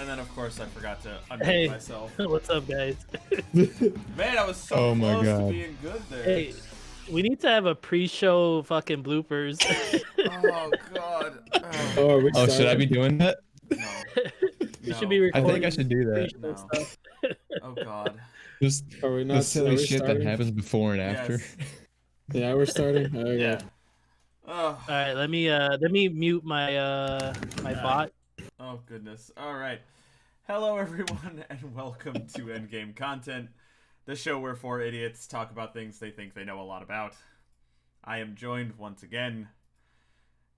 And then, of course, I forgot to unmute Hey, myself. what's up, guys? Man, I was so close to being good there. Hey, we need to have a pre-show fucking bloopers. Oh, God. Oh, should I be doing that? No. You should be recording. I think I should do that. pre-show No. stuff. Oh, God. Just Are we the not? silly Are we shit starting? that happens before and after. Yes. Yeah, we're starting. Okay. Yeah. Oh. All right, let me mute my my bot. Oh, goodness. All right. Hello, everyone, and welcome to Endgame Content, the show where four idiots talk about things they think they know a lot about. I am joined once again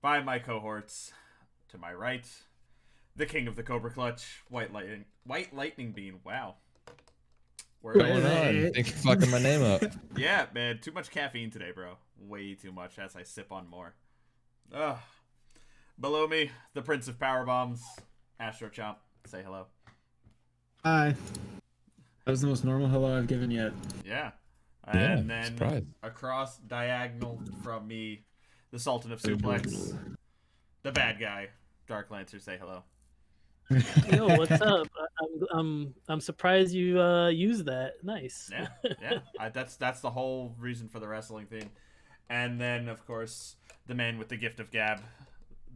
by my cohorts. To my right, the king of the Cobra Clutch, WhiteLightningBean. Wow. What's going on? Thanks for fucking my name up. Yeah, man, too much caffeine today, bro. Way too much as I sip on more. Ugh. Below me, the Prince of Power Bombs, Astro Chomp. Say hello. Hi. That was the most normal hello I've given yet. Yeah. Yeah, And then surprised. across diagonal from me, the Sultan of Suplex, the bad guy, Dark Lancer. Say hello. Yo, what's up? I'm surprised you used that. Nice. Yeah, yeah. That's the whole reason for the wrestling theme. And then, of course, the man with the gift of gab,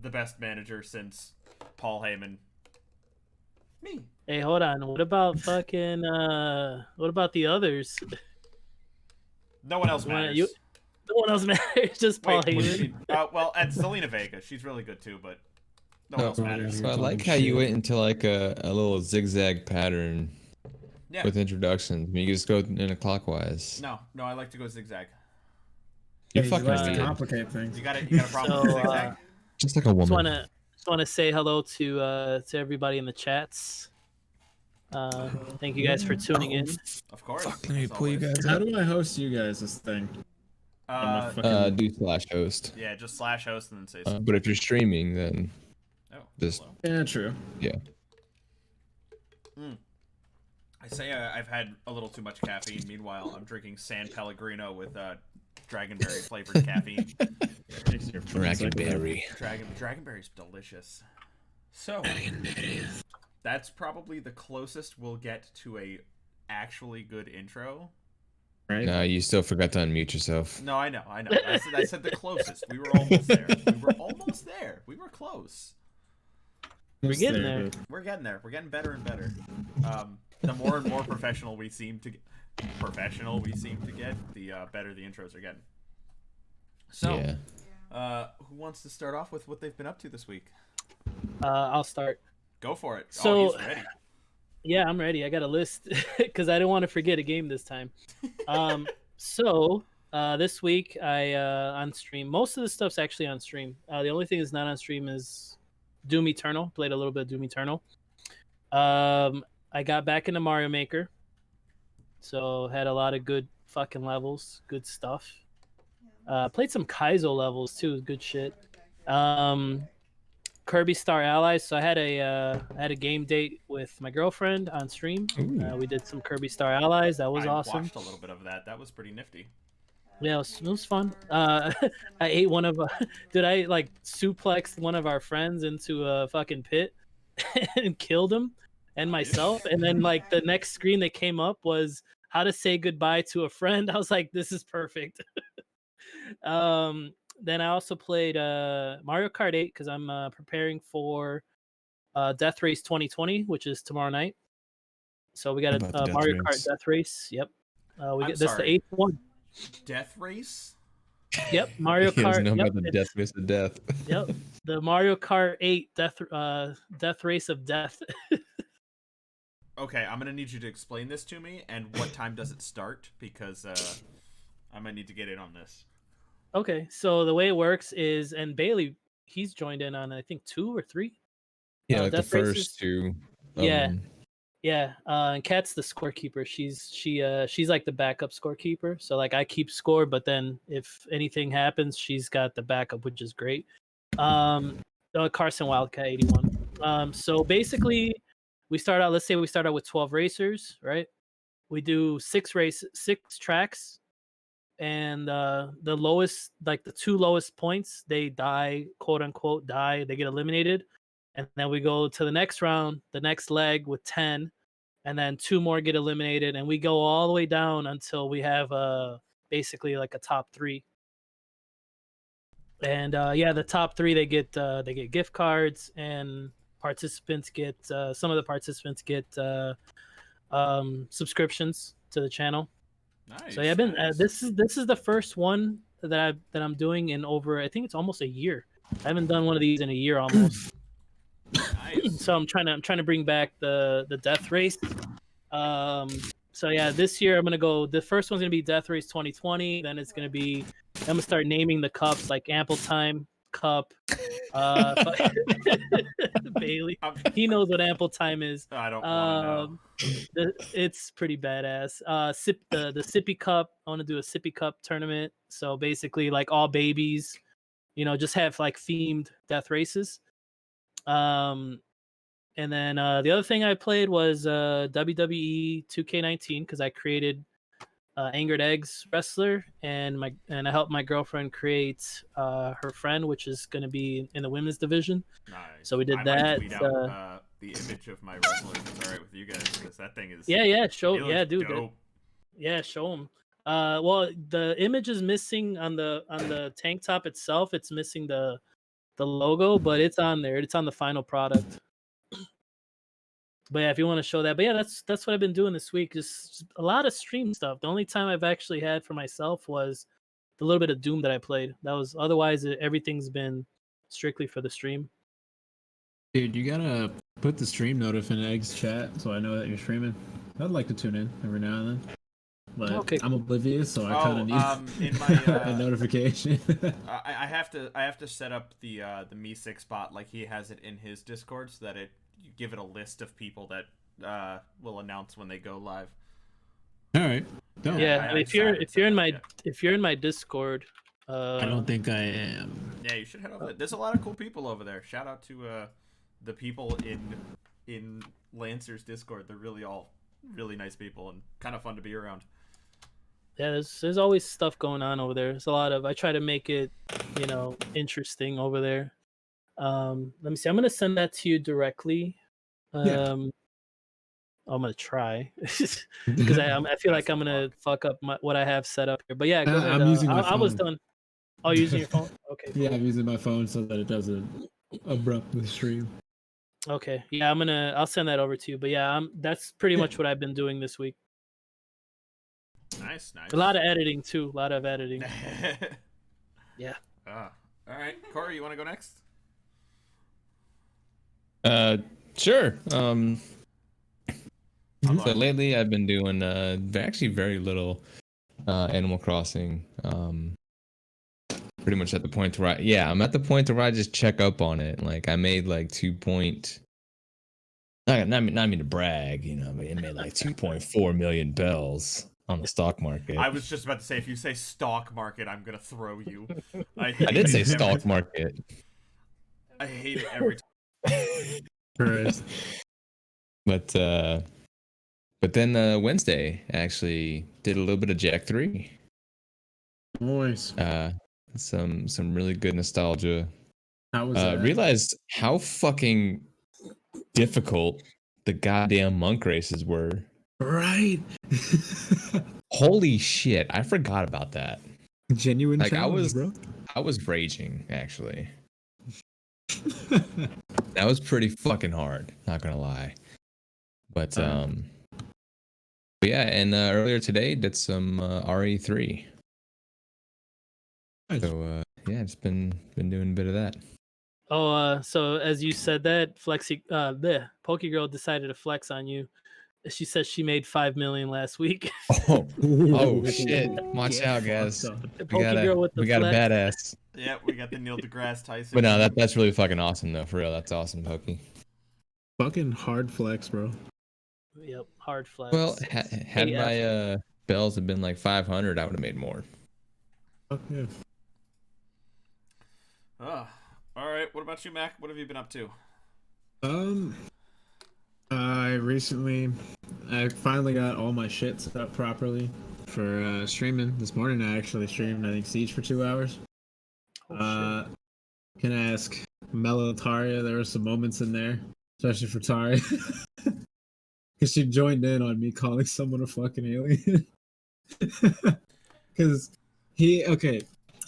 the best manager since Paul Heyman. Me. Hey, hold on. What about fucking what about the others? No one else matters. No one else matters. Just Paul Wait, what do you Heyman. mean? Well, and Selena Vega. She's really good too, but no one else matters. So I like how you went into like a little zigzag pattern Yeah. with introductions. I mean, you just go in a clockwise. No, I like to go zigzag. You Hey, fucking just weird. complicate things. You got a problem with zigzag? Just like a woman. Just wanna say hello to everybody in the chats. Thank you guys for tuning in. Of course. Fuck, let me as pull you always. guys How up. do I host you guys this thing? Do slash host. Yeah, just slash host and then say something. But if you're streaming, then Oh, just- hello. Yeah, true. yeah. I say I've had a little too much caffeine. Meanwhile, I'm drinking San Pellegrino with dragonberry flavored caffeine. Dragonberry. Dragonberry's delicious. So that's probably the closest we'll get to a actually good intro. Right? No, you still forgot to unmute yourself. No, I know. I said the closest. We were almost there. We were close. We're getting there. We're getting there. We're getting better and better. The more and more professional we seem to get, the better the intros are getting. So, Yeah. who wants to start off with what they've been up to this week? I'll start. Go for it. So- he's ready. Yeah, I'm ready. I got a list because I didn't want to forget a game this time. So this week I on stream. Most of the stuff's actually on stream. The only thing that's not on stream is Doom Eternal. Played a little bit of Doom Eternal. I got back into Mario Maker, so had a lot of good fucking levels, good stuff. Played some Kaizo levels too, good shit. Kirby Star Allies. So I had a game date with my girlfriend on stream. We did some Kirby Star Allies. That was awesome. I watched a little bit of that. That was pretty nifty. Yeah, it was fun. I ate one of did I like suplexed one of our friends into a fucking pit and killed him and myself. And then like the next screen that came up was how to say goodbye to a friend. I was like, this is perfect. Then I also played Mario Kart 8 because I'm preparing for Death Race 2020, which is tomorrow night. So we got a Mario Kart Death Race. Yep. This is the 8th one. Death Race? Yep, Mario He doesn't Kart. know Yep, about the death race of death. Yep, the Mario Kart 8 Death Race of Death. Okay, I'm gonna need you to explain this to me, and what time does it start? Because I might need to get in on this. Okay, so the way it works is, and Bailey, he's joined in on I think 2 or 3. Yeah, like the Death Races. first two. Yeah. Yeah, and Kat's the scorekeeper. She's like the backup scorekeeper. So like I keep score, but then if anything happens, she's got the backup, which is great. Carson Wildcat 81. So basically, let's say we start out with 12 racers, right? We do 6 tracks, and the lowest, like the 2 lowest points, they die, quote unquote, die. They get eliminated, and then we go to the next round, the next leg with 10, and then 2 more get eliminated, and we go all the way down until we have basically like a top 3. And yeah, the top 3 they get gift cards, and participants get some of the participants get subscriptions to the channel. Nice. So yeah, this is the first one that I'm doing in over, I think it's almost a year. I haven't done one of these in a year almost. Nice. So I'm trying to bring back the death race. So yeah, this year I'm gonna go. The first one's gonna be Death Race 2020. Then it's gonna be. I'm gonna start naming the cups like Ample Time Cup. Bailey, he knows what Ample Time is. I don't want to know. It's pretty badass. The Sippy Cup. I want to do a Sippy Cup tournament. So basically, like all babies, just have like themed death races. And then the other thing I played was WWE 2K19 because I created Angered Eggs Wrestler, and I helped my girlfriend create her friend, which is going to be in the women's division. Nice. So we did I that. Might tweet out the image of my wrestler if it's all right with you guys, because that thing is. Yeah. Dude. Dope. Yeah, show them. Well, the image is missing on the tank top itself. It's missing the logo, but it's on there. It's on the final product. But yeah, if you want to show that. But yeah, that's what I've been doing this week. Just a lot of stream stuff. The only time I've actually had for myself was the little bit of Doom that I played. That was otherwise everything's been strictly for the stream. Dude, you gotta put the stream notif in Egg's chat so I know that you're streaming. I'd like to tune in every now and then. But Okay. I'm oblivious, so I kind of need in my a notification. I have to set up the Me6 bot like he has it in his Discord, so that you give it a list of people that will announce when they go live. All right. Don't. Yeah, if you're in my Discord, I don't think I am. Yeah, you should head over there. There's a lot of cool people over there. Shout out to the people in Lancer's Discord. They're really all really nice people and kind of fun to be around. Yeah, there's always stuff going on over there. There's a lot of. I try to make it, interesting over there. Let me see. I'm gonna send that to you directly. I'm gonna try because I feel like I'm gonna fuck up what I have set up here. But yeah, go ahead. I'm using my phone. I was done. Oh, you're using your phone? Okay. Yeah, I'm using my phone so that it doesn't abrupt the stream. Okay. Yeah, I'll send that over to you. But yeah, that's pretty much what I've been doing this week. Nice. A lot of editing too. A lot of editing. Yeah. All right, Corey, you want to go next? Sure. So lately I've been doing actually very little Animal Crossing. Pretty much at the point where I'm at the point where I just check up on it. Like I made like not mean to brag, but it made like 2.4 million bells on the stock market. I was just about to say, if you say stock market, I'm gonna throw you. I did say stock market. I hate it every time. But then Wednesday actually did a little bit of Jack 3. Nice. Some really good nostalgia. How was that? Realized how fucking difficult the goddamn monk races were. Right. Holy shit, I forgot about that. Genuine like challenge, bro. I was raging actually. That was pretty fucking hard, not gonna lie. But yeah, and earlier today did some RE3. Nice. So yeah, just been doing a bit of that. Oh, so as you said that, the Pokegirl decided to flex on you. She says she made 5 million last week. Oh shit! Watch out, guys. We got a badass. Yeah, we got the Neil deGrasse Tyson. But no, that's really fucking awesome though. For real, that's awesome, Pokey. Fucking hard flex, bro. Yep, hard flex. Well, had my bells have been like 500, I would have made more. Fuck yeah. All right. What about you, Mac? What have you been up to? I finally got all my shit set up properly for streaming. This morning I actually streamed, I think, Siege for 2 hours. Can ask Mela Taria. There were some moments in there, especially for Taria, because she joined in on me calling someone a fucking alien. Because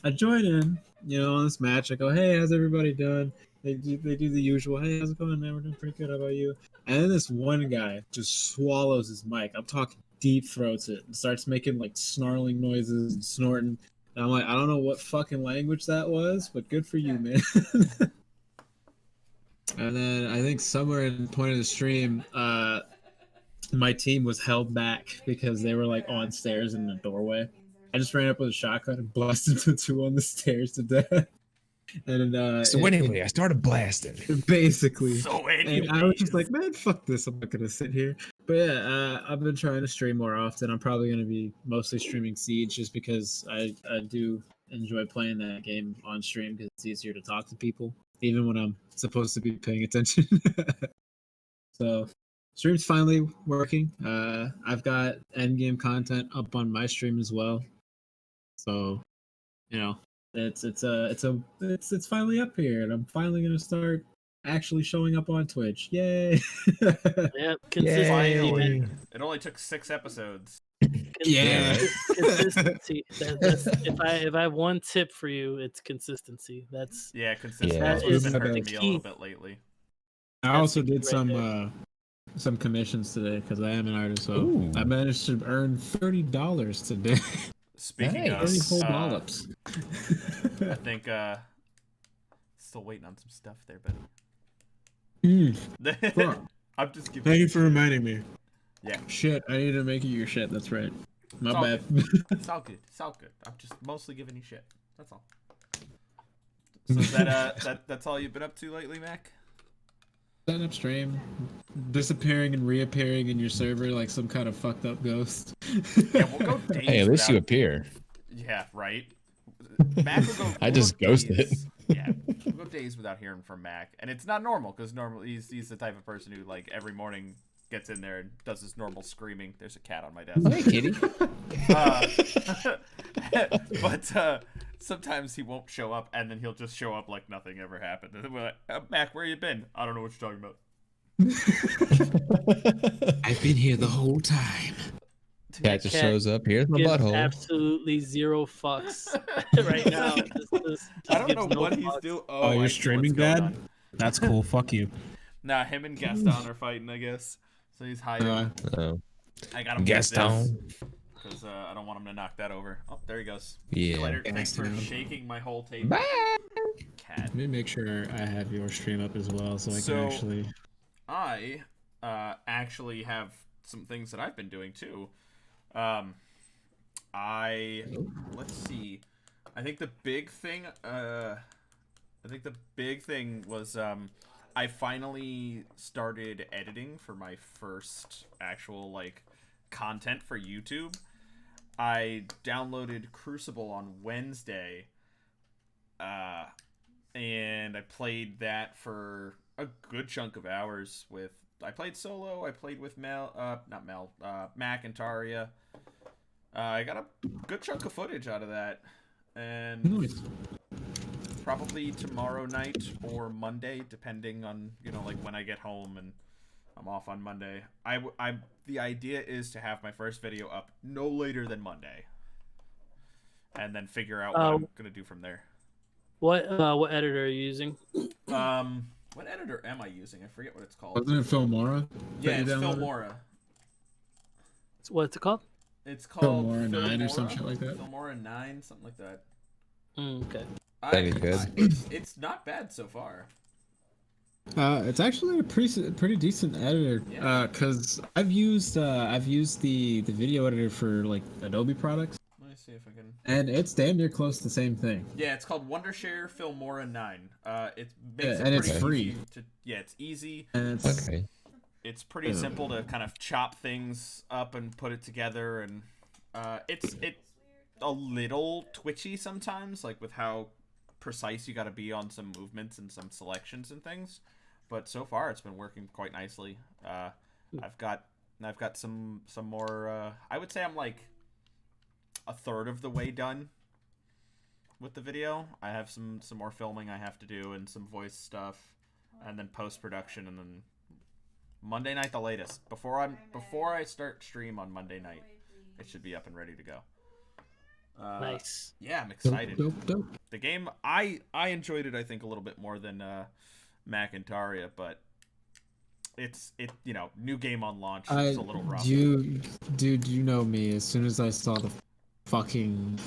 I join in, on this match. I go, hey, how's everybody doing? They do the usual, hey, how's it going, man? We're doing pretty good. How about you? And then this one guy just swallows his mic. I'm talking deep throats it and starts making like snarling noises and snorting. And I'm like, I don't know what fucking language that was, but good for you, man. And then I think somewhere in the point of the stream, my team was held back because they were like on stairs in the doorway. I just ran up with a shotgun and blasted the two on the stairs to death. And So anyway, I started blasting. basically. So And I was just like, man, fuck this. I'm not gonna sit here. But yeah, I've been trying to stream more often. I'm probably gonna be mostly streaming Siege just because I do enjoy playing that game on stream because it's easier to talk to people, even when I'm supposed to be paying attention. So stream's finally working. I've got endgame content up on my stream as well. So, it's finally up here, and I'm finally gonna start actually showing up on Twitch. Yay! Yeah, consistency, man. It only took 6 episodes. Yeah. Consistency. That's if I have one tip for you, it's consistency. That's Consistency. Yeah. That's That what's is been hurting the me a key. little bit lately. I also the key did right some commissions today because I am an artist. So Ooh. I managed to earn $30 today. Speaking Nice. 30 whole of, dollops. I think still waiting on some stuff there, Fuck. buddy. I'm just giving. Thank you for reminding me. Yeah, Shit, I need to make you your shit. That's right. My It's all bad. it's all good. It's all good. I'm just mostly giving you shit. That's all. So is that's all you've been up to lately, Mac? Setting up stream, disappearing and reappearing in your server like some kind of fucked up ghost. Yeah, we'll go days. Hey, at least without... you appear. Yeah, right. Mac will go. I just ghosted it. Yeah, we'll go days without hearing from Mac, and it's not normal because normally he's the type of person who like every morning gets in there and does his normal screaming. There's a cat on my desk. Hey, kitty. But sometimes he won't show up, and then he'll just show up like nothing ever happened. And then we're like, Mac, where you been? I don't know what you're talking about. I've been here the whole time. Cat just Cat shows up. Here's my gives butthole. absolutely zero fucks right now. Just I don't gives know no what he's fucks. doing. Oh, I you're see streaming, what's going Dad? on. That's cool. Fuck you. Nah, him and Gaston are fighting, I guess. So he's hiding. Oh. I got him Gaston. because I don't want him to knock that over. Oh, there he goes. Yeah. See you later. Thanks for Gaston. shaking my whole table. Bye. Cat. Let me make sure I have your stream up as well so I So- can actually. I actually have some things that I've been doing too. Let's see. I think the big thing was I finally started editing for my first actual like content for YouTube. I downloaded Crucible on Wednesday, and I played that for a good chunk of hours with. I played solo. I played with Mac and Taria. I got a good chunk of footage out of that, and Nice. probably tomorrow night or Monday, depending on like when I get home and I'm off on Monday. The idea is to have my first video up no later than Monday, and then figure out what I'm gonna do from there. What editor are you using? What editor am I using? I forget what it's called. Wasn't it Filmora? Yeah, that it's you downloaded? Filmora. What's it called? It's called Filmora 9 or some shit like that? Filmora 9, something like that. Okay. That'd be good. It's not bad so far. It's actually a pretty decent editor. Yeah. Cause I've used the video editor for like Adobe products, Let me see if I can. and it's damn near close to the same thing. Yeah, it's called Wondershare Filmora 9. It makes And it it's pretty free. easy to. Yeah, it's easy. And it's Okay. It's pretty simple to kind of chop things up and put it together, and it's a little twitchy sometimes, like with how precise you got to be on some movements and some selections and things. But so far, it's been working quite nicely. I've got some more. I would say I'm like a third of the way done. with the video. I have some more filming I have to do and some voice stuff, and then post production, and then Monday night the latest. Before I start stream on Monday night, it should be up and ready to go. Nice. Yeah, I'm excited. Dope. The game, I enjoyed it. I think a little bit more than Mac and Taria, but it's new game on launch. It's a little rough. Dude, you know me. As soon as I saw the fucking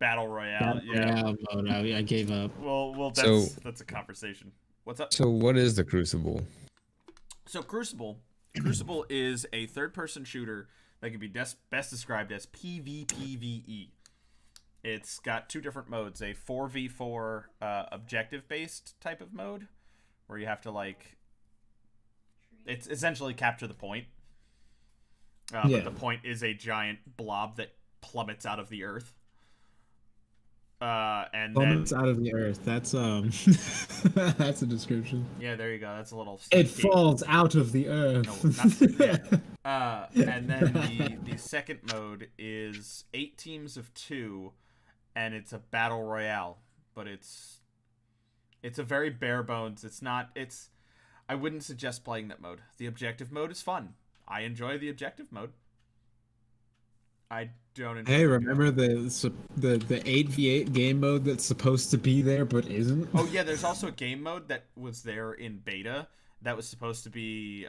Battle Royale, yeah. mode, I gave up. Well, that's a conversation. What's up? So what is the Crucible? So Crucible is a third-person shooter that can be best described as PvPvE. It's got two different modes: a 4v4 objective-based type of mode, where you have to it's essentially capture the point. But the point is a giant blob that plummets out of the earth. And plummets then out of the earth. That's that's a description. Yeah, there you go. That's a little. It falls out of the earth. No, not and then the second mode is 8 teams of 2, and it's a battle royale, but it's a very bare bones. I wouldn't suggest playing that mode. The objective mode is fun. I enjoy the objective mode. I don't enjoy. Hey, remember the 8v8 game mode that's supposed to be there but isn't? Oh yeah, there's also a game mode that was there in beta that was supposed to be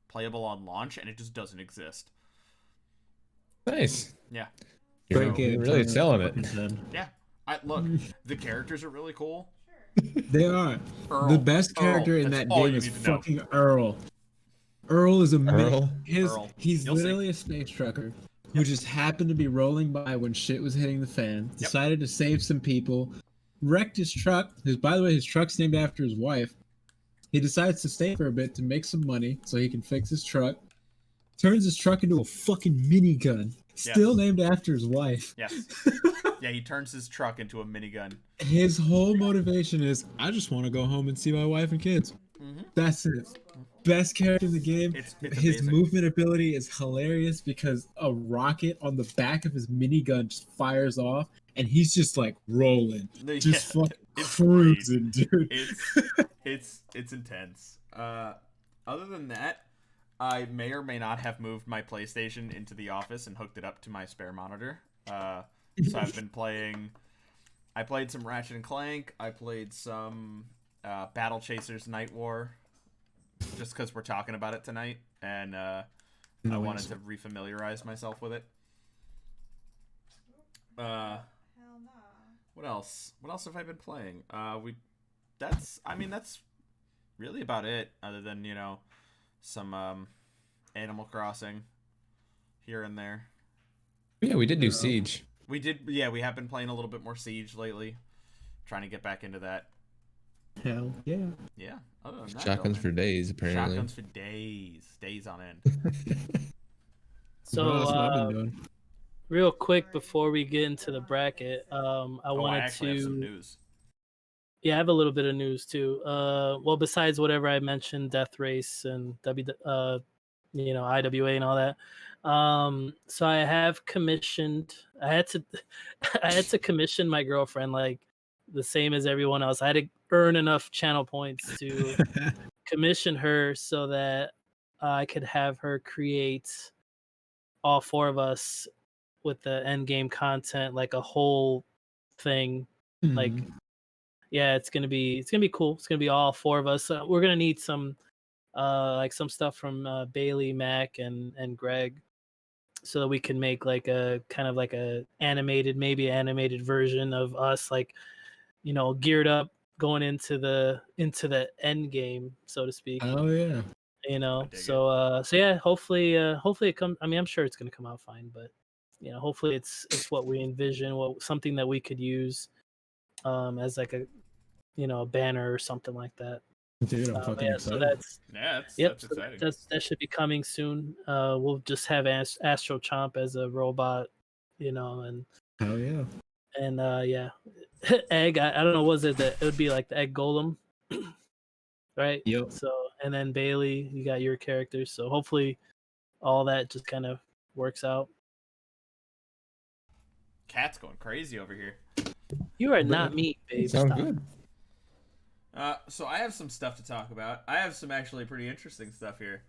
playable on launch, and it just doesn't exist. Nice. Yeah. You're really selling it. Yeah. Look, the characters are really cool. They are. Earl. The best character in That's that all game you is need to know. fucking Earl. Earl is Earl? He's You'll literally a space trucker who just happened to be rolling by when shit was hitting the fan, decided to save some people, wrecked his truck, by the way, his truck's named after his wife. He decides to stay for a bit to make some money so he can fix his truck, turns his truck into a fucking minigun, still named after his wife. Yes. Yeah, he turns his truck into a minigun. His whole motivation is, I just want to go home and see my wife and kids. Mm-hmm. That's it. Best character in the game. It's his amazing. movement ability is hilarious because a rocket on the back of his minigun just fires off, and he's just like rolling, just fucking cruising, dude. It's intense. Other than that, I may or may not have moved my PlayStation into the office and hooked it up to my spare monitor. So I've been playing. I played some Ratchet and Clank. I played some Battle Chasers Night War. Just because we're talking about it tonight, and I wanted to refamiliarize myself with it. What else? What else have I been playing? That's really about it. Other than some Animal Crossing here and there. Yeah, we did do Siege. We did. Yeah, we have been playing a little bit more Siege lately. Trying to get back into that. Hell yeah. Yeah. Other than that, Shotguns for days, apparently. Shotguns for days on end. Well, that's what I've So, been doing. real quick before we get into the bracket, I I wanted actually have some to. news. Yeah, I have a little bit of news too. Well, besides whatever I mentioned, Death Race and IWA and all that. So I have commissioned. I had to commission my girlfriend like the same as everyone else. I had to earn enough channel points to commission her so that I could have her create all 4 of us with the Endgame content, like a whole thing. Like, yeah, it's gonna be cool. It's gonna be all 4 of us. We're gonna need some some stuff from Bailey, Mac, and Greg, so that we can make like a kind of like a animated version of us, like geared up going into the end game, so to speak. Oh yeah. So yeah, hopefully it comes. I mean, I'm sure it's gonna come out fine, but hopefully it's what we envision, something that we could use as like a a banner or something like that. Dude, I'm fucking So excited. that's That's exciting. that should be coming soon. We'll just have Astro Chomp as a robot, and Hell yeah. yeah, egg. I don't know. Was it that it would be like the egg golem, right? Yep. So and then Bailey, you got your characters. So hopefully, all that just kind of works out. Cat's going crazy over here. You are not me, babe. Sounds Stop. good. So I have some stuff to talk about. I have some actually pretty interesting stuff here.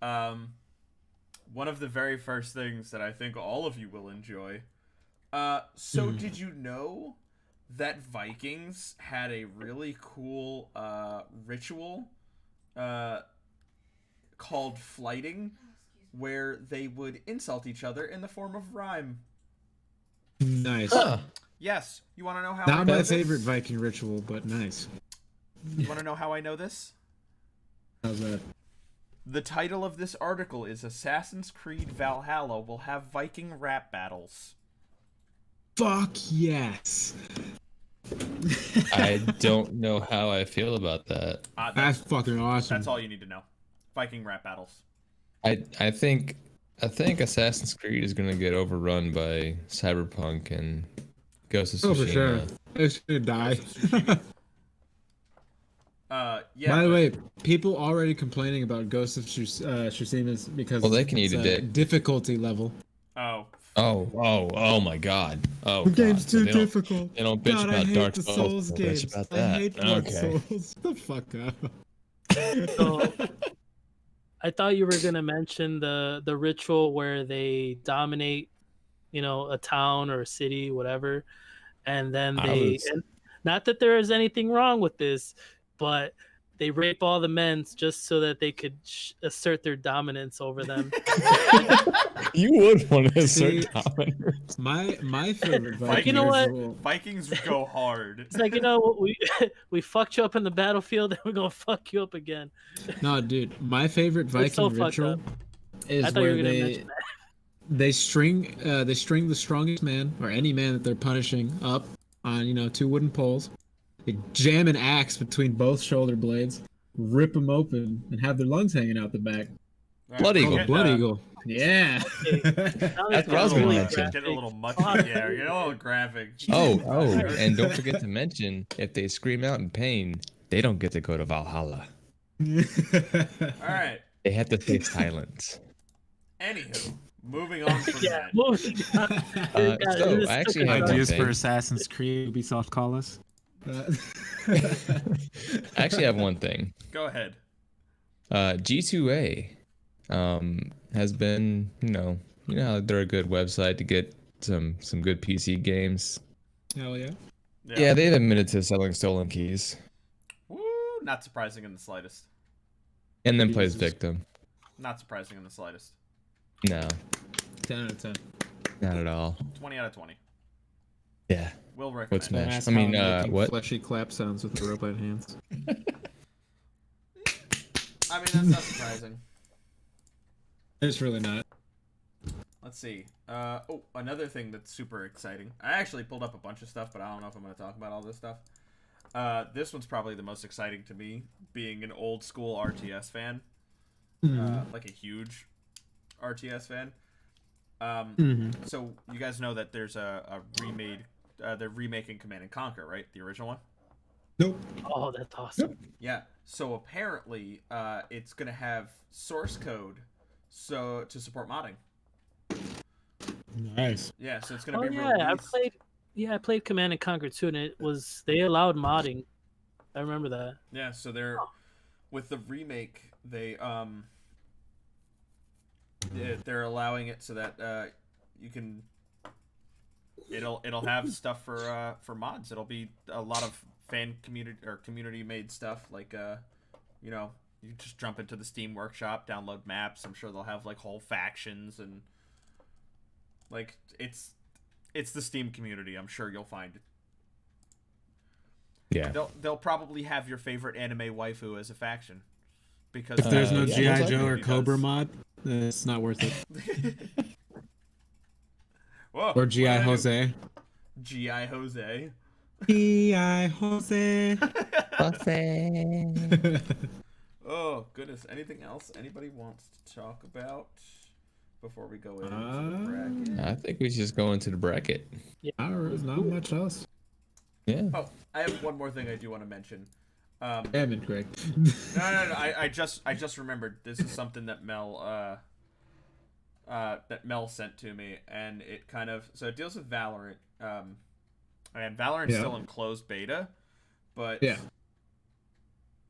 One of the very first things that I think all of you will enjoy. So did you know that Vikings had a really cool ritual called flighting, where they would insult each other in the form of rhyme? Nice. Huh. Yes. You want to know how? Not I know my this? favorite Viking ritual, but nice. You want to know how I know this? How's that? The title of this article is Assassin's Creed Valhalla will have Viking rap battles. Fuck yes. I don't know how I feel about that. That's fucking awesome. That's all you need to know. Viking rap battles. I think Assassin's Creed is gonna get overrun by Cyberpunk and Ghost of Tsushima. Oh, for sure. It should die. Yeah. By the way, people already complaining about Ghost of Tsushima because Well, they can eat it's a dick. difficulty level. Oh my God. Oh, The game's God. So too they don't- difficult. They don't bitch God, I about hate Dark the Souls. Souls They'll bitch games. about I that. hate Dark Okay. Souls. The fuck up. So, I thought you were gonna mention the ritual where they dominate, a town or a city, whatever, and then and not that there is anything wrong with this, but they rape all the men just so that they could assert their dominance over them. You would want to See, assert dominance. my favorite Viking You know what? ritual. Vikings go hard. It's like, we fucked you up in the battlefield, and we're gonna fuck you up again. No, dude, my favorite It's so Viking fucked ritual up. I is thought you where were gonna mention that. they string the strongest man or any man that they're punishing up on two wooden poles. They jam an axe between both shoulder blades, rip them open, and have their lungs hanging out the back. Blood Called Eagle. a blood eagle. Yeah. That's what I was gonna mention. Get a little much. Fuck. Yeah, get a little graphic. Oh, and don't forget to mention, if they scream out in pain, they don't get to go to Valhalla. All right. They have to stay silent. Anywho, moving on from Yeah, that. moving on. God, So, this I took actually a have dark- Ideas thing. for Assassin's Creed, Ubisoft call us. I actually have one thing. Go ahead. G2A has been, they're a good website to get some good PC games. Hell yeah. Yeah, they've admitted to selling stolen keys Woo, not surprising in the slightest. and then plays Jesus. victim. Not surprising in the slightest. No, 10 out of 10. not at all. 20 out of 20. Yeah. Will recommend. What's it. next? Ask I mean, how I'm making what? fleshy clap sounds with the robot hands. I mean, that's not surprising. It's really not. Let's see. Another thing that's super exciting. I actually pulled up a bunch of stuff, but I don't know if I'm going to talk about all this stuff. This one's probably the most exciting to me, being an old school RTS fan. Like a huge RTS fan. So you guys know that there's a remade. They're remaking Command and Conquer, right? The original one. Nope. Oh, that's awesome. Yeah. So apparently, it's gonna have source code, to support modding. Nice. Yeah. So it's gonna Oh be yeah, released. I played Command and Conquer too, and they allowed modding. I remember that. Yeah. So with the remake, they're allowing it so that you can. It'll have stuff for mods. It'll be a lot of fan community made stuff like you just jump into the Steam Workshop, download maps. I'm sure they'll have like whole factions and like it's the Steam community. I'm sure you'll find it. Yeah. They'll probably have your favorite anime waifu as a faction because If there's no yeah, G.I. most Joe or likely Cobra does. mod, it's not worth it. Whoa, Or G.I. what did I do? Jose. G.I. Jose. G.I. Jose. Oh goodness! Anything else anybody wants to talk about before we go into the bracket? I think we should just go into the bracket. Not much else. Yeah. Oh, I have one more thing I do want to mention. Damn it, Greg. No. I just remembered. This is something that Mel sent to me, and it kind of it deals with Valorant. And Valorant's still in closed beta, but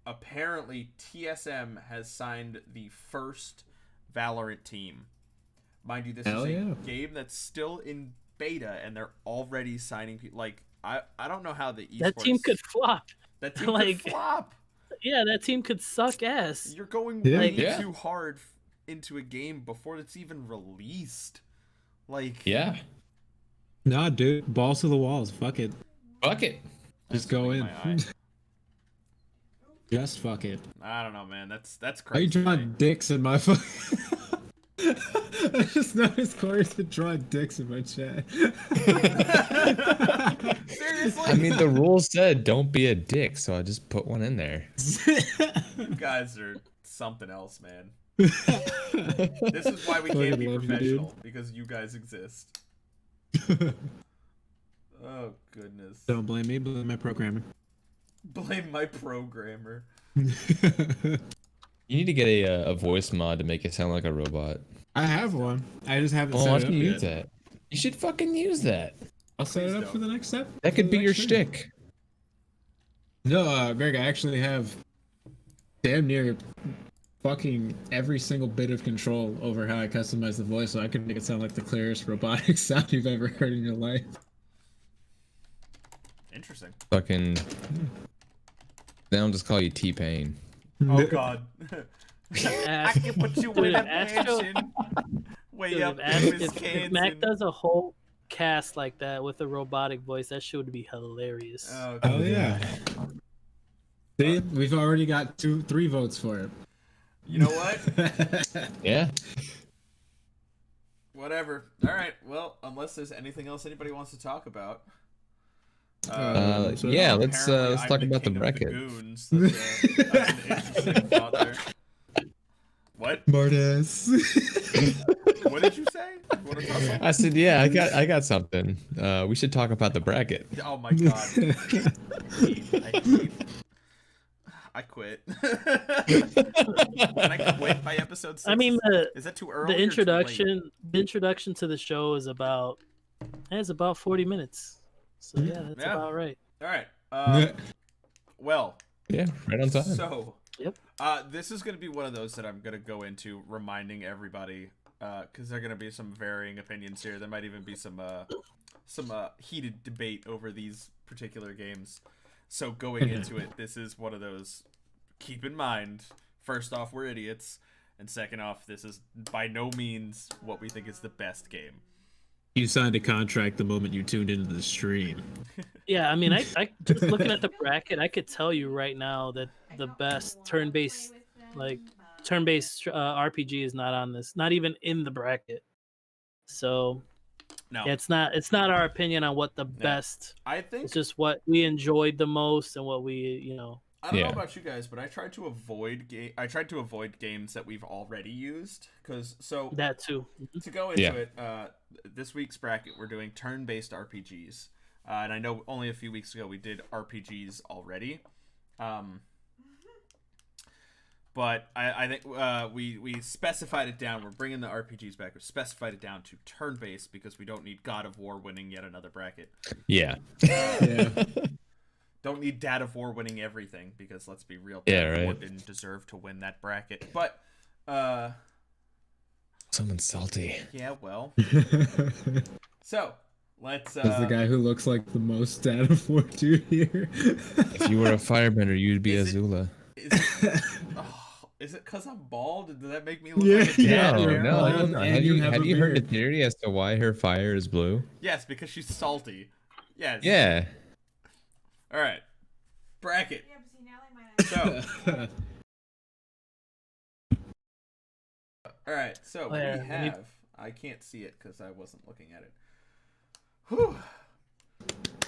apparently TSM has signed the first Valorant team. Mind you, this is a game that's still in beta, and they're already signing people. Like, I don't know how the esports... That team could flop. That team could flop. Yeah, that team could suck ass. You're going way too hard into a game before it's even released. Like... Yeah. Nah, dude. Balls to the walls. Fuck it. Fuck it. Just go in. Just fuck it. I don't know, man. That's crazy. Are you drawing dicks in my phone? I just noticed Corey's been drawing dicks in my chat. Seriously? I mean, the rule said don't be a dick, so I just put one in there. You guys are something else, man. This is why we can't be professional, because you guys exist. Oh, goodness. Don't blame me, blame my programmer. Blame my programmer. You need to get a voice mod to make it sound like a robot. I have one. I just haven't Well, set why it don't up you yet. use that? You should fucking use that. I'll set it up for the next step. That could be your shtick. No, Greg, I actually have damn near fucking every single bit of control over how I customize the voice, so I can make it sound like the clearest robotic sound you've ever heard in your life. Interesting. Fucking. Then I'll just call you T-Pain. Oh, God. I can put you in a mansion. Way up if Mac does a whole cast like that with a robotic voice, that shit would be hilarious. Oh yeah. See, we've already got 3 votes for it. You know what? Yeah. Whatever. All right. Well, unless there's anything else anybody wants to talk about. Yeah, let's talk about the bracket. That's an interesting thought there. What? Smartass. What did you say? You wanna talk about? I said, yeah, I got something. We should talk about the bracket. Oh my God. I quit. Can I quit by episode 6? I mean, is that too early? The introduction to the show is about 40 minutes. So yeah, that's about right. All right. Well. Yeah, right on time. So. Yep. This is going to be one of those that I'm going to go into reminding everybody, because there are going to be some varying opinions here. There might even be some heated debate over these particular games. So going into it, this is one of those. Keep in mind, first off, we're idiots, and second off, this is by no means what we think is the best game. You signed a contract the moment you tuned into the stream. Yeah, I mean, I just looking at the bracket, I could tell you right now that the best turn-based RPG is not on this, not even in the bracket. So, no, yeah, it's not our opinion on what the best. I think it's just what we enjoyed the most and what we, I don't know about you guys, but I tried to avoid games that we've already used, that too. To go into it, this week's bracket we're doing turn-based RPGs, and I know only a few weeks ago we did RPGs already, but I think we specified it down. We're bringing the RPGs back. We specified it down to turn-based because we don't need God of War winning yet another bracket. Yeah. Don't need Dad of War winning everything, because let's be real, yeah, Dad of War right. didn't deserve to win that bracket. But someone's salty. Yeah, well. So let's That's the guy who looks like the most Dad of War dude here. If you were a firebender, you'd be Azula. Is it because I'm bald? Did that make me look like a dad? No. Have you heard the theory as to why her fire is blue? Yes, because she's salty. Yes. Yeah. All right. Bracket. So. All right. So we have. I can't see it because I wasn't looking at it. Whew.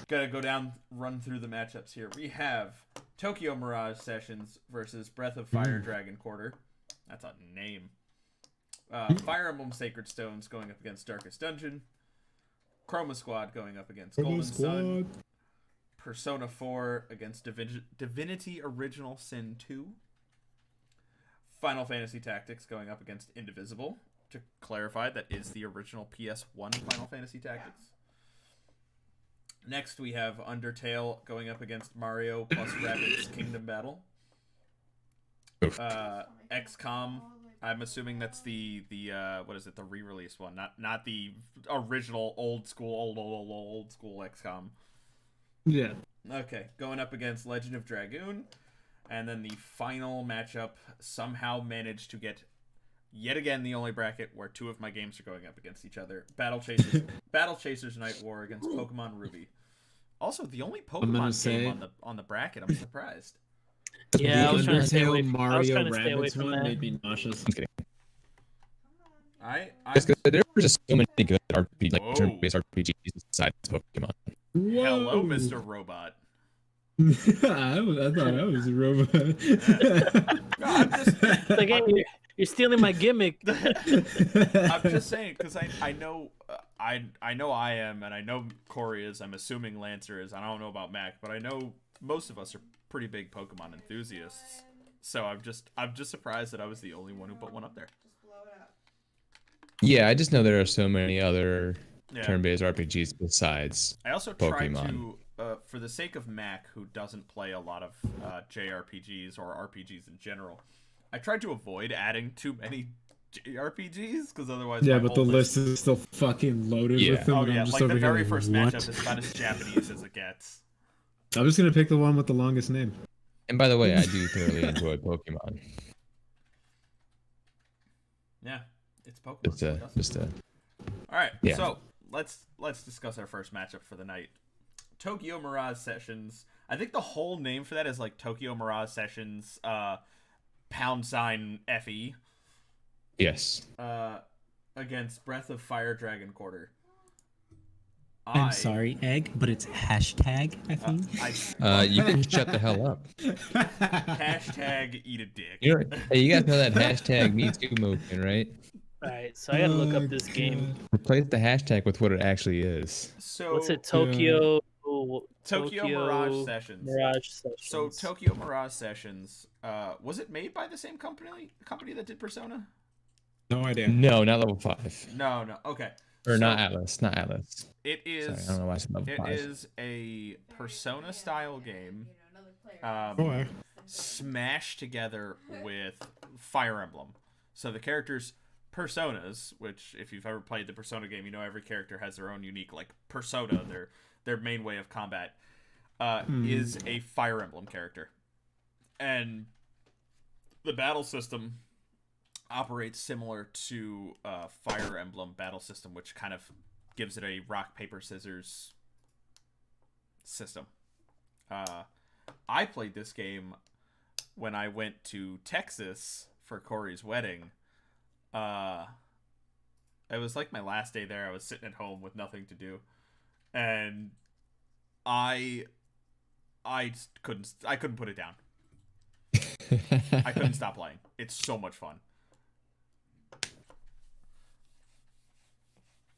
Gotta go down, run through the matchups here. We have Tokyo Mirage Sessions versus Breath of Fire Dragon Quarter. That's a name. Fire Emblem Sacred Stones going up against Darkest Dungeon. Chroma Squad going up against Golden Sun. Persona 4 against Divinity Original Sin 2. Final Fantasy Tactics going up against Indivisible. To clarify, that is the original PS1 Final Fantasy Tactics. Next, we have Undertale going up against Mario plus Rabbids Kingdom Battle. XCOM. I'm assuming that's the what is it? The re-release one, not the original old school XCOM. Yeah. Okay, going up against Legend of Dragoon, and then the final matchup somehow managed to get yet again the only bracket where two of my games are going up against each other. Battle Chasers Night War against Pokemon Ruby. Also, the only Pokemon game on the bracket. I'm surprised. Yeah, I was trying to stay away. Mario I was trying to stay away Rabbids from one that. made me nauseous. There's just so many good Whoa. turn-based RPGs besides Pokemon. Hello, Mr. Robot. I thought I was a robot. I'm just Like, hey, you're stealing my gimmick. I'm just saying because I know I know I am, and I know Corey is. I'm assuming Lancer is. I don't know about Mac, but I know most of us are pretty big Pokemon enthusiasts. So I'm just surprised that I was the only one who put one up there. Yeah, I just know there are so many other Yeah. turn-based RPGs besides. I also tried Pokemon. to, for the sake of Mac, who doesn't play a lot of JRPGs or RPGs in general, I tried to avoid adding too many JRPGs because otherwise. Yeah, my but whole the list is still fucking loaded Yeah. with them. Oh and yeah, I'm just like over the here very like, first what? matchup is about as Japanese as it gets. I'm just gonna pick the one with the longest name. And by the way, I do thoroughly enjoy Pokemon. Yeah, it's Pokemon. All right, yeah. so let's discuss our first matchup for the night. Tokyo Mirage Sessions. I think the whole name for that is like Tokyo Mirage Sessions #FE. Yes. Against Breath of Fire Dragon Quarter. I'm sorry, Egg, but it's hashtag FE. You can shut the hell up. Hashtag eat a dick. Hey, you guys know that hashtag Me Too motion, right? All right, so I gotta look up this game. Replace the hashtag with what it actually is. So What's it? Tokyo Mirage Sessions. Mirage Sessions. So Tokyo Mirage Sessions, was it made by the same company that did Persona? No idea. No, not level 5. No. Okay. Or not Atlas. Not Atlas. It is. Sorry, I don't know why I said level 5. It is a Persona style game, smashed together with Fire Emblem. So the characters' personas, which if you've ever played the Persona game, you know every character has their own unique like persona, their main way of combat, is a Fire Emblem character, and the battle system operates similar to Fire Emblem battle system, which kind of gives it a rock paper scissors system. I played this game when I went to Texas for Corey's wedding. It was like my last day there. I was sitting at home with nothing to do, and I couldn't put it down. I couldn't stop playing. It's so much fun.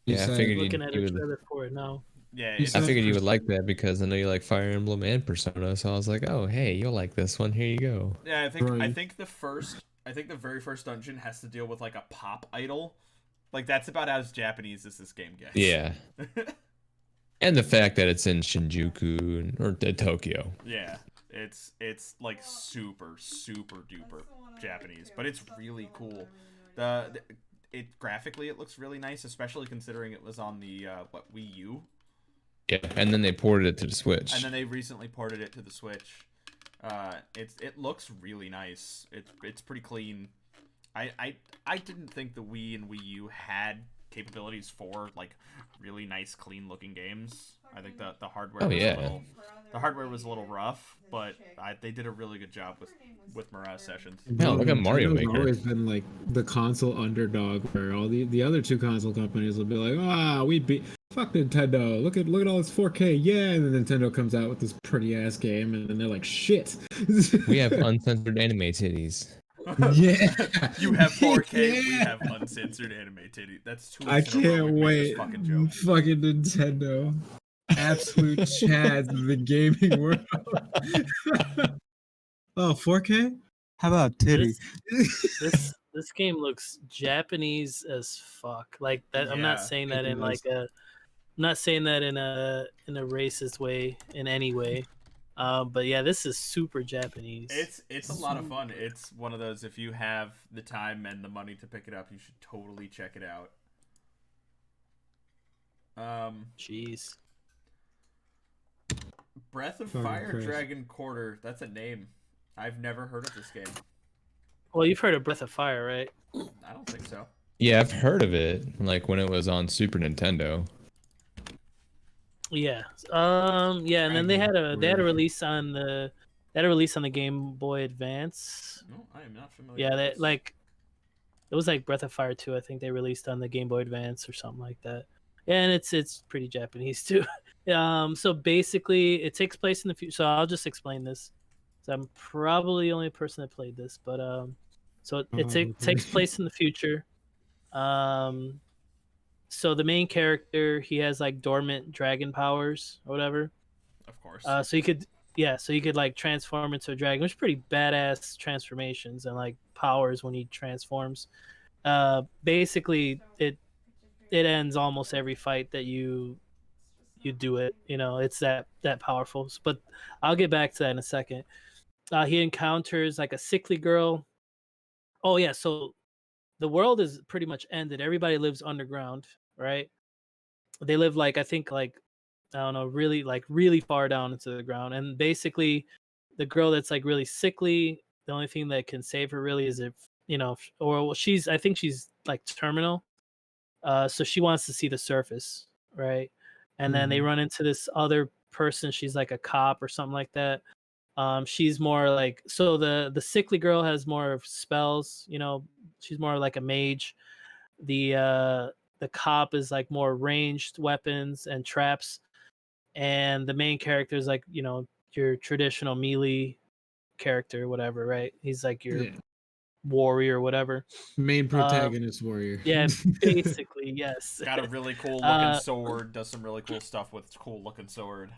Yeah, I figured looking at a would. trailer for it now. Yeah, I figured you would like that because I know you like Fire Emblem and Persona, so I was like, oh, hey, you'll like this one. Here you go. yeah. I think the very first dungeon has to deal with like a pop idol. Like that's about as Japanese as this game gets. Yeah. And the fact that it's in Shinjuku or Tokyo. Yeah, it's like super duper Japanese, but it's really cool. It graphically it looks really nice, especially considering it was on the Wii U. Yeah, and then they ported it to the Switch. And then they recently ported it to the Switch. It looks really nice. It's pretty clean. I didn't think the Wii and Wii U had capabilities for like really nice clean looking games. I think the hardware was a little rough, but they did a really good job with Mirage Sessions. Hell, look at Mario Nintendo's Maker. always been like the console underdog, where all the other two console companies will be like, we beat fuck Nintendo. Look at all this 4K, yeah. And then Nintendo comes out with this pretty ass game, and then they're like, shit. We have uncensored anime titties. Yeah. You have 4K. Yeah. We have uncensored anime titty. That's 2 I weeks in a row can't we've made wait. this fucking joke. Fucking Nintendo. Absolute chads of the gaming world. Oh, 4K? How about titty? This game looks Japanese as fuck. Like that. I'm not Yeah, saying that it in does. like not saying that in a racist way in any way. But yeah, this is super Japanese. It's a lot of fun. It's one of those, if you have the time and the money to pick it up, you should totally check it out. Jeez. Breath of Fire Dragon Quarter. That's a name. I've never heard of this game. Well, you've heard of Breath of Fire, right? I don't think so. Yeah, I've heard of it. Like when it was on Super Nintendo. Yeah. Yeah, and then they had a release on the Game Boy Advance. No, I am not familiar. Yeah, with this. It was like Breath of Fire 2. I think they released on the Game Boy Advance or something like that. Yeah, and it's pretty Japanese too. So basically, it takes place in the future. So I'll just explain this. So I'm probably the only person that played this, but so it takes place in the future. So the main character, he has like dormant dragon powers or whatever. Of course. So he could like transform into a dragon, which is pretty badass transformations and like powers when he transforms. Basically it ends almost every fight that you do it. You know, it's that powerful. But I'll get back to that in a second. He encounters like a sickly girl. Oh yeah, so the world is pretty much ended. Everybody lives underground, right? They live like, I think like, I don't know, really far down into the ground. And basically the girl that's like really sickly, the only thing that can save her really is if, you know, I think she's like terminal. So she wants to see the surface, right? And then they run into this other person. She's like a cop or something like that. She's more like, so the sickly girl has more of spells, you know, she's more like a mage. The cop is like more ranged weapons and traps, and the main character is like, you know, your traditional melee character, whatever, right? He's like your warrior, whatever. Main protagonist warrior. Yeah, basically, yes. Got a really cool looking sword. Does some really cool stuff with cool looking sword.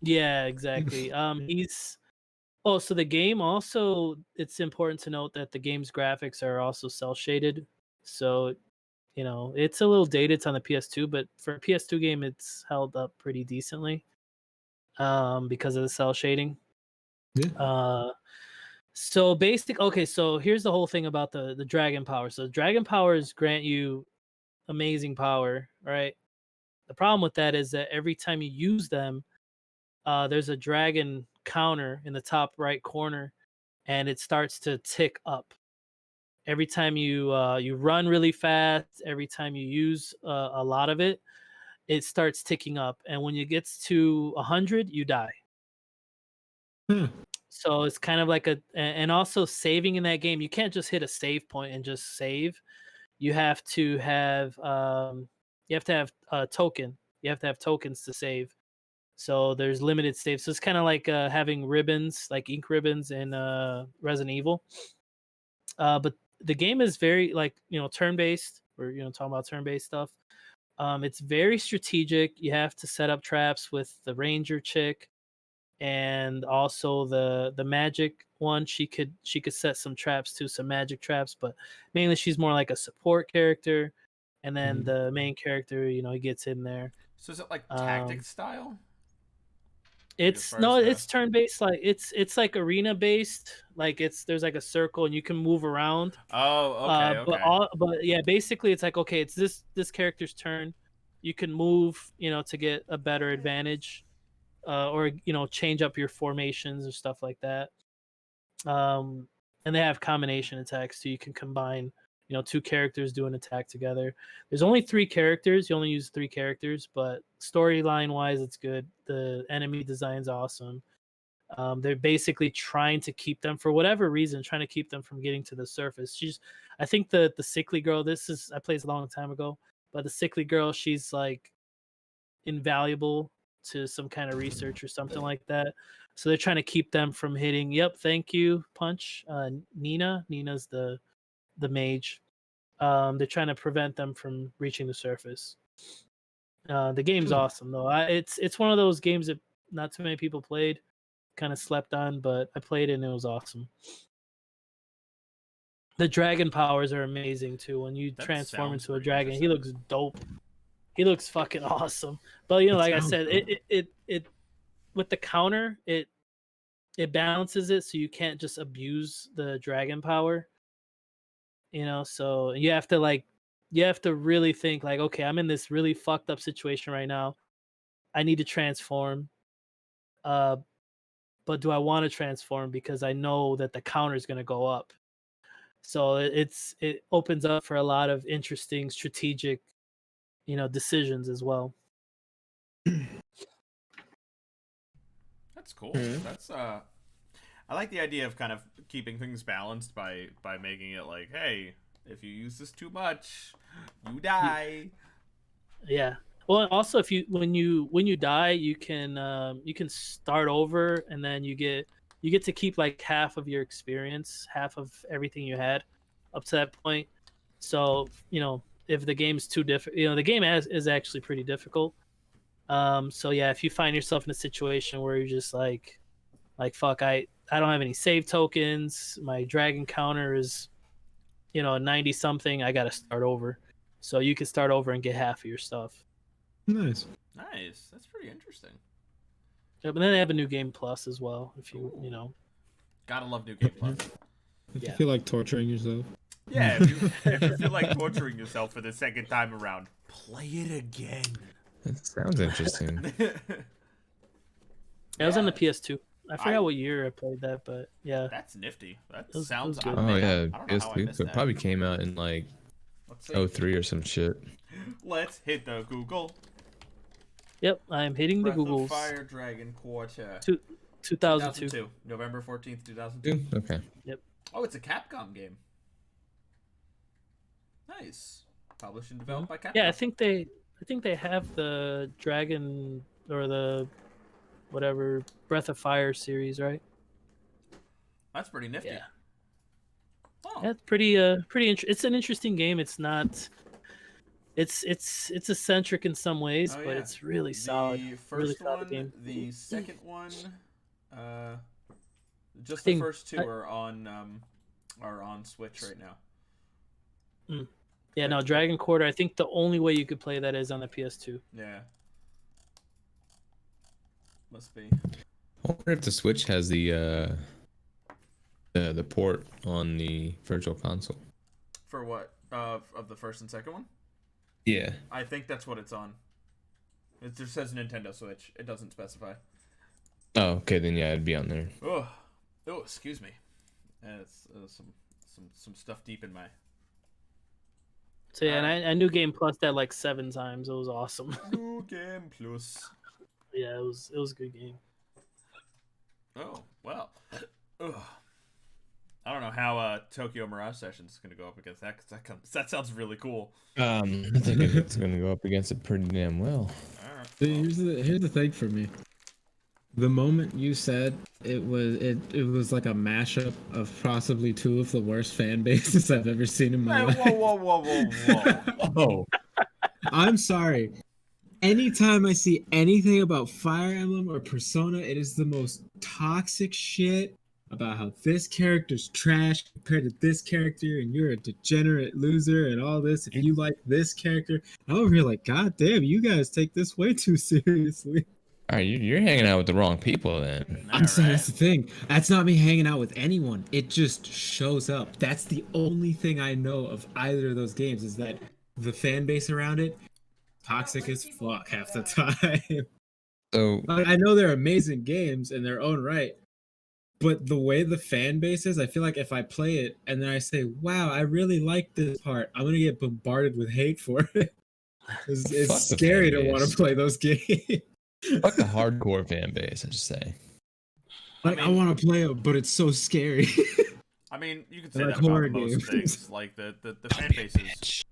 Yeah, exactly. So the game also, it's important to note that the game's graphics are also cel shaded. So, you know, it's a little dated. It's on the PS2, but for a PS2 game, it's held up pretty decently because of the cel shading. Yeah. So here's the whole thing about the dragon power. So dragon powers grant you amazing power, right? The problem with that is that every time you use them, there's a dragon counter in the top right corner, and it starts to tick up every time you run really fast. Every time you use a lot of it, it starts ticking up, and when it gets to 100, you die. So it's kind of like and also saving in that game, you can't just hit a save point and just save. You have to have a token. You have to have tokens to save. So there's limited saves. So it's kind of like having ribbons, like ink ribbons in Resident Evil. But the game is very, like, you know, turn-based. We're, you know, talking about turn-based stuff. It's very strategic. You have to set up traps with the ranger chick, and also the magic one. She could set some traps too, some magic traps, but mainly she's more like a support character. And then the main character, you know, he gets in there. So is it like tactic style? It's turn-based. Like it's like arena-based. Like there's like a circle and you can move around. Oh, okay. But yeah, basically it's like, okay, it's this character's turn. You can move, you know, to get a better advantage, or, you know, change up your formations or stuff like that. And they have combination attacks, so you can combine, you know, two characters do an attack together. There's only 3 characters. You only use 3 characters, but storyline wise, it's good. The enemy design's awesome. They're basically trying to keep them, for whatever reason, trying to keep them from getting to the surface. I think the sickly girl, I played this a long time ago, but the sickly girl, she's like invaluable to some kind of research or something like that. So they're trying to keep them from hitting. Yep, thank you, Punch. Nina's the mage. They're trying to prevent them from reaching the surface. The game's awesome though. It's one of those games that not too many people played, kind of slept on, but I played it and it was awesome. The dragon powers are amazing too. When you transform into a dragon, he looks dope. He looks fucking awesome. But you know, That like I sounds said, cool. it with the counter, it balances it so you can't just abuse the dragon power. You know, so you have to really think like, okay, I'm in this really fucked up situation right now. I need to transform. But do I want to transform because I know that the counter is going to go up? So it opens up for a lot of interesting strategic, decisions as well. That's cool. That's I like the idea of kind of keeping things balanced by making it like, hey, if you use this too much, you die. Yeah. Well, also if when you die, you can start over, and then you get to keep like half of your experience, half of everything you had up to that point. So, if the game's too difficult, the game is actually pretty difficult. So yeah, if you find yourself in a situation where you're just like fuck, I don't have any save tokens, my dragon counter is 90 something, I got to start over. So you can start over and get half of your stuff. Nice. Nice. That's pretty interesting. Yeah, but then they have a new game plus as well. If you gotta love new game plus. If you feel like torturing yourself. Yeah, if you feel like torturing yourself for the second time around, play it again. That sounds interesting. It was on the PS2. I forgot what year I played that, but yeah. That's nifty. That was sounds good. Oh yeah, I don't know how I missed PS2. It that. probably came out in like 03 or some shit. Let's hit the Google. Yep, I'm hitting the Breath of Googles. Fire Dragon Quarter. 2002. November 14th, 2002. Okay. Yep. Oh, it's a Capcom game. Nice. Published and developed by Capcom. Yeah, I think they have the Dragon or the whatever Breath of Fire series, right? That's pretty nifty. Yeah. Oh. That's pretty it's an interesting game. It's not it's eccentric in some ways, but it's really solid. The first really solid one, game. the second one, just the first two are on Switch right now. Yeah, no, Dragon Quarter, I think the only way you could play that is on the PS2. Yeah. Must be. I wonder if the Switch has the port on the Virtual Console. For what? Of the first and second one? Yeah. I think that's what it's on. It just says Nintendo Switch. It doesn't specify. Oh, okay, then yeah, it'd be on there. Oh, excuse me. It's some stuff deep in my. So yeah, and I knew Game Plus that like 7 times. It was awesome. New Game Plus. Yeah, it was a good game. Oh well. Ugh. I don't know how Tokyo Mirage Sessions is going to go up against that, because that sounds really cool. I think it's going to go up against it pretty damn well. All right. Here's the thing for me. The moment you said it was like a mashup of possibly 2 of the worst fan bases I've ever seen in my life. Whoa. Oh. I'm sorry. Anytime I see anything about Fire Emblem or Persona, it is the most toxic shit about how this character's trash compared to this character, and you're a degenerate loser and all this if you like this character. I'm over here like, God damn, you guys take this way too seriously. All right, you're hanging out with the wrong people then. I'm saying that's the thing. That's not me hanging out with anyone. It just shows up. That's the only thing I know of either of those games, is that the fan base around it, toxic as fuck half the time. So I know they're amazing games in their own right, but the way the fan base is, I feel like if I play it and then I say, wow, I really like this part, I'm going to get bombarded with hate for it. It's scary to want to play those games. Fuck the hardcore fan base, I just say. Like, I want to play it, but it's so scary. I mean, you can say that about most things. Like, the fan bases.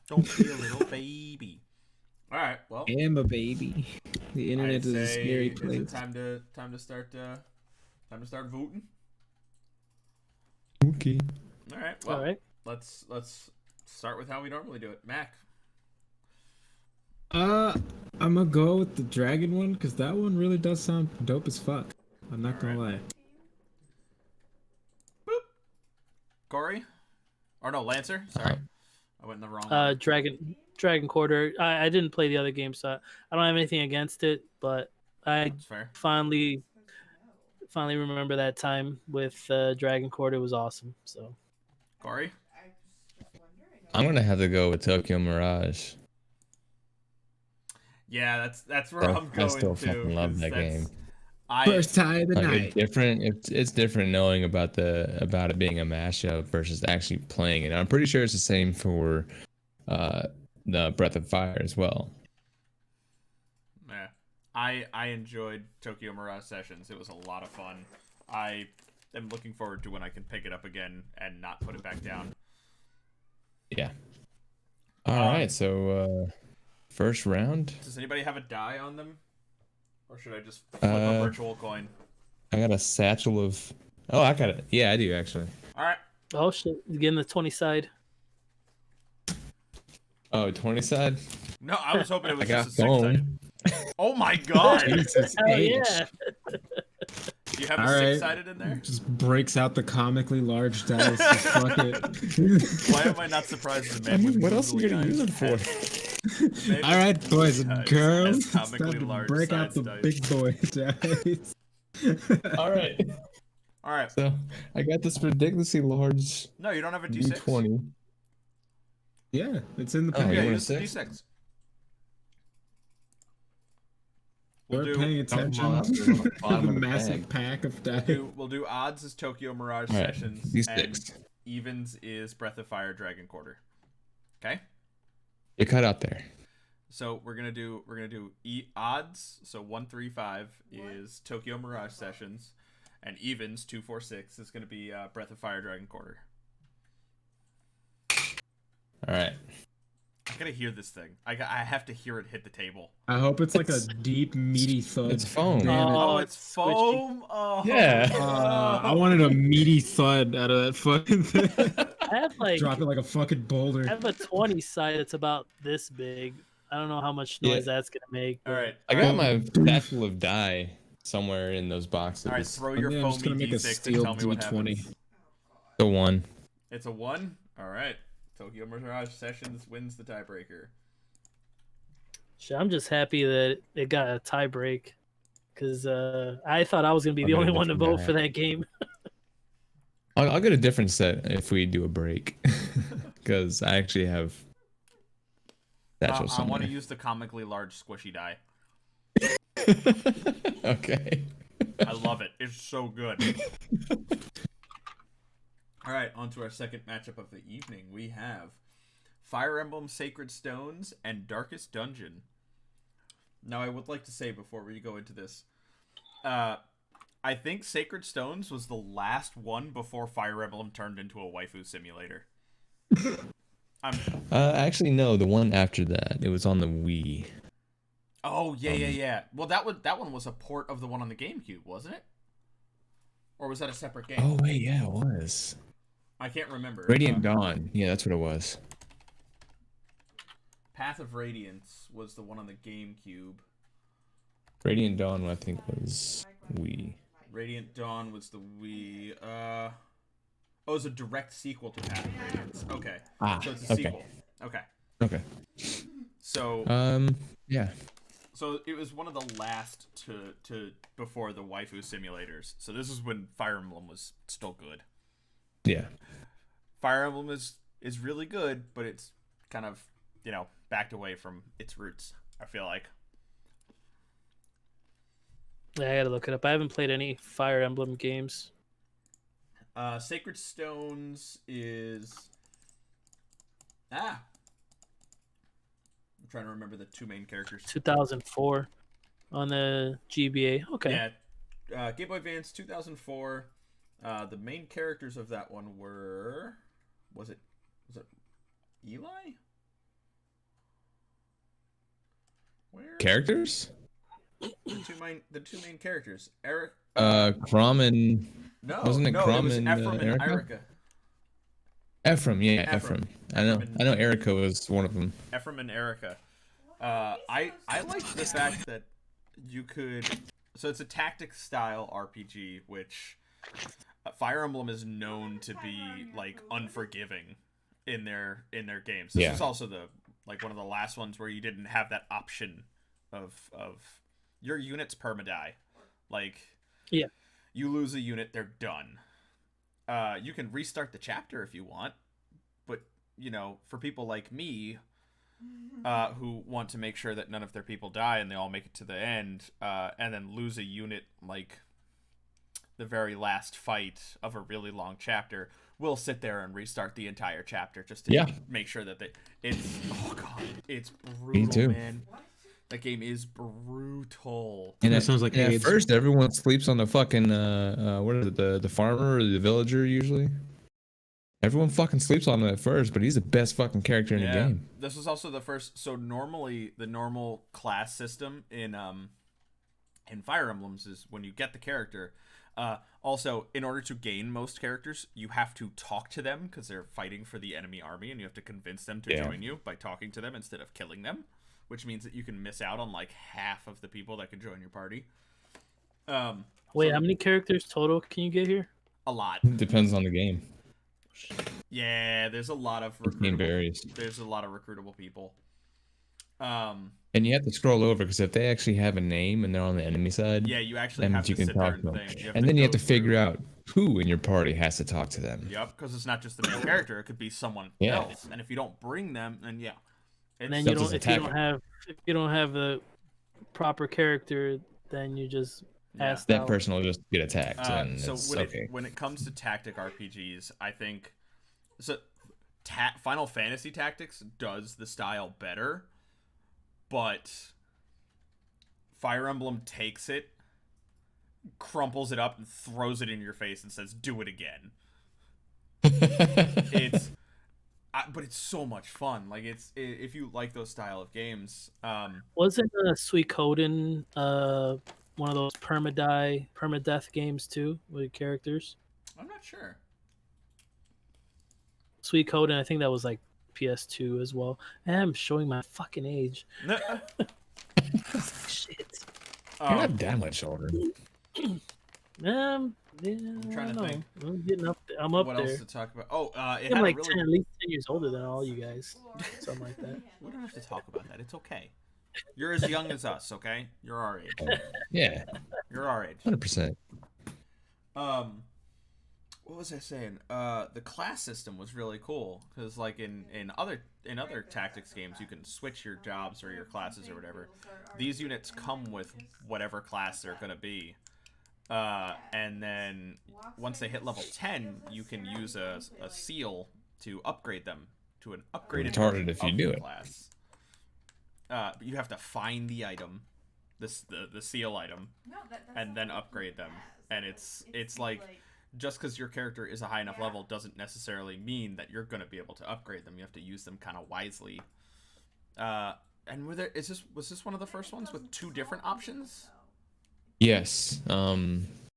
Don't be a little baby. All right, well. I am a baby. The internet is a scary place. Is it time to start voting? Okay. All right. Well, all right. Let's start with how we normally do it. Mac. I'm gonna go with the dragon one because that one really does sound dope as fuck. I'm not gonna lie. Boop. Corey? Or no, Lancer. Sorry. I went in the wrong one. Dragon Quarter. I didn't play the other game, so I don't have anything against it. But I That's fair. finally remember that time with Dragon Quarter. It was awesome. So, Corey? I'm gonna have to go with Tokyo Mirage. Yeah, that's where I'm going I still to. fucking love that game. First time of the Like, night. it's different. It's different knowing about it being a mashup versus actually playing it. I'm pretty sure it's the same for the Breath of Fire as well. Yeah, I enjoyed Tokyo Mirage Sessions. It was a lot of fun. I am looking forward to when I can pick it up again and not put it back down. Yeah. All right. So first round. Does anybody have a die on them, or should I just flip a virtual coin? I got a satchel of. Oh, I got it. Yeah, I do actually. All right. oh shit, you getting the 20 side. Oh, 20 side. No, I was hoping it was I just a got 6-sided. Oh my god! Jesus Hell H. yeah. Do you have a All right. 6-sided in there? Just breaks out the comically large dice. Just fuck it. Why am I not surprised the man with What else are you gonna googly use it eyes for? Maybe- All right, boys and Has girls, it's comically time to large break out the size big boy dice. All right. All right. So I got this ridiculously large No, you don't have a D6. D20. Yeah, it's in the Oh, pack. you Yeah, want a use the 6? D6. We're paying attention bottom to of the the massive pack of dice. We'll do odds as Tokyo Mirage All right, Sessions, D6. and evens is Breath of Fire Dragon Quarter. Okay. You cut out there. So we're gonna do odds. So 1, 3, 5 is Tokyo Mirage Sessions, and evens 2, 4, 6 is gonna be Breath of Fire Dragon Quarter. All right. I gotta hear this thing. I have to hear it hit the table. I hope it's like a deep, meaty thud. It's foam. Damn it. Oh, Oh, it's it's squishy. foam. Oh, Yeah. I wanted a meaty thud out of that fucking thing. I have like Drop it like a fucking boulder. I have a 20 side that's about this big. I don't know how much noise Yeah. that's gonna make. All right. I got my satchel of die somewhere in those boxes. All right. Throw And your then I'm just gonna foamy make a D6 and steel tell me what D20. happens. The 1. It's a 1. All right. Tokyo Mirage Sessions wins the tiebreaker. Shit, I'm just happy that it got a tie break, because I thought I was gonna be the I'll get only a one to different vote die. for that game. I'll get a different set if we do a break, because I actually have satchel I want somewhere. to use the comically large squishy die. Okay. I love it. It's so good. All right, on to our second matchup of the evening. We have Fire Emblem Sacred Stones and Darkest Dungeon. Now, I would like to say before we go into this, I think Sacred Stones was the last one before Fire Emblem turned into a waifu simulator. Actually, no, the one after that. It was on the Wii. Oh, yeah. Well, that one was a port of the one on the GameCube, wasn't it? Or was that a separate game? Oh, wait, yeah, it was. I can't remember. Radiant Dawn. Yeah, that's what it was. Path of Radiance was the one on the GameCube. Radiant Dawn, I think, was Wii. Radiant Dawn was the Wii. Oh, it was a direct sequel to Path of Radiance. Okay. So it's a okay. sequel. Okay. Okay. So yeah. So it was one of the last to before the waifu simulators. So this is when Fire Emblem was still good. Yeah. Fire Emblem is really good, but it's kind of, backed away from its roots, I feel like. Yeah, I gotta look it up. I haven't played any Fire Emblem games. Sacred Stones is... I'm trying to remember the two main characters. 2004 on the GBA. Okay. Yeah. Game Boy Advance 2004. The main characters of that one were... Was it Eli? Where? Characters? The two main characters. Eric. Chrom and... No, Wasn't it no, Chrom it was and, Ephraim and Erica? Erica. Ephraim, yeah, Ephraim. Ephraim. I know Erica was one of them. Ephraim and Erica. I liked the fact that you could... So it's a tactics style RPG, which Fire Emblem is known to be, like, unforgiving. in their games. This Yeah. was also one of the last ones where you didn't have that option of your units permadie. Like, yeah, you lose a unit, they're done. You can restart the chapter if you want, but for people like me, who want to make sure that none of their people die and they all make it to the end, and then lose a unit like the very last fight of a really long chapter, we'll sit there and restart the entire chapter just to make sure that it's brutal. Me too. Man. That game is brutal. And that sounds like at AIDS. first everyone sleeps on the fucking what is it, the farmer or the villager usually. Everyone fucking sleeps on him at first, but he's the best fucking character in the game. This was also the first. So normally the normal class system in Fire Emblems is when you get the character. Also, in order to gain most characters, you have to talk to them because they're fighting for the enemy army, and you have to convince them to join you by talking to them instead of killing them, which means that you can miss out on like half of the people that can join your party. Wait, how many characters total can you get here? A lot. Depends on the game. Yeah, there's a lot of Game varies. There's a lot of recruitable people. And you have to scroll over because if they actually have a name and they're on the enemy side, yeah, you actually have to sit there and think. And then you have to figure out who in your party has to talk to them. Yep, because it's not just the main character; it could be someone else. And if you don't bring them, then and then if you don't have the proper character, then you just pass that out. person will just get attacked. So when it comes to tactic RPGs, I think Final Fantasy Tactics does the style better, but Fire Emblem takes it, crumples it up, and throws it in your face and says, "Do it again." But it's so much fun. Like if you like those style of games. Wasn't Suikoden one of those permadeath games too with characters? I'm not sure. Suikoden, I think that was like PS2 as well. And I'm showing my fucking age. Shit. You're not that much older. Yeah, I'm trying to think. I'm getting up there. I'm up what there. What else to talk about? Oh, I'm like at least 10 years older than all you guys. Something like that. We don't have to talk about that. It's okay. You're as young as us, okay? You're our age. Yeah. You're our age. 100%. What was I saying? The class system was really cool because, like in other tactics games, you can switch your jobs or your classes or whatever. These units come with whatever class they're gonna be, and then once they hit level 10, you can use a seal to upgrade them to an upgraded retarded if you do it. Class. But you have to find the item, the seal item, and then upgrade them. And it's like, just because your character is a high enough level doesn't necessarily mean that you're going to be able to upgrade them. You have to use them kind of wisely. And was this one of the first ones with 2 different options? Yes.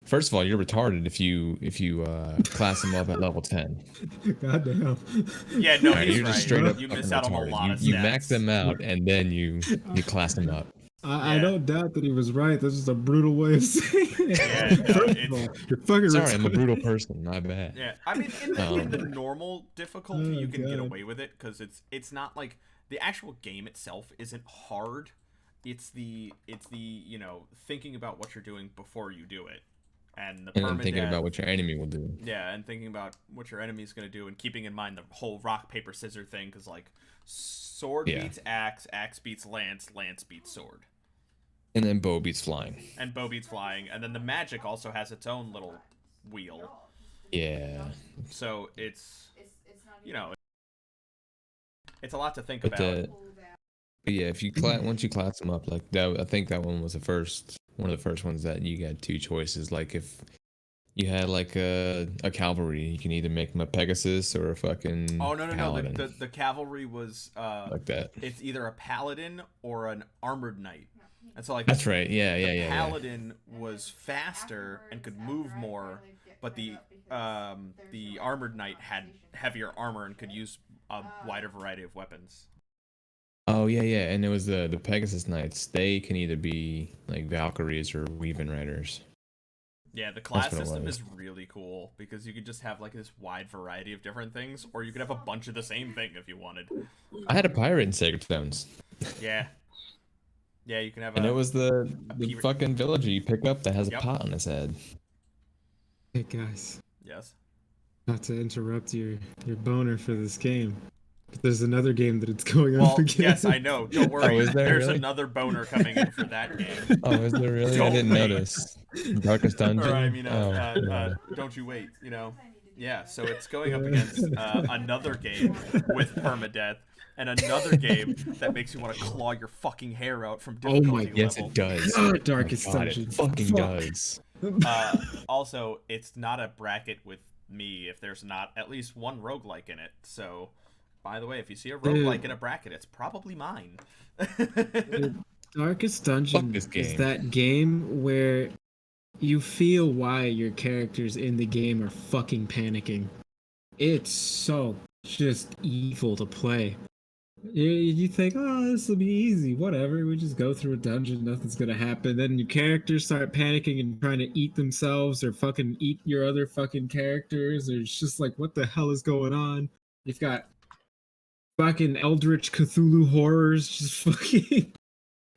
First of all, you're retarded if you class them up at level 10. Goddamn. Yeah, no, he's you're just right. straight up You miss out on a lot of stats. You max them out and then you class them up. I don't doubt that he was right. This is a brutal way of saying it. Yeah, no, you're fucking sorry, I'm a brutal person. My bad. Yeah, I mean, in the normal difficulty, you can get away with it because it's not like the actual game itself isn't hard. It's the thinking about what you're doing before you do it, and then thinking about what your enemy will do. Yeah, and thinking about what your enemy's gonna do, and keeping in mind the whole rock paper scissors thing, because like sword beats axe, axe beats lance, lance beats sword, and then bow beats flying. And then the magic also has its own little wheel. Yeah. So it's it's a lot to think about. But yeah, if you once you class them up like that, I think that one was one of the first ones that you got 2 choices. Like if you had like a cavalry, you can either make them a Pegasus or a fucking paladin. No. The cavalry was like that. It's either a paladin or an armored knight. And so like that's right. Yeah. Paladin was faster and could move more, but the armored knight had heavier armor and could use a wider variety of weapons. Oh yeah, and it was the Pegasus Knights. They can either be like Valkyries or Weaving Riders. Yeah, the class That's what it system was. is really cool because you could just have like this wide variety of different things, or you could have a bunch of the same thing if you wanted. I had a pirate in Sacred Stones. Yeah. Yeah, you can have And it was the P- fucking villager you pick up that has Yep. a pot on his head. Hey guys, Yes. not to interrupt your boner for this game, but there's another game that it's going Well, up again. yes, I know. Don't worry. Oh, is there There's really? another boner coming in for that game. Oh, is there really? I Don't didn't wait. notice. Darkest Dungeon? Or I mean, no. don't you wait, you know? Yeah, so it's going up against another game with permadeath and another game that makes you want to claw your fucking hair out from Oh difficulty my- level. Yes, it does. God, Darkest Oh my God, Dungeon. It fucking Fuck. does. Also, it's not a bracket with me if there's not at least one roguelike in it. So, by the way, if you see a roguelike in a bracket, it's probably mine. Darkest Dungeon Fuck this is game. that game where you feel why your characters in the game are fucking panicking. It's so just evil to play. You think, oh, this will be easy, whatever. We just go through a dungeon, nothing's gonna happen. Then your characters start panicking and trying to eat themselves or fucking eat your other fucking characters. Or it's just like, what the hell is going on? You've got fucking Eldritch Cthulhu horrors just fucking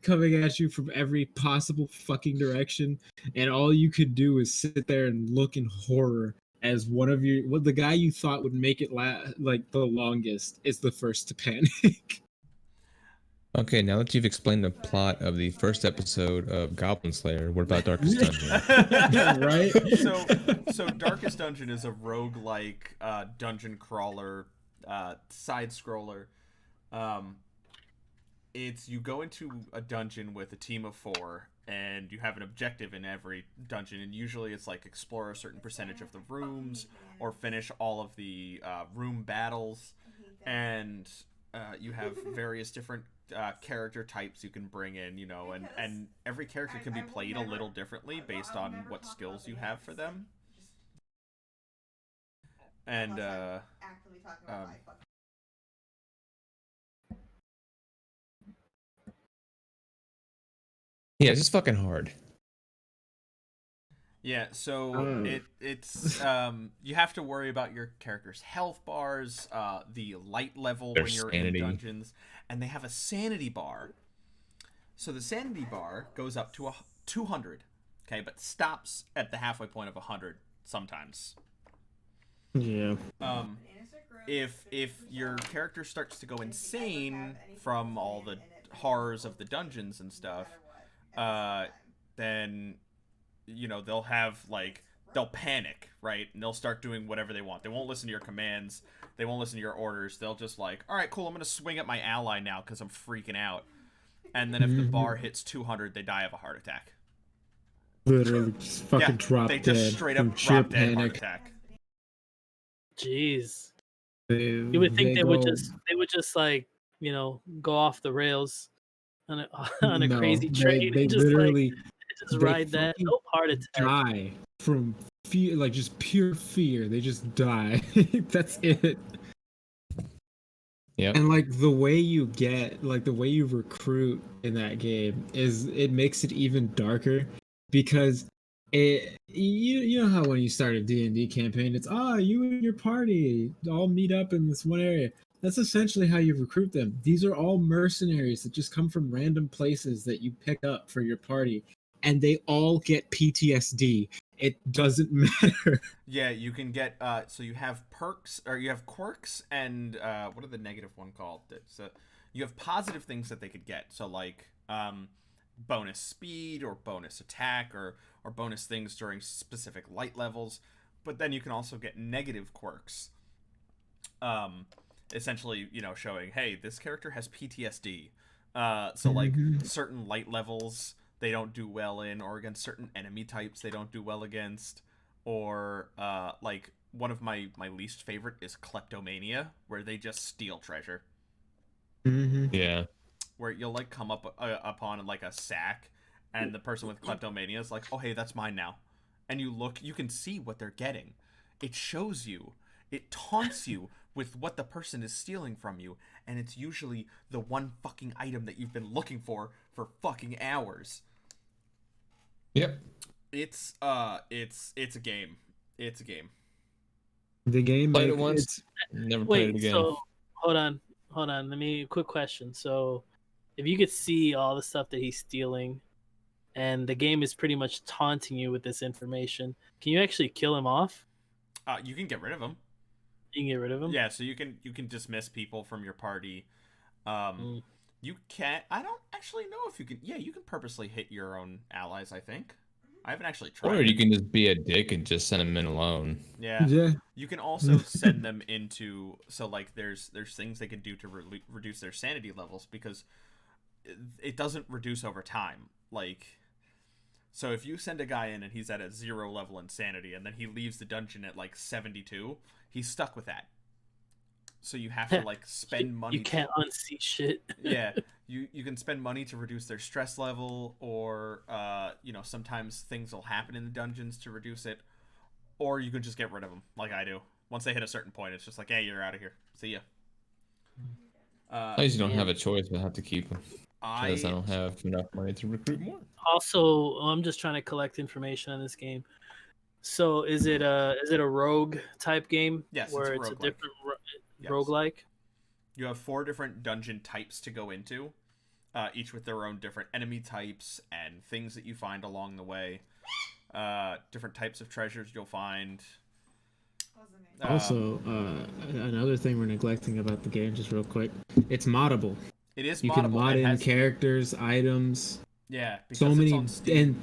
coming at you from every possible fucking direction, and all you could do is sit there and look in horror as the guy you thought would make it like the longest is the first to panic. Okay, now that you've explained the plot of the first episode of Goblin Slayer, what about Darkest Dungeon? Right? So Darkest Dungeon is a roguelike dungeon crawler, side scroller. It's you go into a dungeon with a team of 4, and you have an objective in every dungeon, and usually it's like explore a certain percentage of the rooms or finish all of the room battles, and you have various different character types you can bring in, you know, and every character can be played a little differently based on what skills you have for them. And Yeah, it's just fucking hard. yeah, so it's you have to worry about your character's health bars, the light level Their when you're sanity. in dungeons, and they have a sanity bar. So the sanity bar goes up to 200, okay, but stops at the halfway point of 100 sometimes. Yeah. If your character starts to go insane from all the horrors of the dungeons and stuff, then you know they'll panic, right? And they'll start doing whatever they want. They won't listen to your commands. They won't listen to your orders. They'll just like, all right, cool, I'm gonna swing at my ally now because I'm freaking out. And then if the bar hits 200, they die of a heart attack. Literally just fucking drop they dead. just straight up from sheer drop dead heart panic. attack. Jeez. You would think they would just like, you know, go off the rails on a crazy train. They just literally just ride that. fucking No heart attack. die from fear, like just pure fear. They just die. That's it. Yep. And like the way you recruit in that game it makes it even darker because you know how when you start a D&D campaign it's you and your party all meet up in this one area. That's essentially how you recruit them. These are all mercenaries that just come from random places that you pick up for your party, and they all get PTSD. It doesn't matter. Yeah, you can get so you have perks, or you have quirks, and what are the negative one called? So you have positive things that they could get. So like bonus speed or bonus attack or bonus things during specific light levels. But then you can also get negative quirks. Essentially, you know, showing, hey, this character has PTSD. So like certain light levels they don't do well in, or against certain enemy types they don't do well against, or like one of my least favorite is kleptomania, where they just steal treasure. Yeah. Where you'll like come up upon like a sack, and the person with kleptomania is like, oh hey, that's mine now, and you can see what they're getting. It shows you, it taunts you with what the person is stealing from you, and it's usually the one fucking item that you've been looking for fucking hours. Yep. It's a game. It's a game. The game Played it once. Never played it again. So hold on. Let me quick question. So, if you could see all the stuff that he's stealing, and the game is pretty much taunting you with this information, can you actually kill him off? You can get rid of him. You can get rid of him. Yeah, so you can dismiss people from your party. You can't. I don't actually know if you can. Yeah, you can purposely hit your own allies. I think. I haven't actually tried. Or you can just be a dick and just send them in alone. Yeah. Yeah. You can also send them into, so like there's things they can do to reduce their sanity levels, because it doesn't reduce over time. Like, so if you send a guy in and he's at a 0 level insanity, and then he leaves the dungeon at like 72, he's stuck with that. So you have to like spend money. You can't unsee shit. Yeah, you can spend money to reduce their stress level, or sometimes things will happen in the dungeons to reduce it, or you can just get rid of them, like I do. Once they hit a certain point, it's just like, hey, you're out of here. See ya. At least you don't have a choice, but have to keep them. Because I don't have enough money to recruit more. Also, I'm just trying to collect information on this game. So is it a rogue type game? Yes, where it's a different Yes. roguelike. You have 4 different dungeon types to go into, each with their own different enemy types and things that you find along the way. Different types of treasures you'll find. Also, another thing we're neglecting about the game, just real quick, it's moddable. It is You moddable. can mod in characters, items. Yeah, because So many, it's on Steam.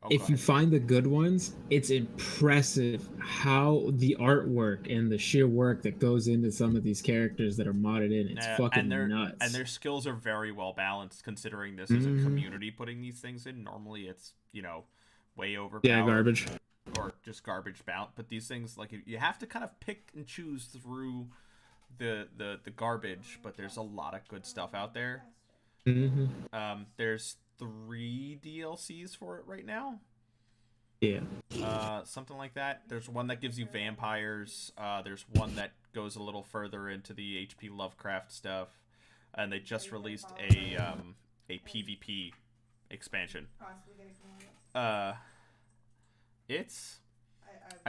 if you find the good ones, it's impressive how the artwork and the sheer work that goes into some of these characters that are modded in. It's fucking nuts. And their skills are very well balanced, considering this is a community putting these things in. Normally it's, way overpowered. Yeah, garbage. Or just garbage bound. But these things, like, you have to kind of pick and choose through the garbage, but there's a lot of good stuff out there. There's 3 DLCs for it right now. Yeah. Something like that. There's one that gives you vampires. There's one that goes a little further into the H.P. Lovecraft stuff, and they just released a PvP expansion. I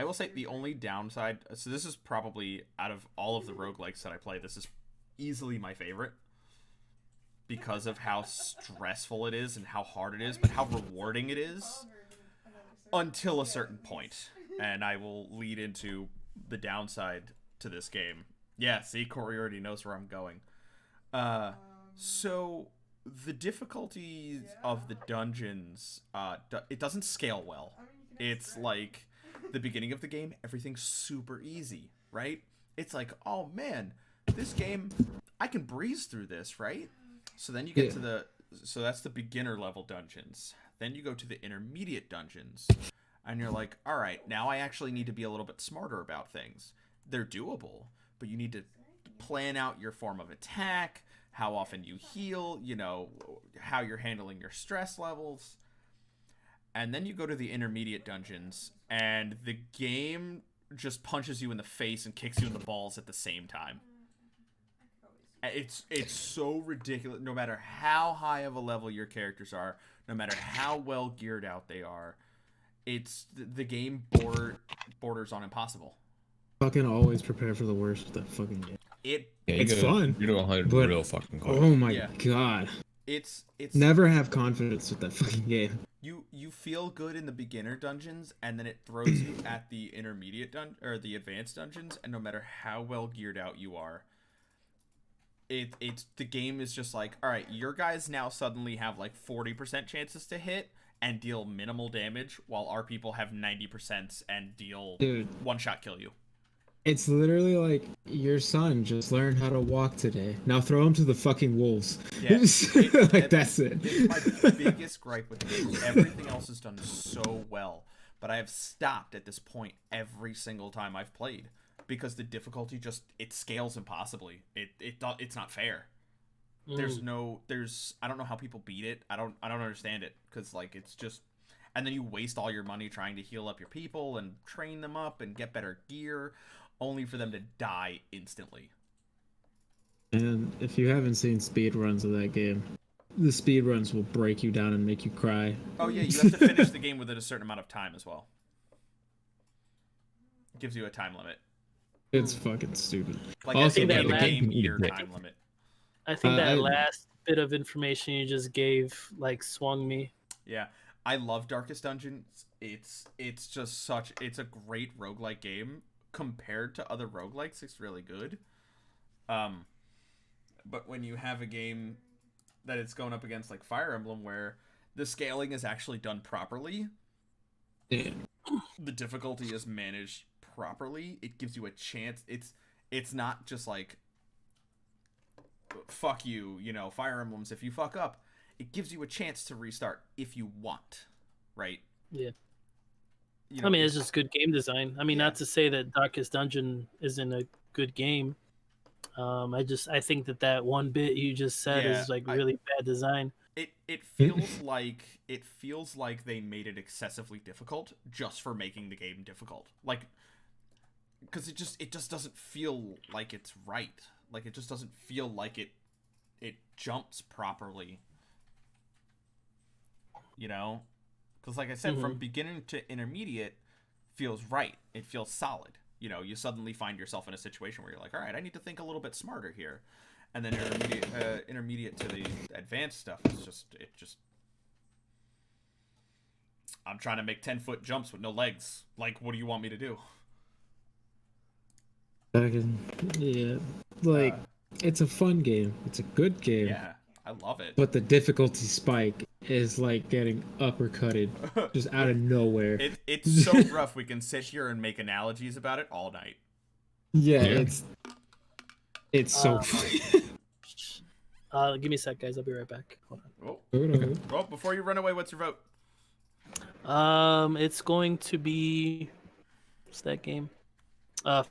will say the only downside. So this is probably, out of all of the roguelikes that I play, this is easily my favorite, because of how stressful it is and how hard it is, but how rewarding it is until a certain point. And I will lead into the downside to this game. Yeah, see, Corey already knows where I'm going. So the difficulty of the dungeons, it doesn't scale well. It's like the beginning of the game, everything's super easy, right? It's like, oh man, this game, I can breeze through this, right? So then you get to so that's the beginner level dungeons. Then you go to the intermediate dungeons, and you're like, all right, now I actually need to be a little bit smarter about things. They're doable, but you need to plan out your form of attack, how often you heal, how you're handling your stress levels. And then you go to the intermediate dungeons, and the game just punches you in the face and kicks you in the balls at the same time. It's so ridiculous. No matter how high of a level your characters are, no matter how well geared out they are, the game borders on impossible. Fucking always prepare for the worst with that fucking game. It's fun. You're doing 100 but, real fucking quick. Oh my god. It's never have confidence with that fucking game. You feel good in the beginner dungeons, and then it throws you at the intermediate or the advanced dungeons, and no matter how well geared out you are, the game is just like, all right, your guys now suddenly have like 40% chances to hit and deal minimal damage, while our people have 90% and deal one-shot kill you. It's literally like, your son just learned how to walk today. Now throw him to the fucking wolves. Yeah, that's it. It's my biggest gripe with the game. Everything else is done so well, but I have stopped at this point every single time I've played, because the difficulty it scales impossibly. It's not fair. I don't know how people beat it. I don't understand it, because like it's just, and then you waste all your money trying to heal up your people and train them up and get better gear, only for them to die instantly. And if you haven't seen speed runs of that game, the speed runs will break you down and make you cry. Oh yeah, you have to finish the game within a certain amount of time as well. It gives you a time limit. It's fucking stupid. Like also, that the game year time limit. I think that last bit of information you just gave like swung me. Yeah, I love Darkest Dungeons. It's just it's a great roguelike game compared to other roguelikes. It's really good. But when you have a game that it's going up against like Fire Emblem, where the scaling is actually done properly, yeah. The difficulty is managed properly. It gives you a chance. It's not just like fuck you, you know, Fire Emblems. If you fuck up, it gives you a chance to restart if you want, right? Yeah. You know, I mean, it's just good game design. I mean, not to say that Darkest Dungeon isn't a good game. I think that one bit you just said is like really bad design. It feels like they made it excessively difficult just for making the game difficult. Like, because it just doesn't feel like it's right. Like, it just doesn't feel like it jumps properly. You know? Because like I said, from beginning to intermediate feels right. It feels solid. You know, you suddenly find yourself in a situation where you're like, all right, I need to think a little bit smarter here. And then intermediate to the advanced stuff is just I'm trying to make 10-foot jumps with no legs. Like, what do you want me to do? Yeah, like it's a fun game. It's a good game. Yeah, I love it. But the difficulty spike is like getting uppercutted just out of nowhere. It's so rough. We can sit here and make analogies about it all night. Yeah. It's so funny. Give me a sec, guys. I'll be right back. Hold on. Oh, before you run away, what's your vote? It's going to be what's that game?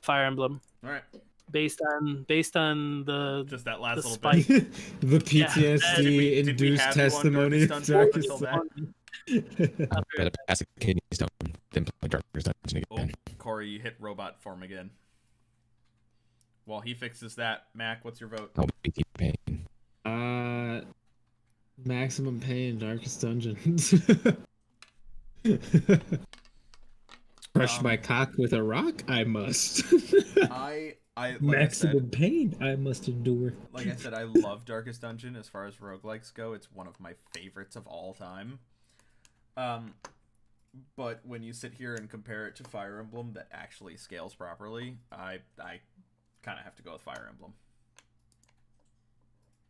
Fire Emblem. All right. Based on the just that last little spike. bit. The PTSD induced testimony of Darkest Dungeon. Pass a kidney stone, then play Darkest Dungeon again. Oh, Corey, you hit robot form again. While he fixes that, Mac, what's your vote? I'll be pain. Maximum Pain, Darkest Dungeon. Crush my cock with a rock? I must. Like Maximum pain I must endure. Like I said, I love Darkest Dungeon as far as roguelikes go. It's one of my favorites of all time. But when you sit here and compare it to Fire Emblem that actually scales properly, I kind of have to go with Fire Emblem.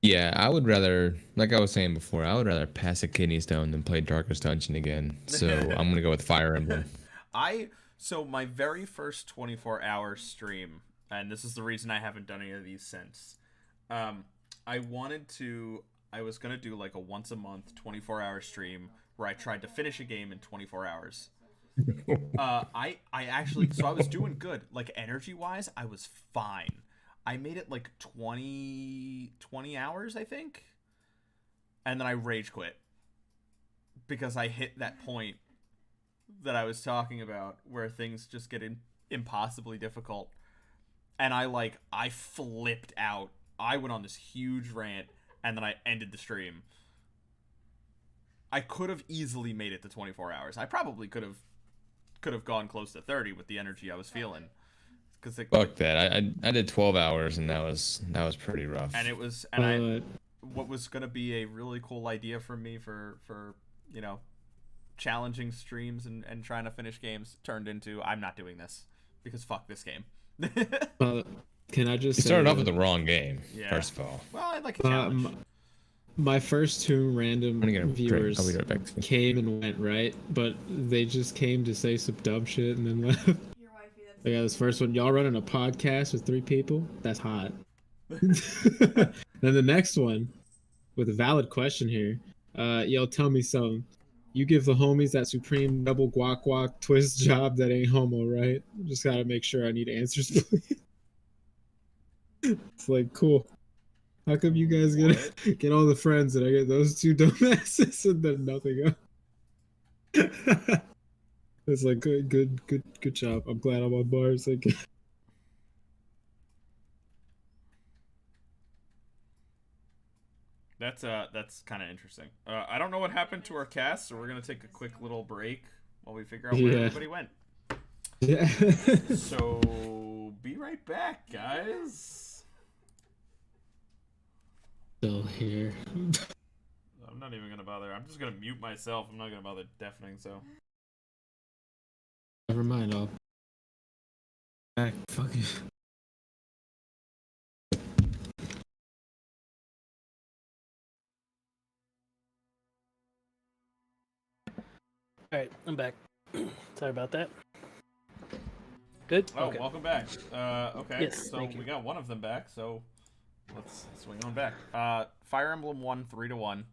Yeah, I would rather, like I was saying before, I would rather pass a kidney stone than play Darkest Dungeon again. So I'm gonna go with Fire Emblem. So my very first 24-hour stream, and this is the reason I haven't done any of these since. I was gonna do like a once a month 24-hour stream where I tried to finish a game in 24 hours. I actually, so I was doing good. Like energy wise, I was fine. I made it like 20 hours, I think. And then I rage quit. Because I hit that point that I was talking about where things just get impossibly difficult. And I flipped out. I went on this huge rant and then I ended the stream. I could have easily made it to 24 hours. I probably could have gone close to 30 with the energy I was feeling. Fuck that! I did 12 hours and that was pretty rough. And it was what was gonna be a really cool idea for me for you know, challenging streams and trying to finish games turned into I'm not doing this because fuck this game. Can I just? You started off with the wrong game. Yeah. First of all. Well, I'd like a challenge. My first two random viewers came and went, right? But they just came to say some dumb shit and then left. I got this first one. Y'all running a podcast with 3 people? That's hot. Then the next one, with a valid question here. Yo, tell me something. You give the homies that supreme double guac guac twist job that ain't homo, right? Just gotta make sure I need answers, please. It's like, cool. How come you guys get all the friends and I get those 2 dumbasses and then nothing else? It's like good job. I'm glad I'm on bars. Like, That's kind of interesting. I don't know what happened to our cast, so we're gonna take a quick little break while we figure out where everybody went. Yeah. So be right back, guys. Still here. I'm not even gonna bother. I'm just gonna mute myself. I'm not gonna bother deafening. So Never mind. I'll back. Fuck it. All right, I'm back. Sorry about that. Good. Oh, okay. welcome back. Okay, Yes, so thank you. we got one of them back. So let's swing on back. Fire Emblem won 3-1.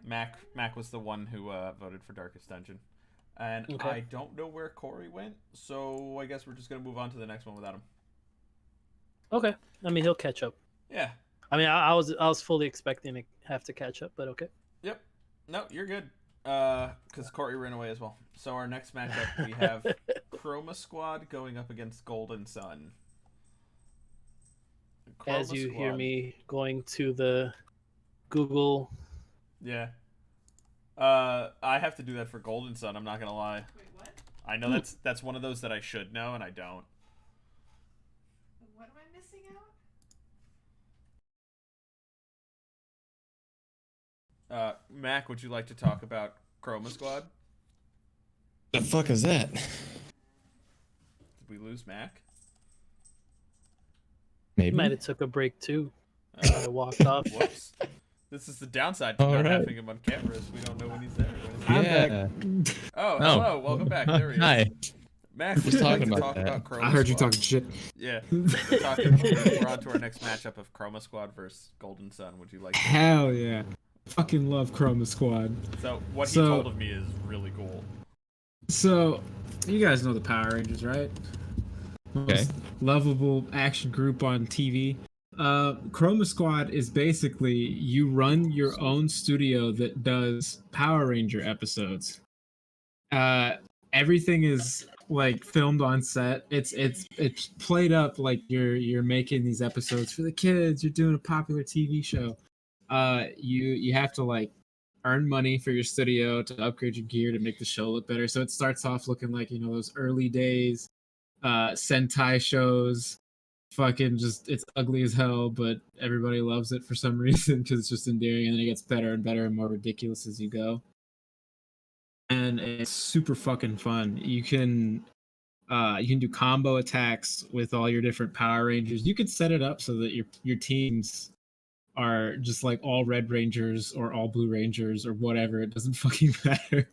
Mac was the one who voted for Darkest Dungeon, and Okay. I don't know where Corey went. So I guess we're just gonna move on to the next one without him. Okay. I mean, he'll catch up. Yeah. I mean, I was fully expecting to have to catch up, but okay. Yep. No, you're good. Because Corey ran away as well. So our next matchup, we have Chroma Squad going up against Golden Sun. As you hear me going to the Google. Yeah. I have to do that for Golden Sun, I'm not gonna lie. Wait, what? I know that's one of those that I should know, and I don't. What am I missing out? Mac, would you like to talk about Chroma Squad? The fuck is that? Did we lose Mac? Maybe. Might have took a break too. Might have walked off. Whoops. This is the downside to not having him on camera, is we don't know when he's there. Yeah. Oh, hello, welcome back. There he is. Hi. Mac, would you like to talk about Chroma I heard you Squad? talking shit. Yeah. We're on to our next matchup of Chroma Squad versus Golden Sun. Would you like to? Hell yeah. Fucking love Chroma Squad. So, what he told of me is really cool. So, you guys know the Power Rangers, right? Okay. Most lovable action group on TV. Chroma Squad is basically you run your own studio that does Power Ranger episodes. Everything is like filmed on set. It's played up like you're making these episodes for the kids. You're doing a popular TV show. You have to like earn money for your studio to upgrade your gear to make the show look better. So it starts off looking like, you know, those early days Sentai shows. Fucking just, it's ugly as hell, but everybody loves it for some reason because it's just endearing, and then it gets better and better and more ridiculous as you go. And it's super fucking fun. You can do combo attacks with all your different Power Rangers. You could set it up so that your teams are just like all Red Rangers or all Blue Rangers or whatever. It doesn't fucking matter.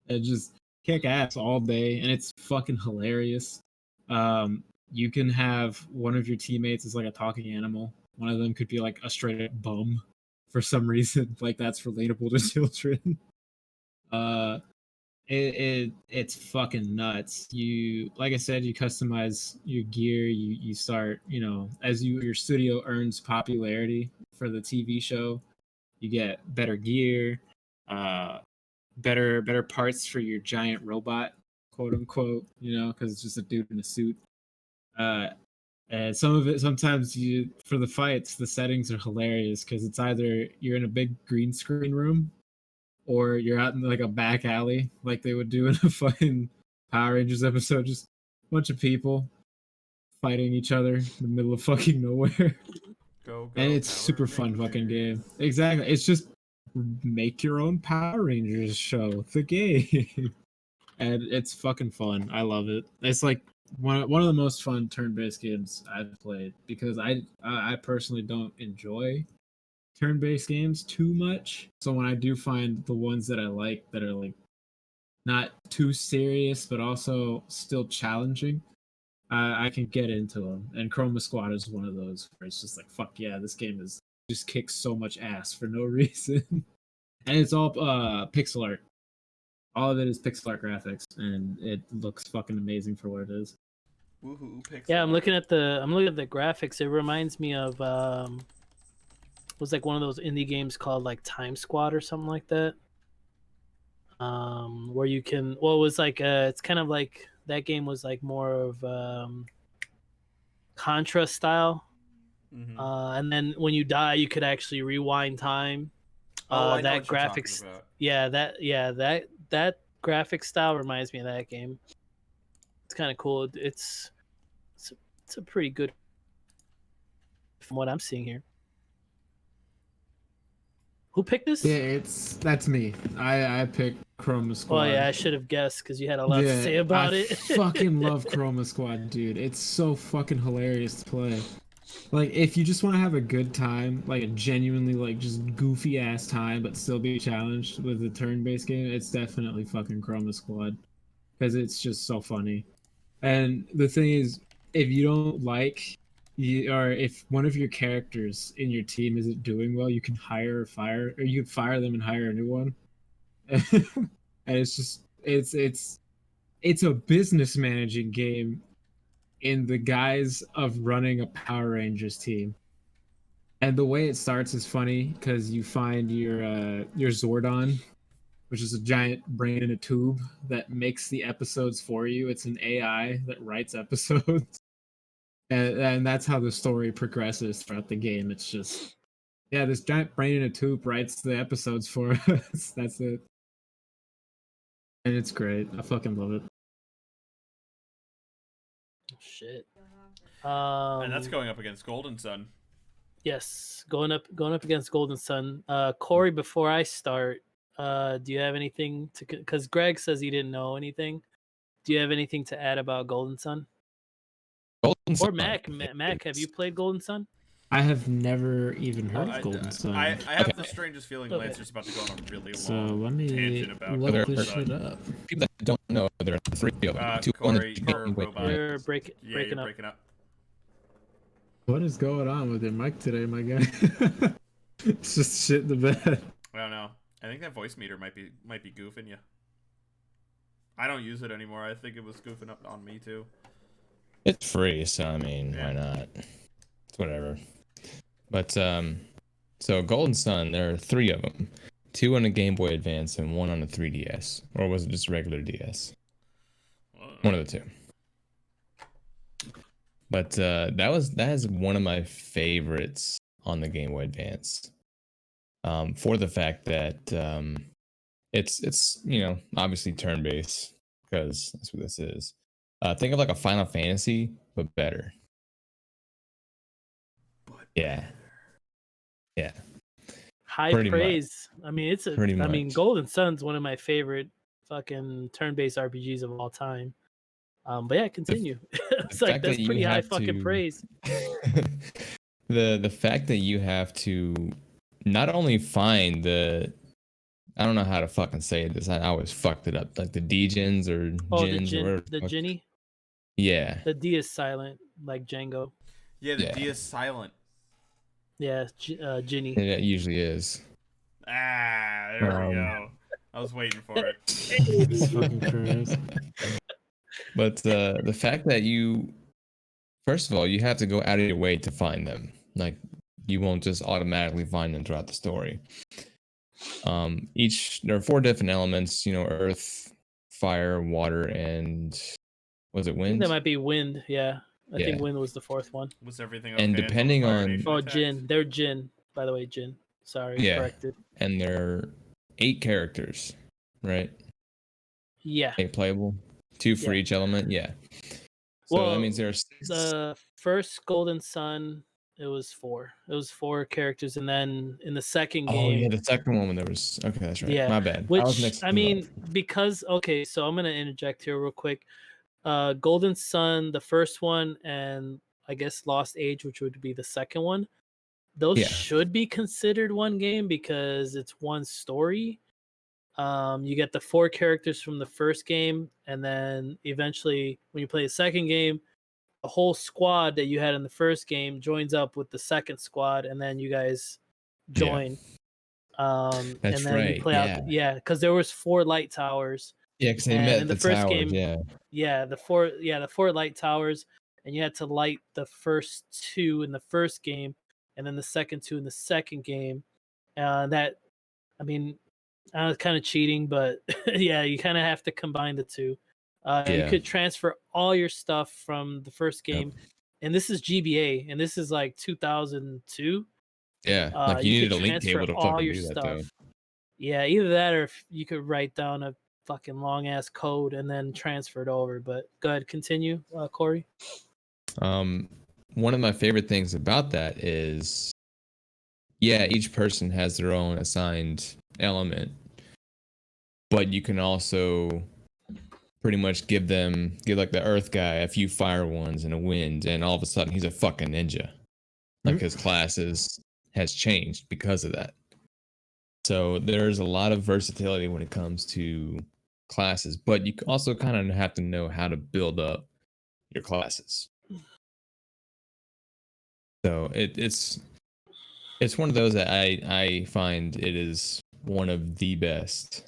And just kick ass all day, and it's fucking hilarious. You can have one of your teammates is like a talking animal. One of them could be like a straight up bum for some reason. Like that's relatable to children. It's fucking nuts. You, like I said, you customize your gear. You start, you know, as your studio earns popularity for the TV show, you get better gear, better parts for your giant robot, quote unquote. You know, because it's just a dude in a suit. And some of it, sometimes for the fights, the settings are hilarious because it's either you're in a big green screen room or you're out in like a back alley like they would do in a fucking Power Rangers episode. Just a bunch of people fighting each other in the middle of fucking nowhere. Go, And it's Power super fun Rangers. fucking game. Exactly. It's just make your own Power Rangers show, the game. And it's fucking fun. I love it. It's like one of the most fun turn-based games I've played because I personally don't enjoy turn-based games too much. So when I do find the ones that I like that are like not too serious but also still challenging, I can get into them. And Chroma Squad is one of those where it's just like, fuck yeah, this game is just kicks so much ass for no reason. And it's all pixel art. All of it is pixel art graphics, and it looks fucking amazing for what it is. Woohoo! Pixel Yeah, I'm art. looking at the graphics. It reminds me of was like one of those indie games called like Time Squad or something like that. Where you can, well, it was like it's kind of like that game was like more of Contra style, Mm-hmm. And then when you die, you could actually rewind time. I know that what you're talking graphics, about. that graphic style reminds me of that game. It's kind of cool. It's a pretty good from what I'm seeing here. Who picked this? Yeah, that's me. I picked Chroma Squad. Oh yeah, I should have guessed because you had a lot to say about it. Fucking love Chroma Squad, dude. It's so fucking hilarious to play. Like, if you just want to have a good time, like a genuinely like just goofy ass time, but still be challenged with a turn-based game, it's definitely fucking Chroma Squad because it's just so funny. And the thing is, if you don't like or if one of your characters in your team isn't doing well, you can you can fire them and hire a new one. And it's just it's a business managing game in the guise of running a Power Rangers team. And the way it starts is funny because you find your Zordon, which is a giant brain in a tube that makes the episodes for you. It's an AI that writes episodes. And that's how the story progresses throughout the game. It's just, yeah, this giant brain in a tube writes the episodes for us. That's it. And it's great. I fucking love it. Shit. And that's going up against Golden Sun. Yes, going up against Golden Sun. Corey, before I start, do you have anything to? Because Greg says he didn't know anything. Do you have anything to add about Golden Sun? Golden Sun. Or Mac, have you played Golden Sun? I have never even heard of Golden Sun. I have the strangest feeling Lancer's about to go on a really long tangent about Golden Sun. Up. People that don't know, there are 3 of them. 2 Corey, on you're You're breaking you're up. breaking up. What is going on with your mic today, my guy? It's just shit in the bed. I don't know. I think that voice meter might be goofing you. I don't use it anymore. I think it was goofing up on me too. It's free, so I mean, why not? It's whatever. But so Golden Sun, there are 3 of them. 2 on a Game Boy Advance and 1 on a 3DS, or was it just regular DS? One of the 2. But that is one of my favorites on the Game Boy Advance. For the fact that it's obviously turn-based, because that's what this is. Think of like a Final Fantasy, but better. Yeah. High Pretty praise. much. I mean, Golden Sun's one of my favorite fucking turn-based RPGs of all time. But yeah, continue. It's like that's pretty high fucking praise. The fact that you have to not only find I don't know how to fucking say this. I always fucked it up. Like the D-gens or gens or the Ginny. Yeah. The D is silent, like Django. Yeah, the D is silent. Yeah, Ginny. It usually is. There we go. I was waiting for it. It's fucking crazy. But the fact that first of all, you have to go out of your way to find them. Like, you won't just automatically find them throughout the story. There are 4 different elements, earth, fire, water, and was it wind? I think that might be wind, yeah. I think wind was the 4th one. Was everything okay? And depending on Jin. They're Jin, by the way, Jin. Sorry, corrected. And there are 8 characters, right? Yeah. 8 playable. 2 for each element, yeah. So that means there are 6. The first Golden Sun, it was 4. It was 4 characters, and then in the second game. Oh yeah, the second one when there was. Okay, that's right. Yeah, my bad. Which I mean, because so I'm gonna interject here real quick. Golden Sun, the first one, and I guess Lost Age, which would be the second one. Those should be considered one game because it's one story. You get the 4 characters from the first game, and then eventually, when you play the second game, the whole squad that you had in the first game joins up with the second squad, and then you guys join. That's and then right. you play out. Yeah, because there was 4 light towers. Yeah, because they met in the first game. The 4 light towers, and you had to light the first 2 in the first game, and then the second 2 in the second game. It's kind of cheating, but yeah, you kind of have to combine the 2. You could transfer all your stuff from the first game and this is GBA, and this is like 2002. Yeah, like you needed could a link transfer table to all fucking your do that, stuff. though. Yeah, either that or if you could write down a fucking long ass code and then transfer it over. But go ahead, continue, Corey. One of my favorite things about that is, yeah, each person has their own assigned element, but you can also pretty much give like the earth guy a few fire ones and a wind, and all of a sudden he's a fucking ninja. Like his classes has changed because of that. So there's a lot of versatility when it comes to classes, but you also kind of have to know how to build up your classes. So it's one of those that I find it is one of the best.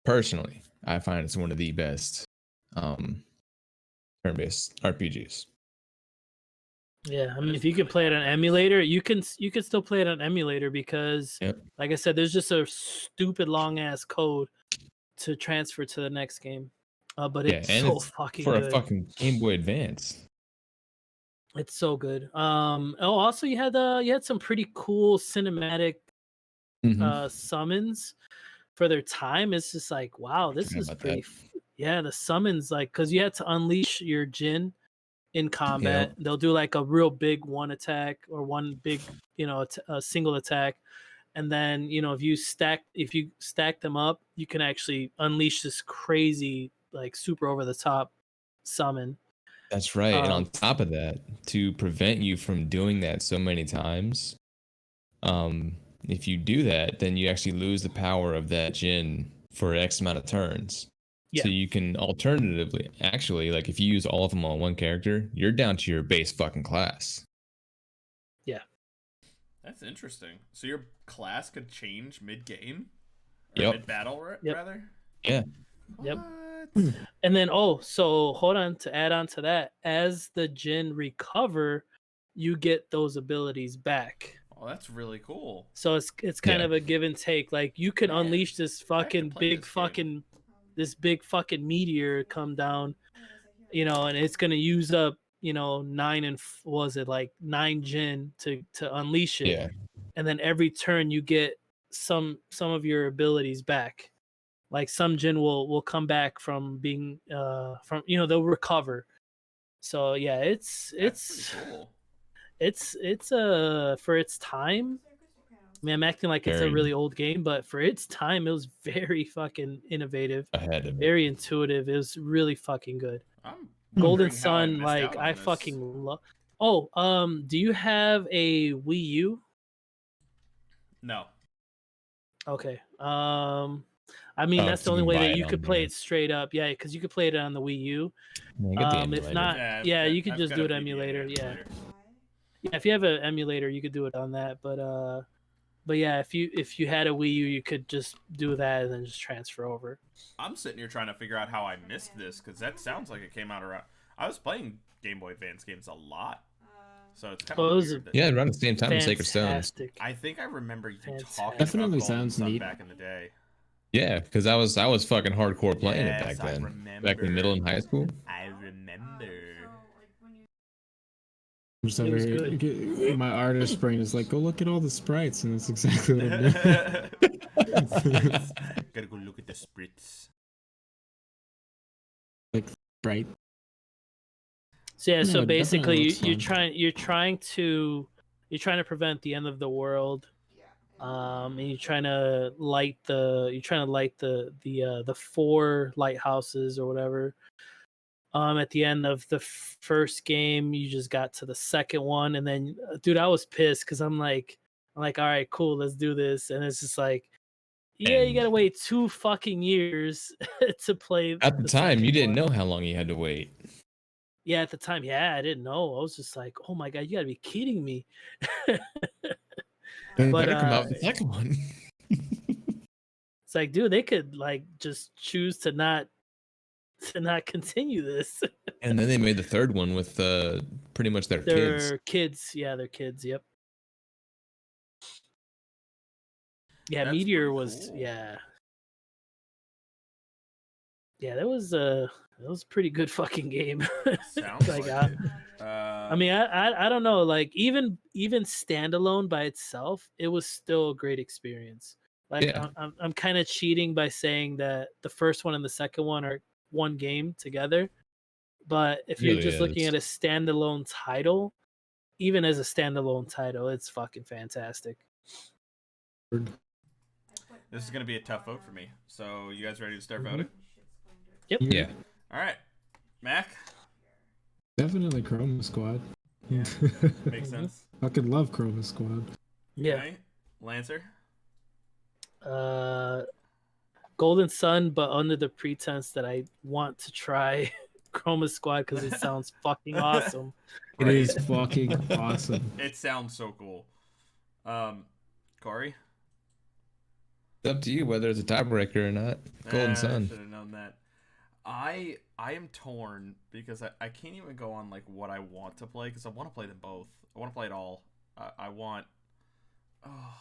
Personally, I find it's one of the best turn-based RPGs. Yeah, I mean, if you can play it on emulator, you can still play it on emulator because, like I said, there's just a stupid long ass code to transfer to the next game. But it's so fucking for good. a fucking Game Boy Advance. It's so good. Also you had some pretty cool cinematic summons for their time. It's just like, wow, this is pretty. Yeah, the summons, like, because you had to unleash your Jin in combat. They'll do like a real big one attack or one big, a single attack, and then if you stack them up, you can actually unleash this crazy, like, super over the top summon. That's right. And on top of that, to prevent you from doing that so many times, if you do that, then you actually lose the power of that Jin for X amount of turns. Yeah. So you can alternatively, actually, like if you use all of them on one character, you're down to your base fucking class. Yeah. That's interesting. So your class could change mid-game? Or mid-battle, rather? Yeah. Yep. And then, so hold on, to add on to that, as the Jin recover, you get those abilities back. Oh, that's really cool. So it's kind of a give and take. Like, you can unleash this fucking big meteor come down, and it's gonna use up 9 Jin to unleash it. Yeah. And then every turn you get some of your abilities back. Like, some Jin will come back from being they'll recover. So yeah, it's cool. It's for its time. I mean, I'm acting like it's a really old game, but for its time, it was very fucking innovative, very intuitive. It was really fucking good. Golden Sun, like, I fucking love. Do you have a Wii U? No. Okay. I mean, that's the only way that you could play it straight up. Yeah, because you could play it on the Wii U. If not, you could just do it emulator. Yeah. Yeah, if you have an emulator, you could do it on that. But yeah, if you had a Wii U, you could just do that and then just transfer over. I'm sitting here trying to figure out how I missed this, because that sounds like it came out around. I was playing Game Boy Advance games a lot. So it's kind of weird. Around the same time as Sacred Stones. I think I remember you talking definitely about sounds neat back in the day. Yeah, because I was fucking hardcore playing it back then. Back in middle and high school. I remember. I'm just over here, my artist brain is like, go look at all the sprites, and that's exactly what I'm doing. Gotta go look at the sprites. Like, sprite. So yeah, so basically you're trying to prevent the end of the world, and you're trying to light the 4 lighthouses or whatever. At the end of the first game, you just got to the second one, and then, dude, I was pissed because I'm like, all right, cool, let's do this, and it's just like, yeah, you gotta wait 2 fucking years to play. At the time, you didn't know how long you had to wait. Yeah, at the time, I didn't know. I was just like, oh my god, you gotta be kidding me. But better come out with the second one. It's like, dude, they could, like, just choose to not continue this. And then they made the third one with pretty much their kids. Yeah, their kids. Yep. Yeah, That's Meteor was cool. Yeah, that was a pretty good fucking game. Sounds like it. I mean, I don't know. Like even standalone by itself, it was still a great experience. Like Yeah. I'm kind of cheating by saying that the first one and the second one are one game together. But if you're Really just looking is. at a standalone title, even as a standalone title, it's fucking fantastic. This is gonna be a tough vote for me. So you guys ready to start voting? Yep. Yeah. All right, Mac. Definitely Chroma Squad. Yeah, makes sense. Fucking love Chroma Squad. Yeah. Okay. Lancer. Golden Sun, but under the pretense that I want to try Chroma Squad because it sounds fucking awesome. It is fucking awesome. It sounds so cool. Corey. It's up to you whether it's a tiebreaker or not. Golden I Sun. should have known that. I am torn because I can't even go on like what I want to play because I want to play them both. I want to play it all. I want. Oh,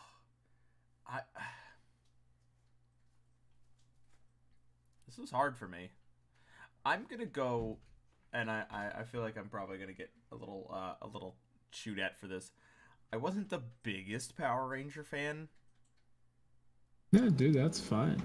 this is hard for me. I'm gonna go, and I feel like I'm probably gonna get a little chewed at for this. I wasn't the biggest Power Ranger fan. Yeah, dude, that's fine.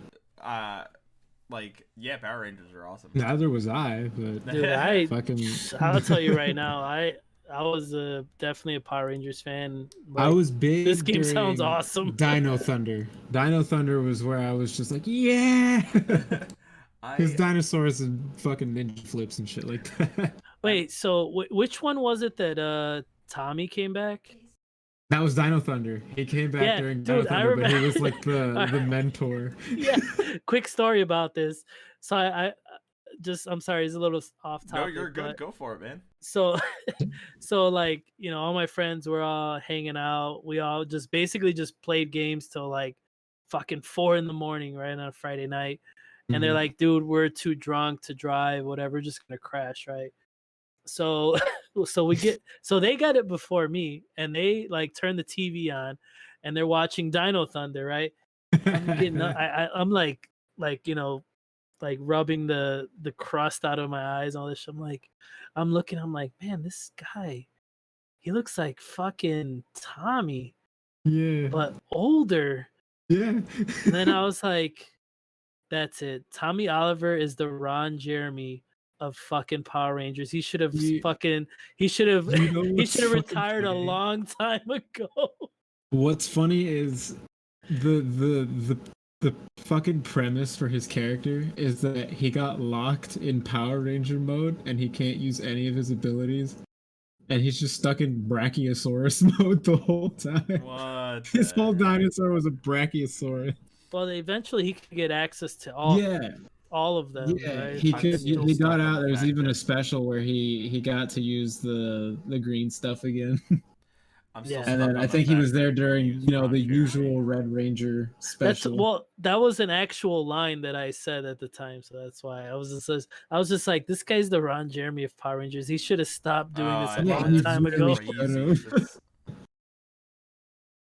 Like, yeah, Power Rangers are awesome. Neither was I, but Dude, fucking. I'll tell you right now, I was definitely a Power Rangers fan. I was big. This game sounds during awesome. Dino Thunder. Dino Thunder was where I was just like, yeah. Because dinosaurs and fucking ninja flips and shit like that. Wait, so which one was it that Tommy came back? That was Dino Thunder. He came back during Dino Thunder, but he was like the mentor. Yeah. Quick story about this. So I just, I'm sorry, it's a little off topic. No, you're good. Go for it, man. So like, you know, all my friends were all hanging out. We all just basically just played games till like fucking 4 a.m, right, on a Friday night. And they're like, dude, we're too drunk to drive, whatever, just gonna crash, right? So they got it before me, and they like turned the TV on, and they're watching Dino Thunder, right? I'm like you know, like rubbing the crust out of my eyes, all this shit. I'm looking, I'm like, man, this guy, he looks like fucking Tommy, Yeah, but older. Yeah. And then I was like, that's it. Tommy Oliver is the Ron Jeremy of fucking Power Rangers. He should have he should have retired a long time ago. What's funny is the fucking premise for his character is that he got locked in Power Ranger mode and he can't use any of his abilities. And he's just stuck in Brachiosaurus mode the whole time. What? His whole dinosaur was a Brachiosaurus. Well, eventually he could get access to all of them. Yeah, right? he could. He got out. There's even a special where he got to use the green stuff again. I'm still and then I think he was there during the usual Red Ranger special. That was an actual line that I said at the time, so that's why I was just like, this guy's the Ron Jeremy of Power Rangers. He should have stopped doing this a long time ago.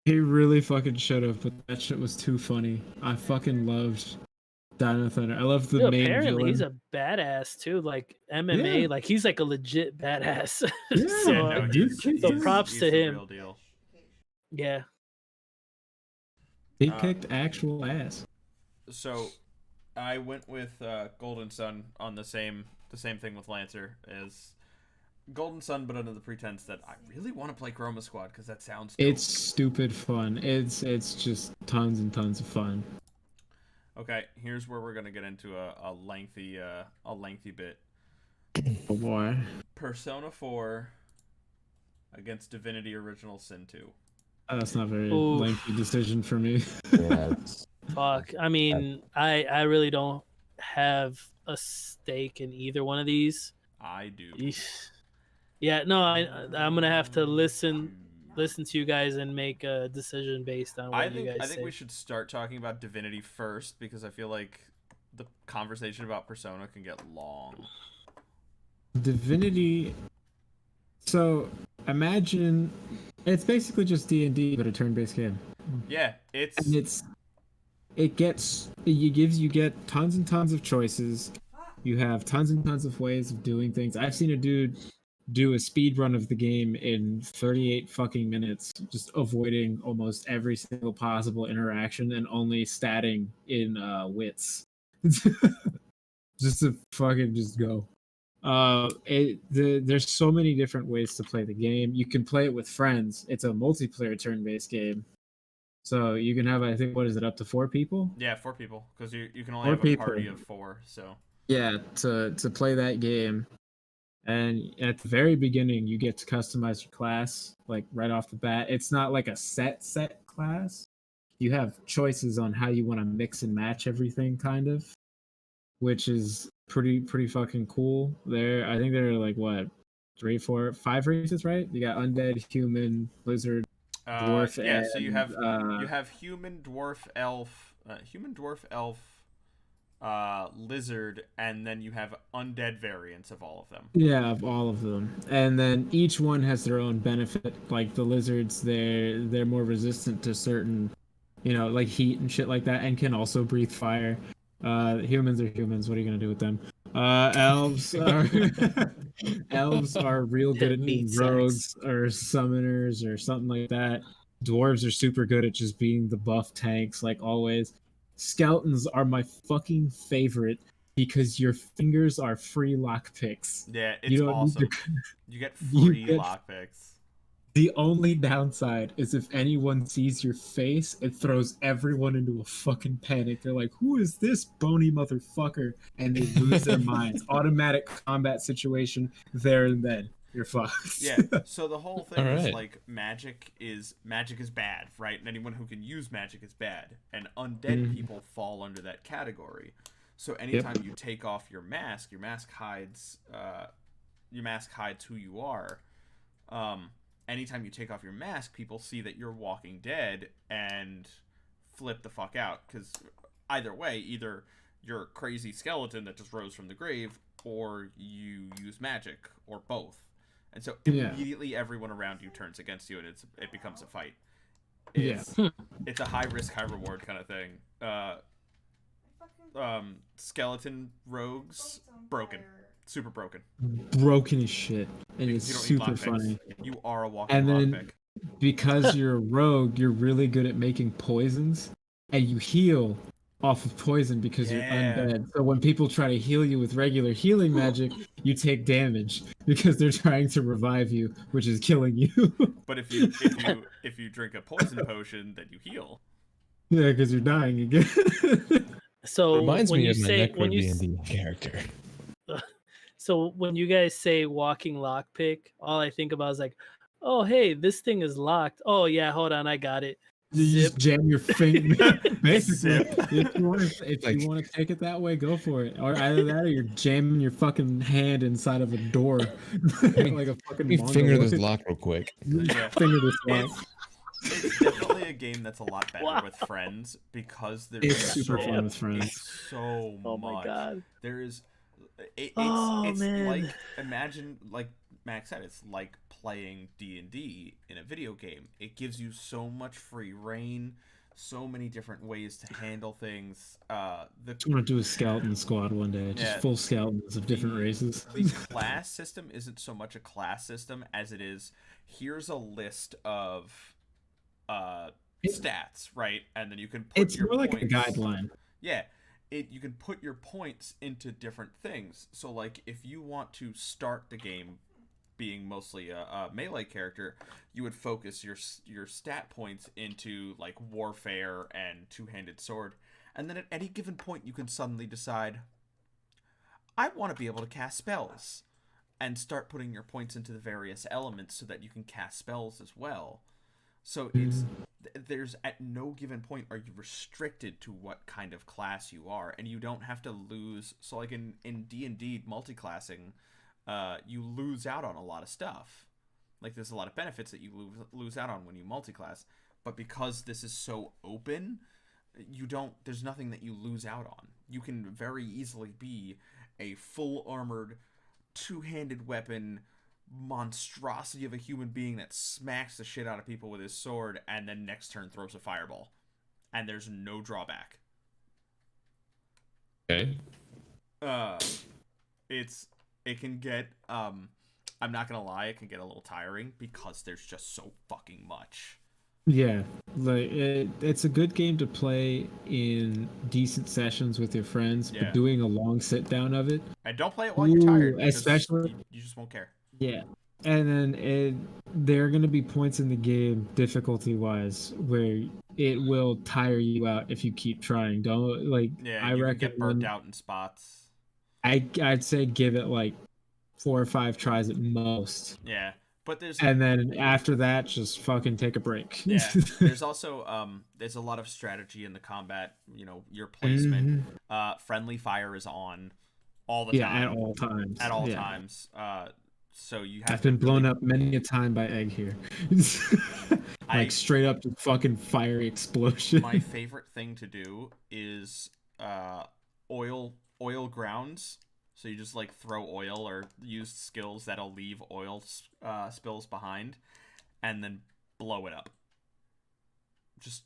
He really fucking should have, but that shit was too funny. I fucking loved Dino Thunder. I love the main apparently villain. He's a badass too, like MMA, like he's like a legit badass. Yeah, so props he's to the him. real deal. Yeah. He kicked actual ass. So I went with Golden Sun on the same thing with Lancer as Golden Sun, but under the pretense that I really want to play Chroma Squad because that sounds cool. It's stupid fun. It's just tons and tons of fun. Okay, here's where we're gonna get into a lengthy bit. Oh boy. Persona 4 against Divinity Original Sin 2. That's not a very lengthy decision for me. Yeah, Fuck. I mean, I really don't have a stake in either one of these. I do. Yeah, no, I'm gonna have to listen to you guys and make a decision based on what you guys say. I think we should start talking about Divinity first because I feel like the conversation about Persona can get long. Divinity. So imagine it's basically just D&D but a turn-based game. Yeah, you get tons and tons of choices. You have tons and tons of ways of doing things. I've seen a dude do a speed run of the game in 38 fucking minutes, just avoiding almost every single possible interaction and only statting in wits. Just to fucking just go. There's so many different ways to play the game. You can play it with friends. It's a multiplayer turn-based game. So you can have, I think, what is it, up to 4 people? Yeah, 4 people, because you can only 4 have a people. party of 4. So yeah, to play that game. And at the very beginning, you get to customize your class, like right off the bat. It's not like a set class. You have choices on how you want to mix and match everything, kind of, which is pretty fucking cool. I think there are like what, 3, 4, 5 races, right? You got undead, human, lizard, dwarf, yeah. and So you have human, dwarf, elf, lizard, and then you have undead variants of all of them. Yeah, of all of them. And then each one has their own benefit. Like the lizards, they're more resistant to certain, like heat and shit like that, and can also breathe fire. Humans are humans. What are you gonna do with them? Elves are elves are real good at being rogues or summoners or something like that. Dwarves are super good at just being the buff tanks, like always. Skeletons are my fucking favorite because your fingers are free lockpicks. Yeah, it's awesome. You get free lockpicks. The only downside is if anyone sees your face, it throws everyone into a fucking panic. They're like, "Who is this bony motherfucker?" And they lose their minds. Automatic combat situation there and then. You're fucked. Yeah. So the whole thing is like magic is bad, right? And anyone who can use magic is bad. And undead people fall under that category. So anytime you take off your mask hides who you are. Anytime you take off your mask, people see that you're Walking Dead and flip the fuck out. Because either way, either you're a crazy skeleton that just rose from the grave, or you use magic, or both. And so immediately everyone around you turns against you, and it becomes a fight. It's a high risk, high reward kind of thing. Skeleton rogues, broken. Super broken. Broken as shit. And it's super funny. You are a walking lockpick. Because you're a rogue, you're really good at making poisons, and you heal off of poison because you're undead. So when people try to heal you with regular healing magic, you take damage because they're trying to revive you, which is killing you. But if you drink a poison potion, then you heal. Yeah, because you're dying again. So reminds when me you of my say Necro D&D character. So when you guys say walking lockpick, all I think about is like, oh hey, this thing is locked. Oh yeah, hold on, I got it. You just jam your finger. Basically, if you want to take it that way, go for it. Or either that, or you're jamming your fucking hand inside of a door, like a fucking. Let me finger this lock real quick. Finger this lock. It's definitely a game that's a lot better with friends because there's super fun with friends. It's so oh much. My god. There is. It's man. like, imagine, like Max said, it's like playing D&D in a video game. It gives you so much free reign, so many different ways to handle things. I want to do a skeleton squad one day, just full skeletons of different races. The class system isn't so much a class system as it is, here's a list of stats, right? And then you can put it's your more like points. a guideline. Yeah. You can put your points into different things. So, like, if you want to start the game being mostly a melee character, you would focus your stat points into, like, warfare and two-handed sword. And then at any given point, you can suddenly decide, I want to be able to cast spells. And start putting your points into the various elements so that you can cast spells as well. So there's at no given point are you restricted to what kind of class you are, and you don't have to lose. So like in D&D multi-classing, you lose out on a lot of stuff. Like there's a lot of benefits that you lose out on when you multi-class, but because this is so open, there's nothing that you lose out on. You can very easily be a full armored, two-handed weapon monstrosity of a human being that smacks the shit out of people with his sword and then next turn throws a fireball. And there's no drawback. Okay. It can get I'm not gonna lie, it can get a little tiring because there's just so fucking much. Yeah, like it's a good game to play in decent sessions with your friends, Yeah. but doing a long sit down of it. And don't play it while you're tired, because especially you just won't care. Yeah, and then there are going to be points in the game, difficulty-wise, where it will tire you out if you keep trying. Don't like. Yeah, I you recommend, can get burnt out in spots. I'd say give it like 4 or 5 tries at most. Yeah, but there's and then after that, just fucking take a break. Yeah, there's also there's a lot of strategy in the combat. You know, your placement. Friendly fire is on all the time. Yeah, at all times. At all times. So you have. I've been blown up many a time by egg here. Like straight up to fucking fiery explosion. My favorite thing to do is oil grounds. So you just like throw oil or use skills that'll leave oil spills behind, and then blow it up. Just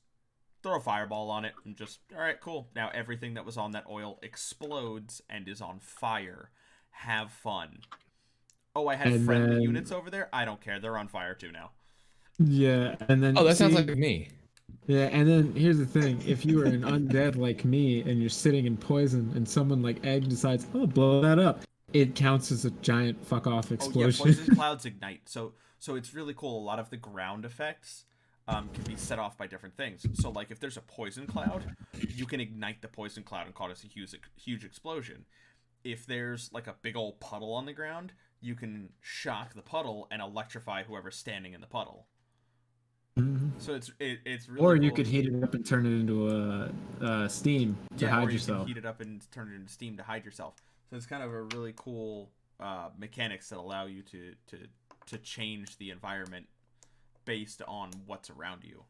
throw a fireball on it and just, all right, cool. Now everything that was on that oil explodes and is on fire. Have fun. Oh, I had friendly units over there? I don't care. They're on fire too now. Yeah, and then... Oh, that sounds like me. Yeah, and then here's the thing. If you are an undead like me and you're sitting in poison and someone like Egg decides, oh, blow that up, it counts as a giant fuck-off explosion. Oh, yeah, poison clouds ignite. So it's really cool. A lot of the ground effects can be set off by different things. So, like, if there's a poison cloud, you can ignite the poison cloud and cause a huge explosion. If there's, like, a big old puddle on the ground, you can shock the puddle and electrify whoever's standing in the puddle. So it's really or cool. you could heat it up and turn it into a steam to hide yourself. Can heat it up and turn it into steam to hide yourself. So it's kind of a really cool mechanics that allow you to change the environment based on what's around you.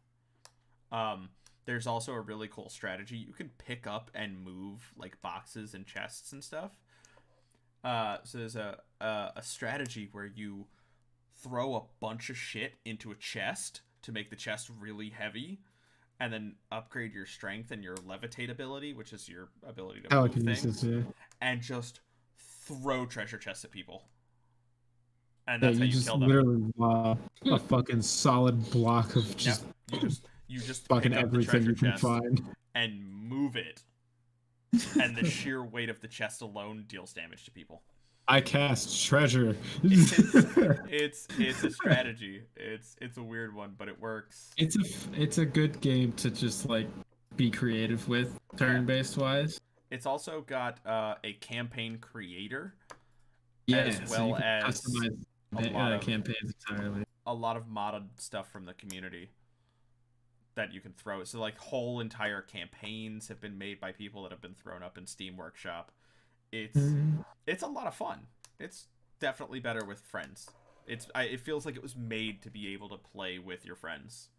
There's also a really cool strategy. You can pick up and move like boxes and chests and stuff. So there's a strategy where you throw a bunch of shit into a chest to make the chest really heavy, and then upgrade your strength and your levitate ability, which is your ability to move things, and just throw treasure chests at people. And that's how you kill them. Literally a fucking solid block of just you just fucking pick up everything the you can chest find and move it. And the sheer weight of the chest alone deals damage to people. I cast treasure. It's a strategy. It's a weird one, but it works. It's a good game to just like be creative with, turn-based wise. It's also got a campaign creator, as well as customize campaigns entirely. A lot of modded stuff from the community that you can throw. So like whole entire campaigns have been made by people that have been thrown up in Steam Workshop. It's a lot of fun. It's definitely better with friends. It feels like it was made to be able to play with your friends.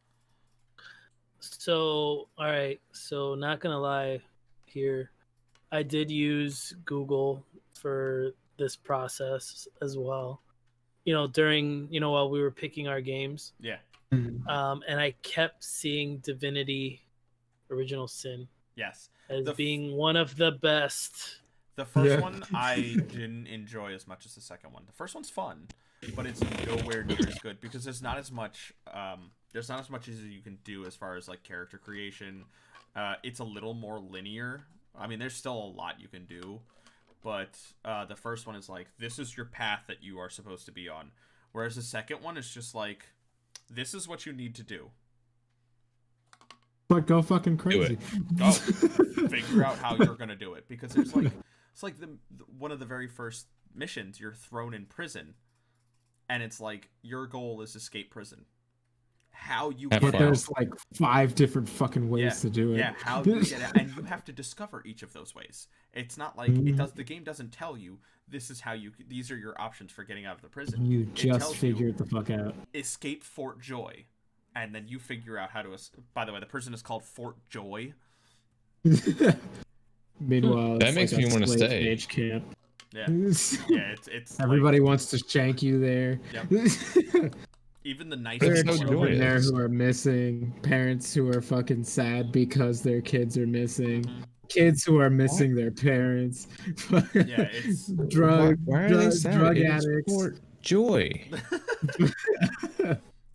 So, all right. So, not gonna lie, here, I did use Google for this process as well. You know, during while we were picking our games. Yeah. And I kept seeing Divinity: Original Sin. Yes. As being one of the best. The first one I didn't enjoy as much as the second one. The first one's fun, but it's nowhere near as good because there's not as much as you can do as far as like character creation. It's a little more linear. I mean, there's still a lot you can do, but the first one is like, this is your path that you are supposed to be on. Whereas the second one is just like, this is what you need to do. But go fucking crazy. Go. Figure out how you're gonna do it, because there's like, it's like one of the very first missions. You're thrown in prison, and it's like your goal is escape prison. How you get out? There's like 5 different fucking ways to do it. Yeah, how you get out, and you have to discover each of those ways. It's not like the game doesn't tell you this is how these are your options for getting out of the prison. You just figure it the fuck out. Escape Fort Joy. And then you figure out how to... By the way, the prison is called Fort Joy. Meanwhile, that makes me want to stay. Age camp. Yeah, yeah. It's everybody wants to shank you there. Yep. Even the nice there are children there who are missing. Parents who are fucking sad because their kids are missing. Kids who are missing their parents. Yeah, it's drug addicts. joy.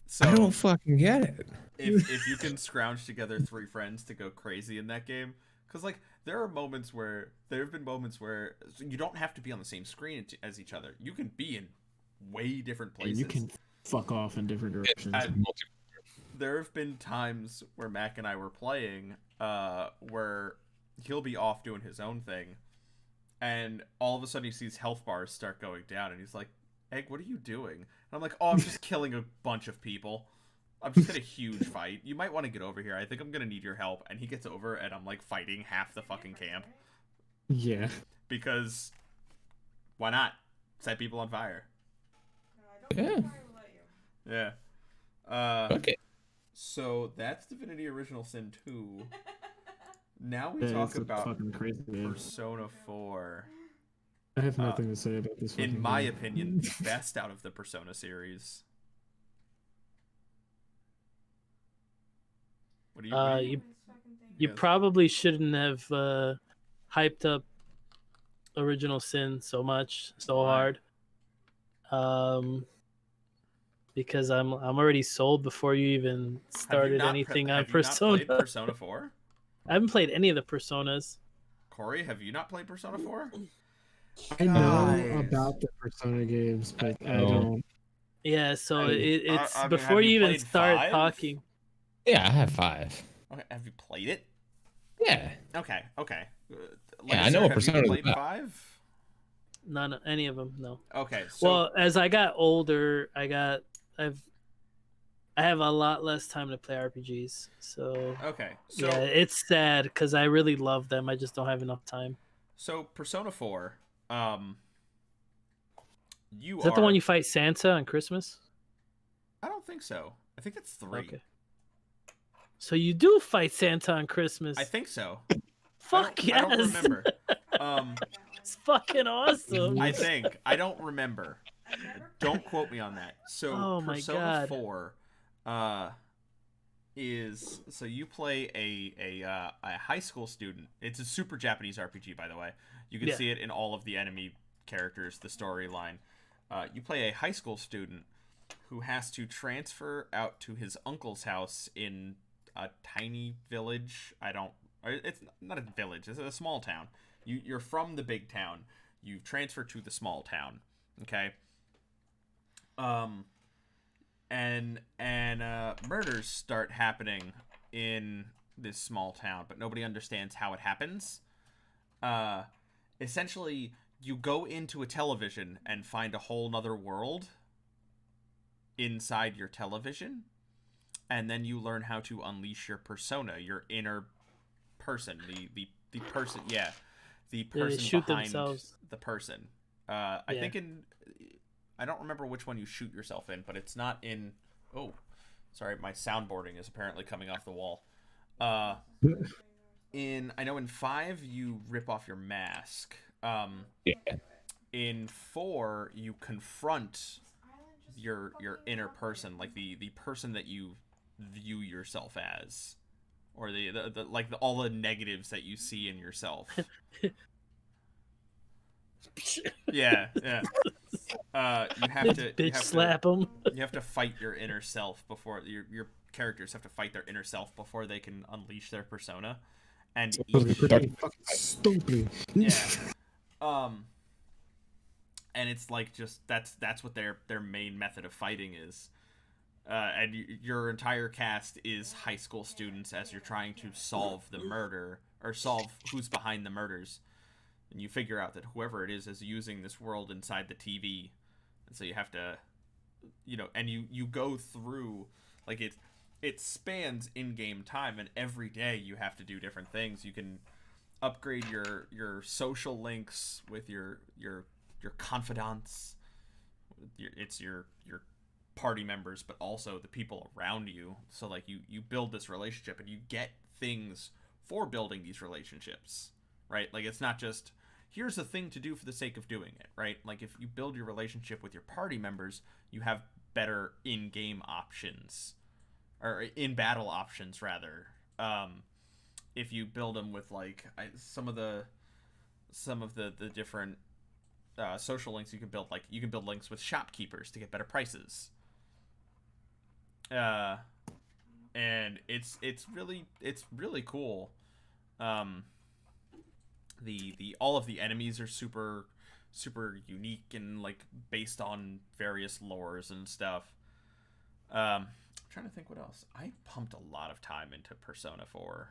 So I don't fucking get it. if you can scrounge together 3 friends to go crazy in that game, because like there have been moments where you don't have to be on the same screen as each other. You can be in way different places. You can fuck off in different directions. There have been times where Mac and I were playing, where he'll be off doing his own thing, and all of a sudden he sees health bars start going down, and he's like, "Egg, what are you doing?" And I'm like, "Oh, I'm just killing a bunch of people. I'm just in a huge fight. You might want to get over here. I think I'm gonna need your help." And he gets over, and I'm like fighting half the fucking camp. Yeah. Because why not? Set people on fire. Yeah. Yeah. Okay. So that's Divinity Original Sin 2. Now we Yeah, talk it's a about fucking crazy game. Persona 4. I have nothing to say about this. In my opinion, the best out of the Persona series. What do you? You Yes. probably shouldn't have hyped up Original Sin so much, so Why? hard. Because I'm already sold before you even started anything on Persona. Have you not played Persona 4? I haven't played any of the Personas. Corey, have you not played Persona 4? I know Guys. about the Persona games, but I Oh. don't. Yeah, so it's I mean, before have you you even played start 5? talking. Yeah, I have 5. Okay, have you played it? Yeah. Okay. Yeah, I know what have you Persona is played about. 5? None, any of them, no. Okay, so Well, as I got older, I have a lot less time to play RPGs. So okay, so yeah, it's sad because I really love them. I just don't have enough time. so Persona 4, Is that the one you fight Santa on Christmas? I don't think so. I think it's 3. Okay. So you do fight Santa on Christmas. I think so. Fuck yes. I don't remember. It's fucking awesome. I think. I don't remember. Don't quote me on that. So Oh my Persona God. 4 is so you play a high school student. It's a super Japanese RPG, by the way. You can Yeah. see it in all of the enemy characters, the storyline. You play a high school student who has to transfer out to his uncle's house in a tiny village. It's not a village. It's a small town. You're from the big town. You transfer to the small town. Okay. And murders start happening in this small town, but nobody understands how it happens. Essentially, you go into a television and find a whole nother world inside your television, and then you learn how to unleash your persona, your inner person, the person, yeah, the person shoot behind themselves. the person. I think I don't remember which one you shoot yourself in, but it's not in. Oh, sorry, my soundboarding is apparently coming off the wall. I know in 5 you rip off your mask. Yeah. In 4 you confront your inner person, like the person that you view yourself as, or all the negatives that you see in yourself. Yeah. You have to slap them. You have to fight your inner self before your characters have to fight their inner self before they can unleash their persona. And Stupid. yeah. And it's like just that's what their main method of fighting is. And your entire cast is high school students as you're trying to solve the murder or solve who's behind the murders. And you figure out that whoever it is using this world inside the TV. And so you have to, and you go through, like it spans in-game time, and every day you have to do different things. You can upgrade your social links with your confidants. It's your party members, but also the people around you. So like you build this relationship, and you get things for building these relationships, right? Like it's not just here's a thing to do for the sake of doing it, right? Like if you build your relationship with your party members, you have better in-game options, or in-battle options rather. If you build them with like some of the different social links, you can build links with shopkeepers to get better prices. And it's really cool. The all of the enemies are super unique and like based on various lores and stuff. I'm trying to think what else. I pumped a lot of time into Persona 4.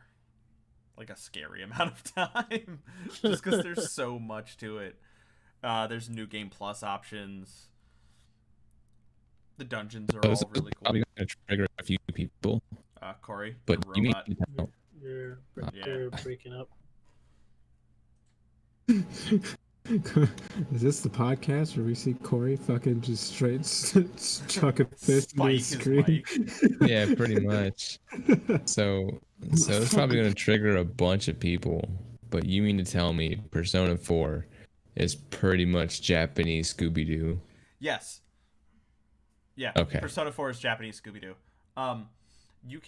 Like a scary amount of time. Just because there's so much to it. There's New Game Plus options. The dungeons are all really cool. Probably going to trigger a few people. Corey, but you mean you're breaking up. Is this the podcast where we see Corey fucking just straight chuck a fist in the screen? Yeah, pretty much. So it's probably going to trigger a bunch of people. But you mean to tell me Persona 4 is pretty much Japanese Scooby-Doo? Yes. Yeah. Okay. Persona 4 is Japanese Scooby-Doo. You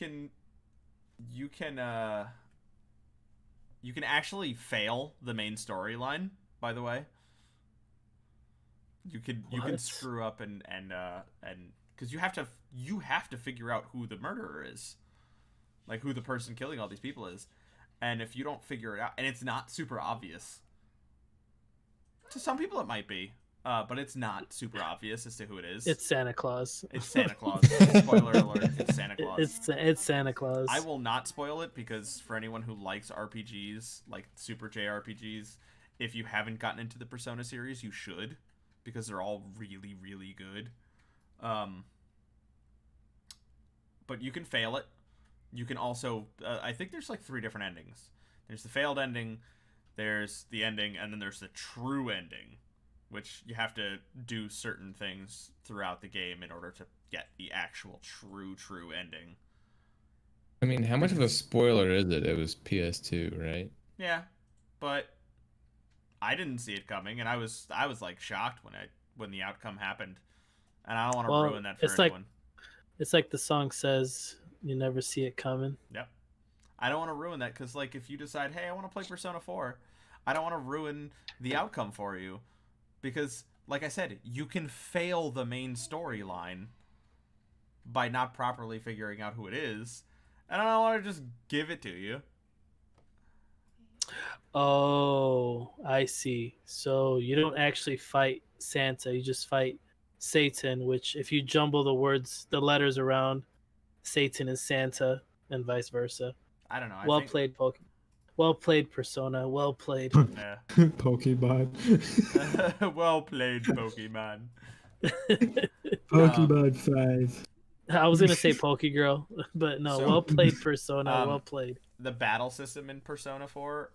can actually fail the main storyline, by the way. You can screw up and because you have to figure out who the murderer is, like who the person killing all these people is, and if you don't figure it out, and it's not super obvious. To some people it might be, but it's not super obvious as to who it is. It's Santa Claus. It's Santa Claus. Spoiler alert, it's Santa Claus. It's Santa Claus. I will not spoil it because for anyone who likes RPGs, like Super JRPGs, if you haven't gotten into the Persona series, you should, because they're all really, really good. But you can fail it. You can also, I think there's like 3 different endings. There's the failed ending, there's the ending, and then there's the true ending, which you have to do certain things throughout the game in order to get the actual true ending. I mean, how much of a spoiler is it? It was PS2, right? Yeah, but I didn't see it coming, and I was like shocked when the outcome happened, and I don't want to ruin that for anyone. It's like the song says, you never see it coming. Yep. I don't want to ruin that because, like, if you decide, hey, I want to play Persona 4, I don't want to ruin the outcome for you. Because, like I said, you can fail the main storyline by not properly figuring out who it is. And I don't want to just give it to you. Oh, I see. So you don't actually fight Santa. You just fight Satan, which if you jumble the letters around, Satan is Santa and vice versa. I don't know. Well played, Persona. Well played. Yeah. Pokemon. Well played, Pokemon. Pokemon 5. I was gonna say Pokegirl, but no. Well played, Persona. Well played. The battle system in Persona 4,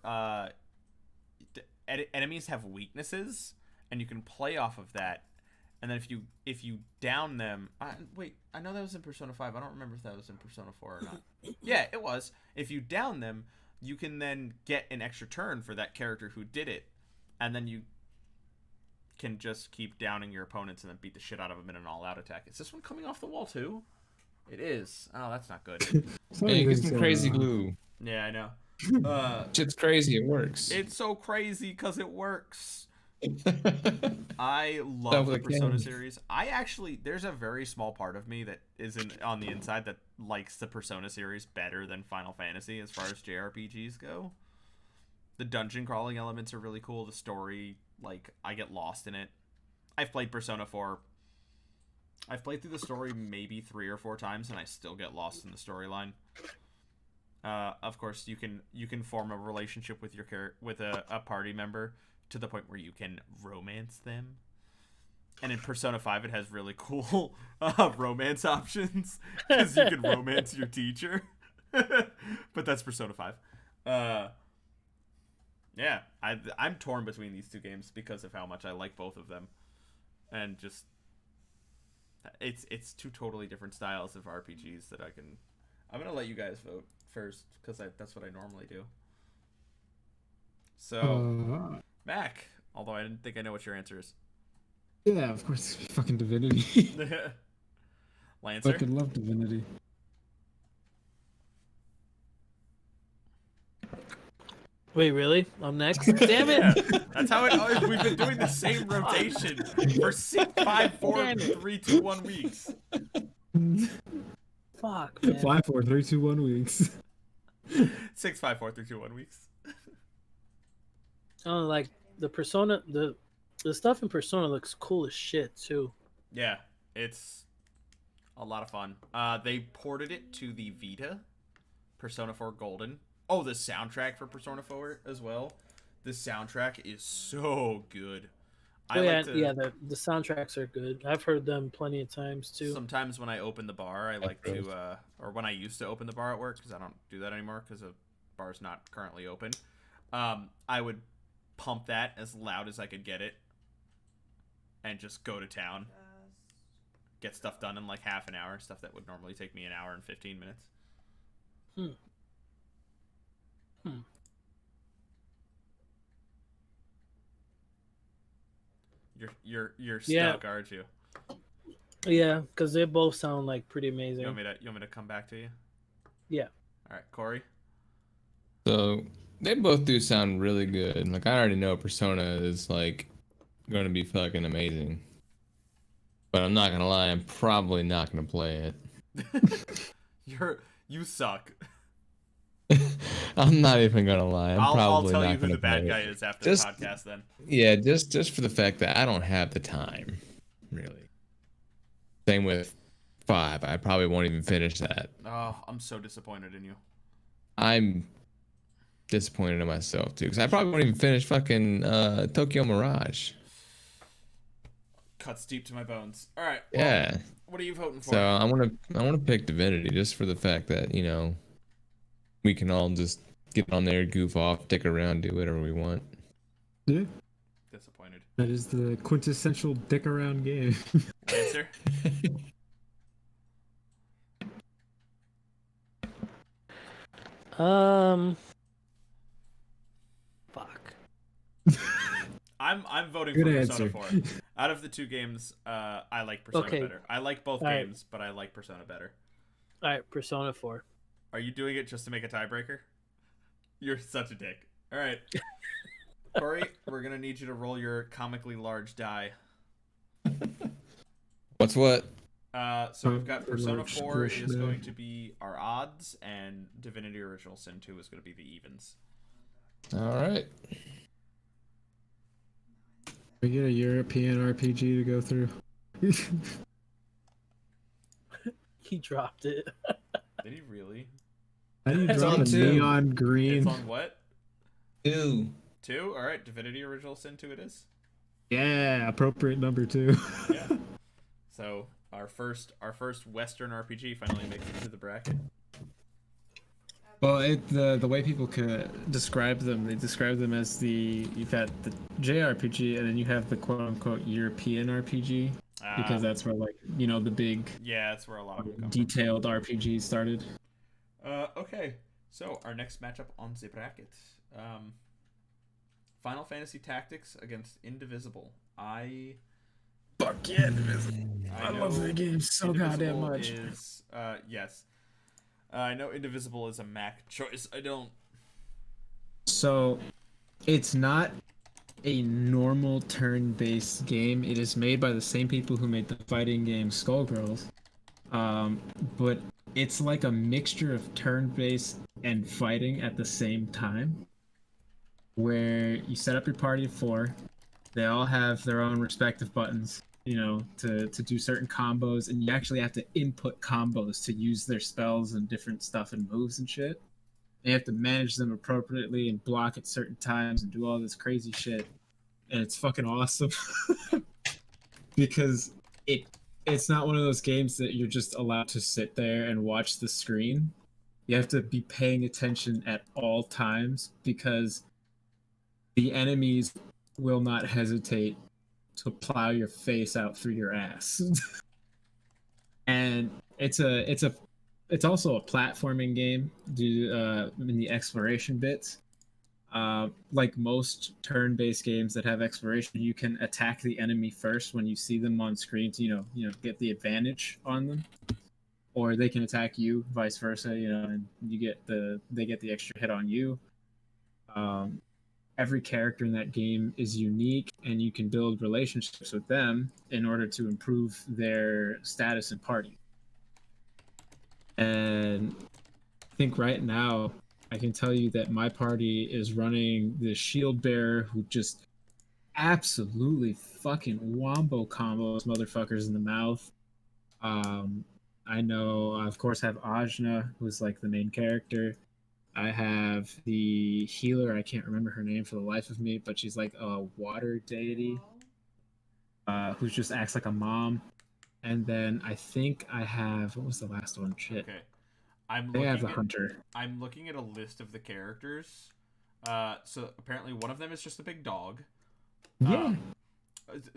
enemies have weaknesses, and you can play off of that. And then if you down them, wait, I know that was in Persona 5. I don't remember if that was in Persona 4 or not. Yeah, it was. If you down them, you can then get an extra turn for that character who did it, and then you can just keep downing your opponents and then beat the shit out of them in an all-out attack. Is this one coming off the wall too? It is. Oh, that's not good. Hey, get some crazy glue. Yeah, I know. Shit's crazy. It works. It's so crazy because it works. I love the Persona series. There's a very small part of me that isn't on the inside that likes the Persona series better than Final Fantasy as far as JRPGs go. The dungeon crawling elements are really cool. The story, like, I get lost in it. I've played Persona 4. I've played through the story maybe 3 or 4 times, and I still get lost in the storyline. Of course, you can form a relationship with with a party member to the point where you can romance them. And in Persona 5, it has really cool romance options, because you can romance your teacher. But that's Persona 5. Yeah, I'm torn between these 2 games because of how much I like both of them. And just, it's 2 totally different styles of RPGs that I'm going to let you guys vote first, because that's what I normally do. So, Mac, although I didn't think I know what your answer is. Yeah, of course, fucking Divinity. Lancer? Fucking love Divinity. Wait, really? I'm next? Damn it! Yeah, that's how it always. We've been doing the same rotation for 6, 5, 4, Damn it. 3, 2, 1 weeks. Fuck, man. 5, 4, 3, 2, 1 weeks. 6, 5, 4, 3, 2, 1 weeks. Oh, like the Persona, the stuff in Persona looks cool as shit too. Yeah, it's a lot of fun. They ported it to the Vita, Persona 4 Golden. Oh, the soundtrack for Persona 4 as well. The soundtrack is so good. The soundtracks are good. I've heard them plenty of times too. Sometimes when I open the bar, I like to, or when I used to open the bar at work, because I don't do that anymore because the bar's not currently open. I would pump that as loud as I could get it, and just go to town. Get stuff done in like half an hour. Stuff that would normally take me an hour and 15 minutes. You're stuck, aren't you? Yeah, because they both sound like pretty amazing. You want me to come back to you? Yeah. All right, Corey. So they both do sound really good. Like I already know Persona is like going to be fucking amazing. But I'm not gonna lie, I'm probably not gonna play it. You suck. I'm not even gonna lie. I'll tell you not who the gonna bad play guy it. is after the podcast then. Yeah, just for the fact that I don't have the time, really. Same with 5. I probably won't even finish that. Oh, I'm so disappointed in you. I'm disappointed in myself too, because I probably won't even finish fucking Tokyo Mirage. Cuts deep to my bones. All right. Well, Yeah. What are you voting for? So I want to pick Divinity just for the fact that we can all just get on there, goof off, dick around, do whatever we want. Yeah. Disappointed. That is the quintessential dick around game. Answer. Fuck. I'm voting Good for answer. Persona 4. Out of the two games, I like Persona better. I like both games, but I like Persona better. All right, Persona 4. Are you doing it just to make a tiebreaker? You're such a dick. All right. Corey, we're going to need you to roll your comically large die. What's what? So we've got Persona 4 is going to be our odds, and Divinity Original Sin 2 is going to be the evens. All right. We get a European RPG to go through. He dropped it. Did he really? How do you It's drop on a 2. neon green? It's on what? 2. 2? All right, Divinity Original Sin 2 it is. Yeah, appropriate number 2. Yeah. So our first Western RPG finally makes it to the bracket. Well, the way people could describe them, they describe them as you've got the JRPG and then you have the quote unquote European RPG because that's where the big that's where a lot of them come detailed RPGs started. Okay, so our next matchup on the bracket, Final Fantasy Tactics against Indivisible. Fuck yeah, Indivisible! I love that game so goddamn much. Yes. I know Indivisible is a Mac choice. I don't. So, it's not a normal turn-based game. It is made by the same people who made the fighting game Skullgirls. But it's like a mixture of turn-based and fighting at the same time. Where you set up your party of 4. They all have their own respective buttons, to do certain combos, and you actually have to input combos to use their spells and different stuff and moves and shit. And you have to manage them appropriately and block at certain times and do all this crazy shit. And it's fucking awesome. Because it's not one of those games that you're just allowed to sit there and watch the screen. You have to be paying attention at all times because the enemies will not hesitate to plow your face out through your ass. And it's also a platforming game in the exploration bits. Like most turn-based games that have exploration, you can attack the enemy first when you see them on screen to get the advantage on them, or they can attack you, vice versa. And they get the extra hit on you. Every character in that game is unique, and you can build relationships with them in order to improve their status and party. And I think right now I can tell you that my party is running the shield bearer who just absolutely fucking wombo combos motherfuckers in the mouth. I know I of course have Ajna, who's like the main character. I have the healer. I can't remember her name for the life of me, but she's like a water deity who just acts like a mom. And then I think I have, what was the last one? Shit. Okay. I have the hunter. I'm looking at a list of the characters. So apparently one of them is just a big dog. Yeah.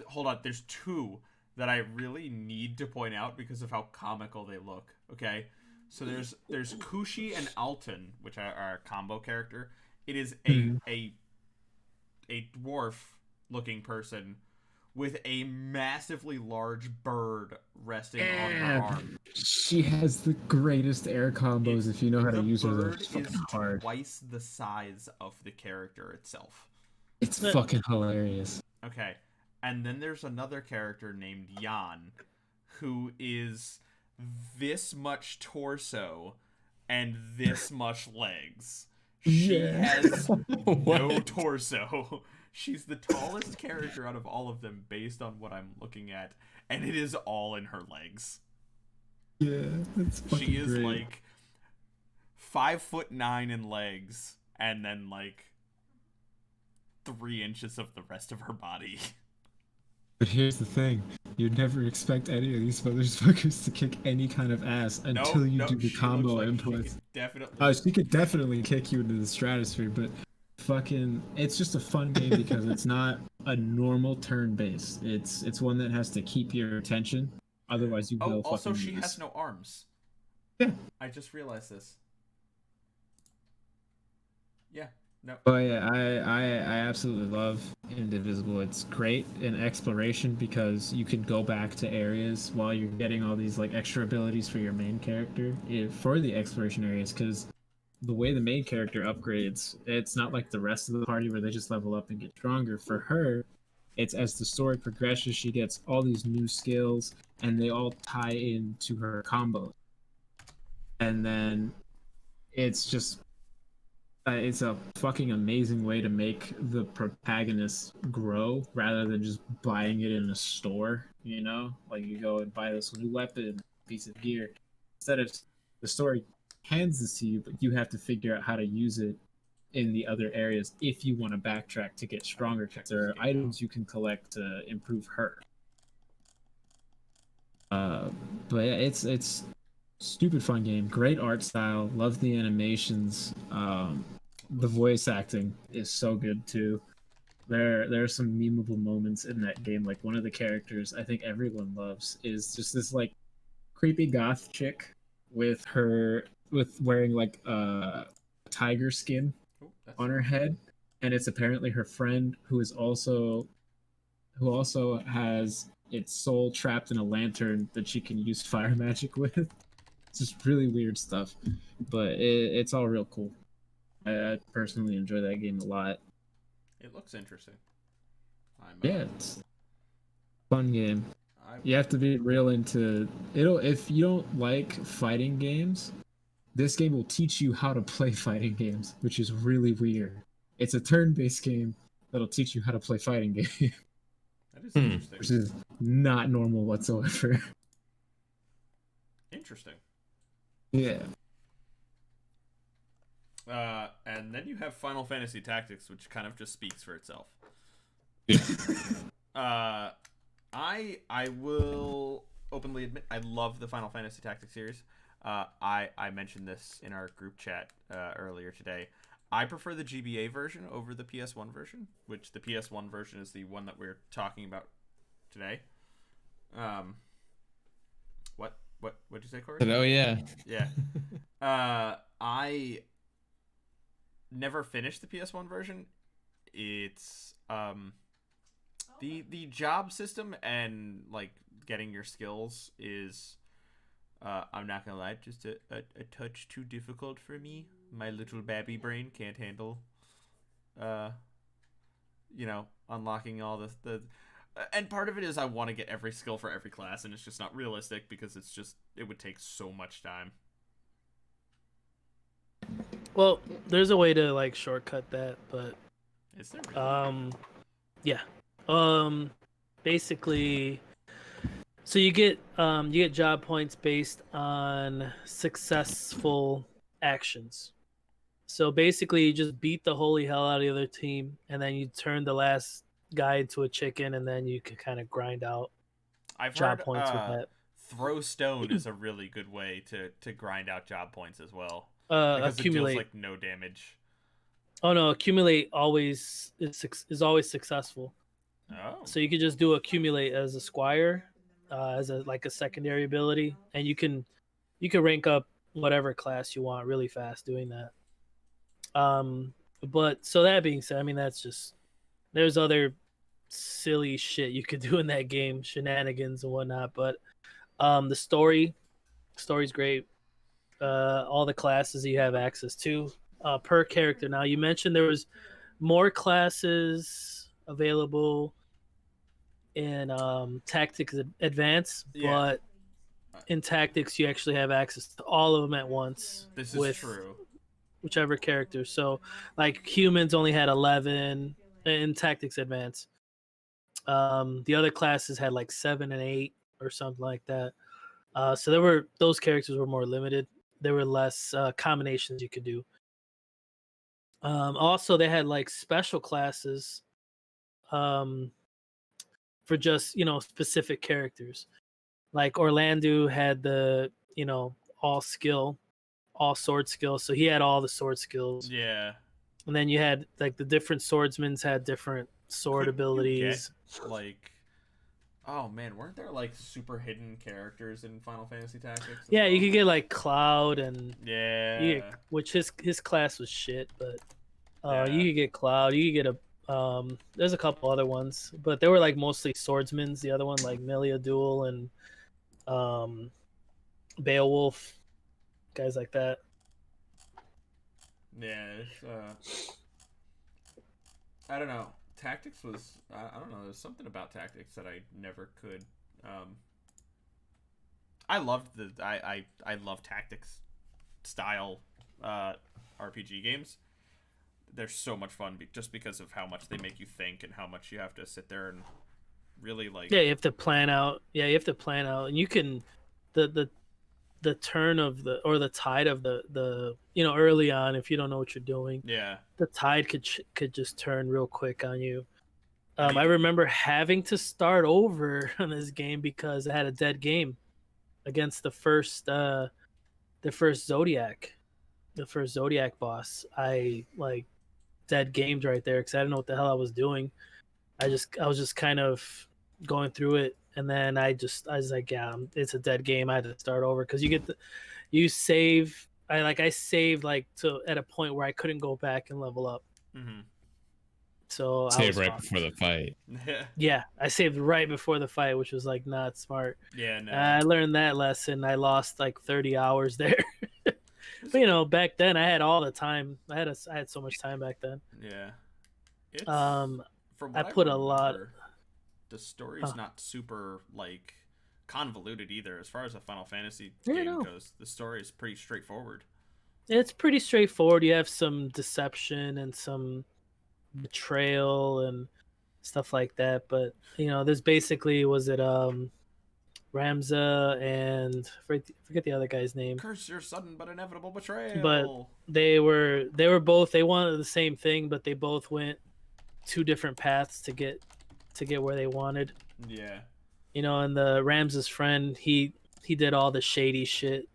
Hold on. There's two that I really need to point out because of how comical they look. Okay. So there's Kushi and Alton, which are a combo character. It is a dwarf looking person with a massively large bird resting on her arm. She has the greatest air combos if you know how to use her. The bird is twice the size of the character itself. It's fucking hilarious. Okay. And then there's another character named Jan, who is this much torso and this much legs. She has no torso. She's the tallest character out of all of them based on what I'm looking at, and it is all in her legs. Yeah, that's fucking She is great. like 5'9" in legs, and then like 3 inches of the rest of her body. But here's the thing. You'd never expect any of these motherfuckers to kick any kind of ass until you do the combo inputs. She could definitely kick you into the stratosphere, but fucking, it's just a fun game because it's not a normal turn-based. It's one that has to keep your attention. Otherwise, you will also fucking she lose. has no arms. Yeah. I just realized this. Yeah. No. But yeah, I absolutely love Indivisible. It's great in exploration because you can go back to areas while you're getting all these like extra abilities for your main character for the exploration areas. Because the way the main character upgrades, it's not like the rest of the party where they just level up and get stronger. For her, it's as the story progresses, she gets all these new skills, and they all tie into her combos. And then it's just. It's a fucking amazing way to make the protagonist grow rather than just buying it in a store, you know? Like you go and buy this new weapon, piece of gear. Instead of the story hands this to you, but you have to figure out how to use it in the other areas if you want to backtrack to get stronger, because there are items you can collect to improve her. But yeah, it's stupid fun game. Great art style. Love the animations. The voice acting is so good too. There are some memeable moments in that game. Like one of the characters I think everyone loves is just this like creepy goth chick with wearing like a tiger skin on her head, and it's apparently her friend who also has its soul trapped in a lantern that she can use fire magic with. It's just really weird stuff, but it's all real cool. I personally enjoy that game a lot. It looks interesting. It's a fun game. You have to be real into it. If you don't like fighting games, this game will teach you how to play fighting games, which is really weird. It's a turn-based game that'll teach you how to play fighting game. That is interesting. Which is not normal whatsoever. Interesting. Yeah. And then you have Final Fantasy Tactics, which kind of just speaks for itself. Yeah. I will openly admit I love the Final Fantasy Tactics series. I mentioned this in our group chat earlier today. I prefer the GBA version over the PS1 version, which the PS1 version is the one that we're talking about today. What'd you say, Corey? Oh yeah. Yeah. I never finished the PS1 version. It's the job system and like getting your skills is I'm not gonna lie, just a touch too difficult for me. My little babby brain can't handle unlocking all the and part of it is I want to get every skill for every class, and it's just not realistic because it would take so much time. Well, there's a way to like shortcut that, but is there really? Yeah. Basically, so you get job points based on successful actions. So basically, you just beat the holy hell out of the other team, and then you turn the last guy into a chicken, and then you can kind of grind out job points with that. Throw stone is a really good way to grind out job points as well. Because accumulate. It deals like no damage. Oh no, accumulate always is always successful. Oh. So you could just do accumulate as a squire, as a secondary ability, and you can rank up whatever class you want really fast doing that. But so that being said, I mean there's other silly shit you could do in that game, shenanigans and whatnot. But the story's great. All the classes you have access to per character. Now you mentioned there was more classes available in Tactics Advance, but in Tactics you actually have access to all of them at once. This is true. Whichever character. So like humans only had 11 in Tactics Advance. The other classes had like 7 and 8 or something like that. So those characters were more limited. There were less combinations you could do. Also, they had like special classes for just specific characters. Like Orlando had the all sword skill, so he had all the sword skills. Yeah. And then you had like the different swordsmen had different sword abilities. Oh man, weren't there like super hidden characters in Final Fantasy Tactics? Yeah, you could get like Cloud and which his class was shit, but you could get Cloud. You could get there's a couple other ones, but they were like mostly swordsmen. The other one like Melia Duel and Beowulf, guys like that. Yeah, I don't know. Tactics was I don't know. There's something about Tactics that I never could. I loved I love Tactics style RPG games. They're so much fun just because of how much they make you think and how much you have to sit there and really like. Yeah, you have to plan out. Yeah, you have to plan out, and you can the turn of the tide of the early on, if you don't know what you're doing. Yeah. The tide could just turn real quick on you. I remember having to start over on this game because I had a dead game against the first Zodiac boss. I like dead gamed right there because I didn't know what the hell I was doing. I was just kind of going through it, and then I was like, yeah, it's a dead game. I had to start over because you save. I saved like to at a point where I couldn't go back and level up. Mm-hmm. So save right before the fight. Yeah, I saved right before the fight, which was like not smart. Yeah, no. I learned that lesson. I lost like 30 hours there. But back then I had all the time. I had so much time back then. Yeah. It's, from what I put a lot. The story's not super like convoluted either. As far as a Final Fantasy game goes, the story is pretty straightforward. It's pretty straightforward. You have some deception and some betrayal and stuff like that, but there's basically Ramza and forget the other guy's name. Curse your sudden but inevitable betrayal. But they wanted the same thing, but they both went 2 different paths to get where they wanted. Yeah. And the Ramza's friend, he did all the shady shit.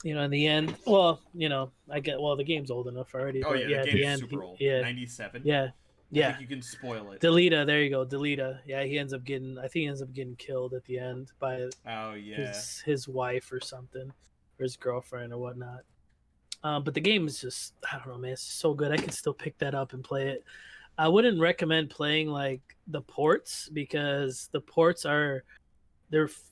In the end, the game's old enough already. Oh yeah, the game's super old. 97. Yeah. I think you can spoil it. Delita, there you go. Delita. Yeah, he ends up getting killed at the end by his wife or something, or his girlfriend or whatnot. But the game is just, I don't know, man, it's so good. I can still pick that up and play it. I wouldn't recommend playing like the ports because the ports they're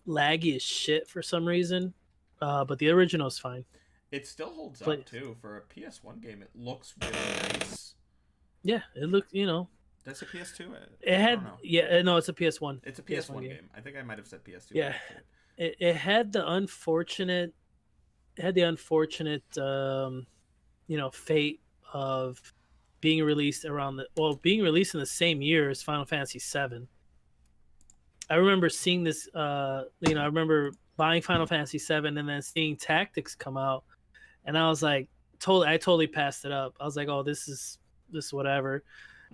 laggy as shit for some reason. But the original is fine. It still holds up too. For a PS1 game, it looks really nice. Yeah, it looked, That's a PS2. it I had don't know. no, it's a PS1. It's a PS1 game. I think I might have said PS2. Yeah, it had the unfortunate fate of being released being released in the same year as Final Fantasy VII. I remember seeing this. I remember buying Final Fantasy VII and then seeing Tactics come out, and I was like, I totally passed it up. I was like, oh, this is whatever.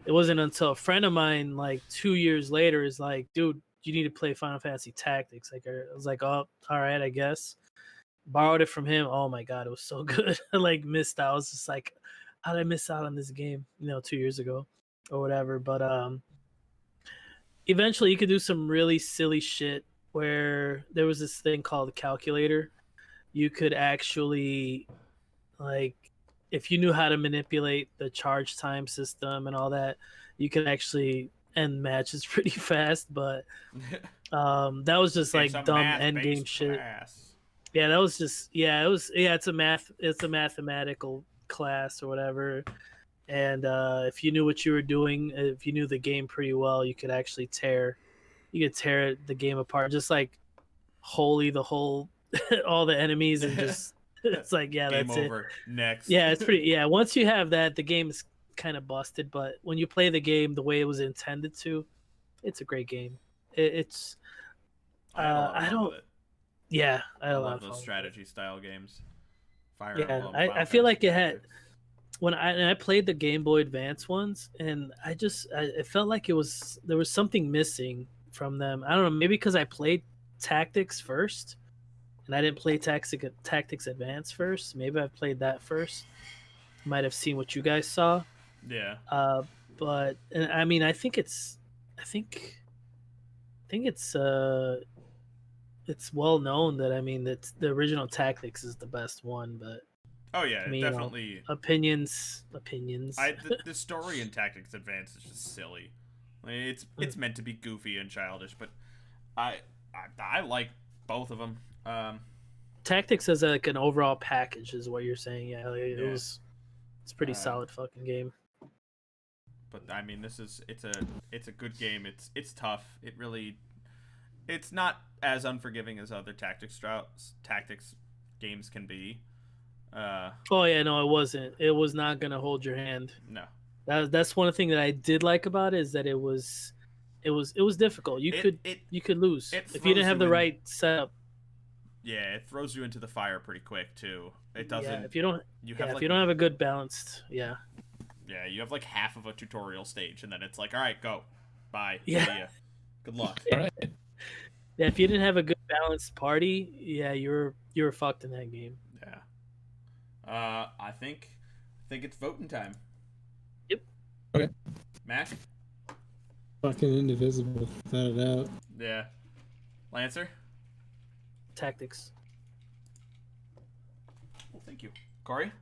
It wasn't until a friend of mine, like 2 years later, is like, dude, you need to play Final Fantasy Tactics. Like, I was like, oh, all right, I guess. Borrowed it from him. Oh my god, it was so good. I like missed out. I was just like, how did I miss out on this game? 2 years ago, or whatever. But eventually, you could do some really silly shit where there was this thing called a calculator. You could actually, like, if you knew how to manipulate the charge time system and all that, you could actually end matches pretty fast. But that was just like dumb end game shit. Yeah, that was just it's a mathematical class or whatever. And if you knew what you were doing, if you knew the game pretty well, you could actually tear the game apart, just like the whole all the enemies, and just it's like, yeah, game that's over. it. Next. Yeah, it's pretty. Yeah, once you have that, the game is kind of busted. But when you play the game the way it was intended to, it's a great game. It's I had a lot of fun with it. Yeah, I love those strategy style games. Fire Emblem, I feel like it had when I played the Game Boy Advance ones, and it felt like there was something missing from them. I don't know, maybe because I played Tactics first, and I didn't play Tactics Advance first. Maybe I played that first. Might have seen what you guys saw. Yeah. But I mean, I think it's well known that that the original Tactics is the best one, but oh yeah, definitely opinions. The story in Tactics Advance is just silly. It's meant to be goofy and childish, but I like both of them. Tactics as like an overall package is what you're saying. Yeah, it's pretty solid fucking game. But I mean, it's a good game. It's tough. It's not as unforgiving as other tactics games can be. Oh yeah, no, it wasn't. It was not gonna hold your hand. No. That's one thing that I did like about it, is that it was difficult. You could lose if you didn't have the right setup. Yeah, it throws you into the fire pretty quick too. It doesn't. Yeah, if you don't have a good balanced. Yeah. Yeah, you have like half of a tutorial stage, and then it's like, all right, go, bye. Yeah. See ya. Good luck. All right. Yeah, if you didn't have a good balanced party, yeah, you're fucked in that game. Yeah. I think it's voting time. Yep. Okay. Mac? Fucking Indivisible, without a doubt. Yeah. Lancer? Tactics. Well, thank you. Corey?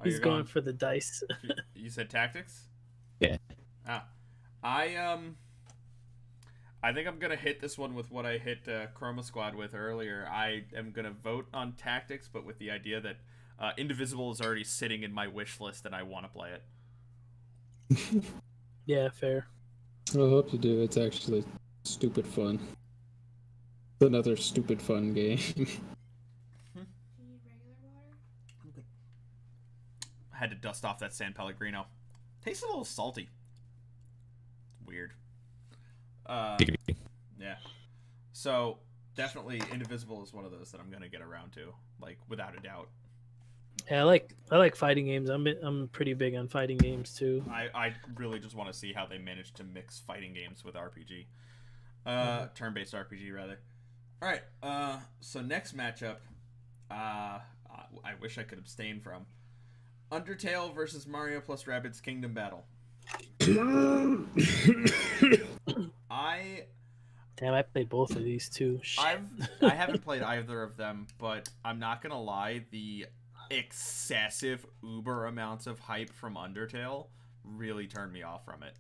he's going for the dice. You said Tactics? Yeah. I think I'm gonna hit this one with what I hit Chroma Squad with earlier. I am gonna vote on Tactics, but with the idea that Indivisible is already sitting in my wish list and I want to play it. Yeah, fair. I hope you do. It's actually stupid fun. It's another stupid fun game. I had to dust off that San Pellegrino. Tastes a little salty. Weird. Yeah. So definitely Indivisible is one of those that I'm gonna get around to, like, without a doubt. Yeah, I like fighting games. I'm pretty big on fighting games too. I really just want to see how they manage to mix fighting games with RPG. Turn-based RPG rather. All right. So next matchup, I wish I could abstain from. Undertale versus Mario plus Rabbids Kingdom Battle. Damn, I played both of these too. I haven't played either of them, but I'm not gonna lie, the excessive uber amounts of hype from Undertale really turned me off from it.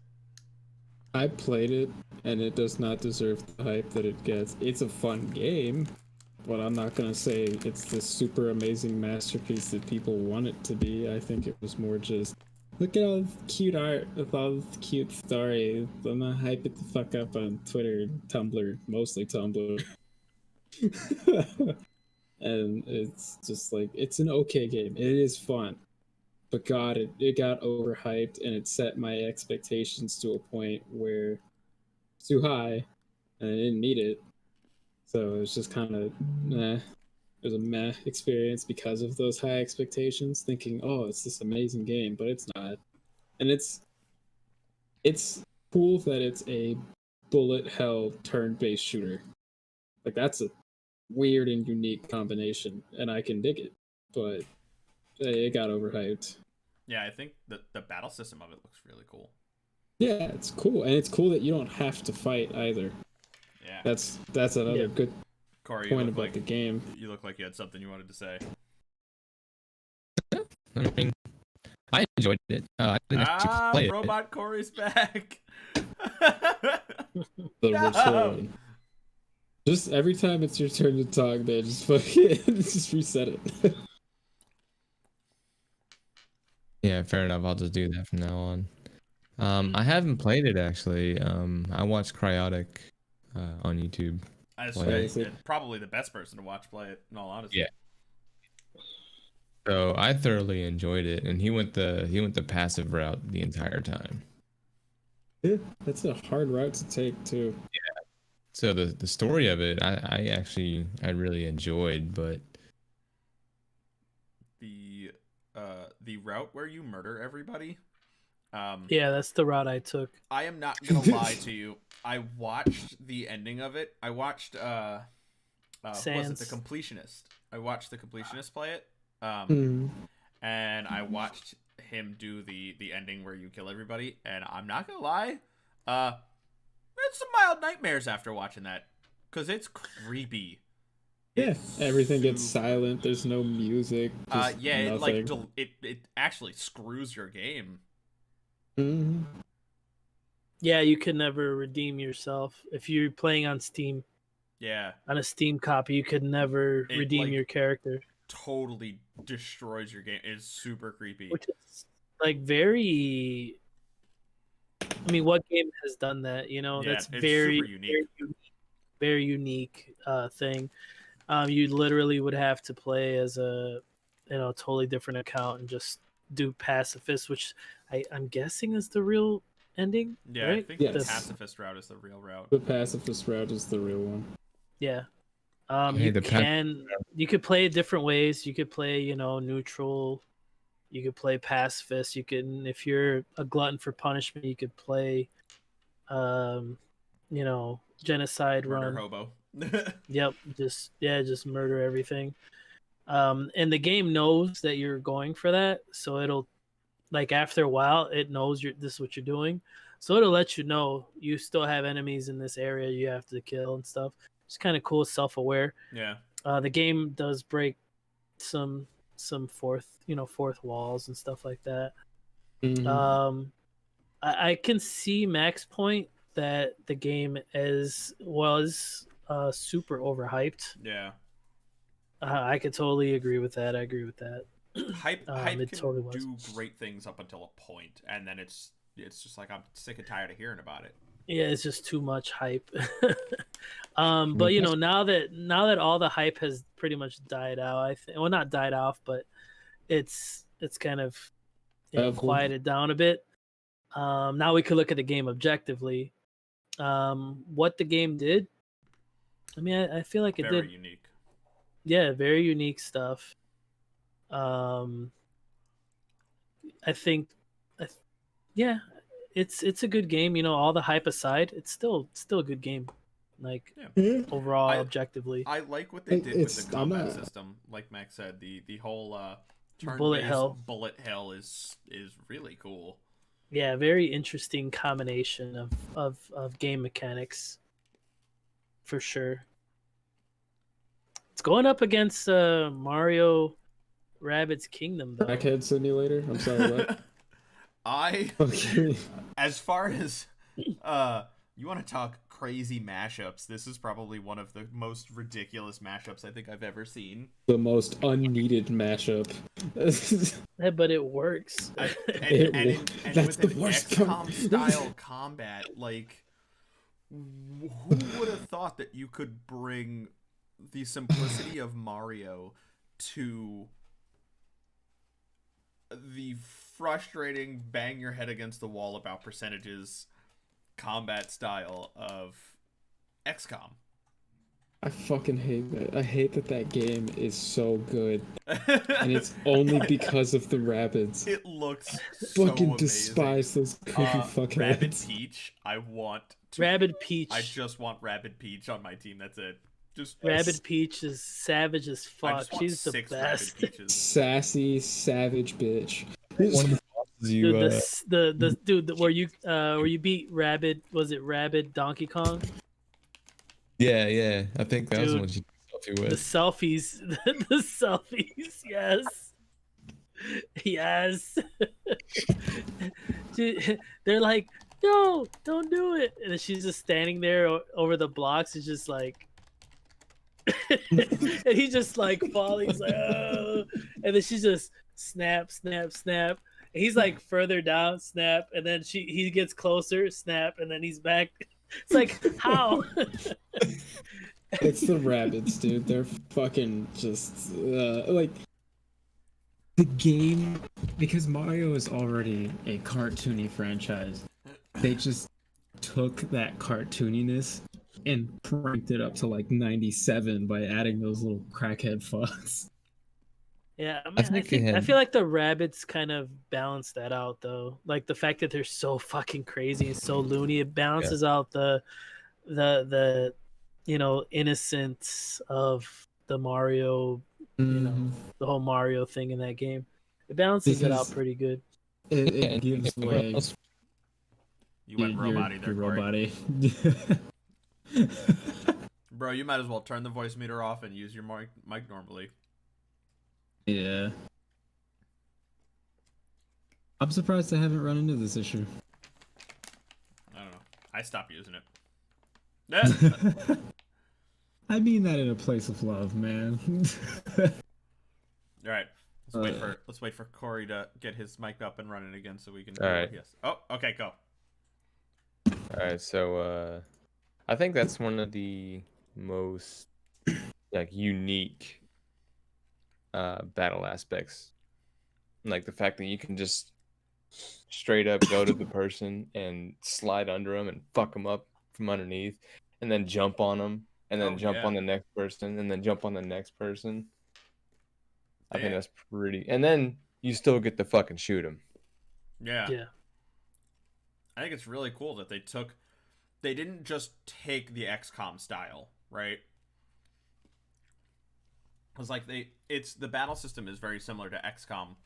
I played it, and it does not deserve the hype that it gets. It's a fun game, but I'm not gonna say it's this super amazing masterpiece that people want it to be. I think it was more just look at all the cute art with all the cute story. I'm gonna hype it the fuck up on Twitter, Tumblr, mostly Tumblr. And it's just like it's an okay game. It is fun. But God, it got overhyped and it set my expectations to a point where it's too high and I didn't need it. So it was just kind of meh. It was a meh experience because of those high expectations, thinking, oh, it's this amazing game, but it's not. And it's cool that it's a bullet hell turn-based shooter. Like that's a weird and unique combination, and I can dig it. But it got overhyped. Yeah, I think the battle system of it looks really cool. Yeah, it's cool, and it's cool that you don't have to fight either. Yeah, that's another good Corey, point about the game. You look like you had something you wanted to say. I mean, I enjoyed it. I didn't actually play Robot Corey's back. The return. Just every time it's your turn to talk, man, just fucking just reset it. Yeah, fair enough. I'll just do that from now on. I haven't played it actually. I watched Cryotic on YouTube. Probably the best person to watch play it, in all honesty. Yeah. So I thoroughly enjoyed it, and he went the passive route the entire time. Yeah, that's a hard route to take too. Yeah. So the story of it, I really enjoyed, but the route where you murder everybody. Yeah, that's the route I took. I am not gonna lie to you. I watched the ending of it. I watched was it The Completionist? I watched The Completionist play it. And I watched him do the ending where you kill everybody, and I'm not gonna lie, it's some mild nightmares after watching that, because it's creepy. Yeah, everything gets silent. There's no music. Yeah, it actually screws your game. Mm-hmm. Yeah, you could never redeem yourself if you're playing on Steam. Yeah, on a Steam copy, you could never redeem your character. Totally destroys your game. It's super creepy. Which is like very. I mean, what game has done that? You know, that's very unique. Very unique thing. You literally would have to play as a, totally different account and just do pacifist, which I'm guessing is the real ending. Yeah, right? I think the pacifist route is the real route. The pacifist route is the real one. Yeah. You could play it different ways. You could play, neutral. You could play pacifist. You can, if you're a glutton for punishment, you could play, genocide murder run. Hobo. Yep, just murder everything. And the game knows that you're going for that, so it'll, like, after a while, it knows this is what you're doing, so it'll let you know you still have enemies in this area you have to kill and stuff. It's kind of cool, self-aware. Yeah. The game does break some fourth walls and stuff like that. Mm-hmm. I can see Mac's point that the game was super overhyped. Yeah. I could totally agree with that. I agree with that. Hype it can totally do great things up until a point, and then it's just like I'm sick and tired of hearing about it. Yeah, it's just too much hype. But now that all the hype has pretty much died out, not died off, but it's kind of quieted down a bit. Now we could look at the game objectively. What the game did, I mean, I feel like it did very unique. Yeah, very unique stuff. I think, it's a good game. All the hype aside, it's still a good game. Like, overall, objectively, I like what they did with the combat system. Like Max said, the whole bullet hell is really cool. Yeah, very interesting combination of game mechanics, for sure. It's going up against Mario Rabbids Kingdom, though. Backhead Simulator. I'm sorry, what? As far as you want to talk crazy mashups, this is probably one of the most ridiculous mashups I think I've ever seen. The most unneeded mashup. Yeah, but it works. And that's with the an worst XCOM style combat, like, who would have thought that you could bring the simplicity of Mario to the frustrating bang your head against the wall about percentages combat style of XCOM? I fucking hate that. I hate that game is so good. And it's only because of the rabbits. It looks Fucking so despise those creepy fuckheads. Rabid Peach, I just want Rabid Peach on my team. That's it. Just Rabid Peach is savage as fuck. She's the best. Sassy, savage bitch. One of the bosses dude, where you beat Rabid, was it Rabid Donkey Kong? Yeah. I think that was the one you selfie with. The selfies, the selfies, yes. They're like, no, don't do it. And then she's just standing there over the blocks. It's just like, and he's just like falling. He's like, oh. And then she just snap. And he's like further down, snap. And then he gets closer, snap. And then he's back. It's like, how? It's the rabbits, dude. They're fucking just like the game, because Mario is already a cartoony franchise. They just took that cartooniness and cranked it up to like 97 by adding those little crackhead fucks. Yeah, I feel like the rabbits kind of balance that out, though. Like the fact that they're so fucking crazy and so loony, it balances out the innocence of the Mario, the whole Mario thing in that game. It balances it out pretty good. It gives way. You went robot-y there, Corey. Bro, you might as well turn the voice meter off and use your mic normally. Yeah. I'm surprised I haven't run into this issue. I don't know. I stopped using it. I mean that in a place of love, man. All right. Let's wait for Corey to get his mic up and running again so we can. All right. Yes. Oh, okay, go. All right. So I think that's one of the most unique battle aspects, like the fact that you can just straight up go to the person and slide under them and fuck them up from underneath, and then jump on them, and then jump on the next person, and then jump on the next person. I think that's pretty, and then you still get to fucking shoot them. Yeah. I think it's really cool that they didn't just take the XCOM style, right? It's like the battle system is very similar to XCOM,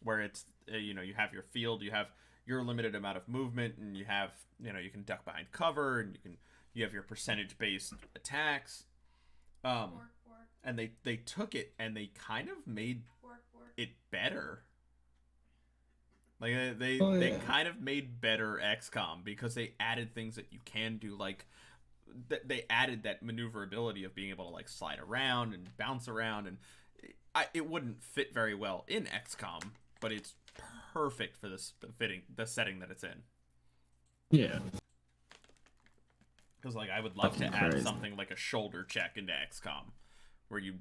where it's you have your field, you have your limited amount of movement, and you have you can duck behind cover, and you have your percentage based attacks, and they took it and they kind of made it better. Like they kind of made better XCOM because they added things that you can do, like they added that maneuverability of being able to like slide around and bounce around, and it wouldn't fit very well in XCOM, but it's perfect for the setting that it's in. Yeah. Because like I would love to add something like a shoulder check into XCOM, where you.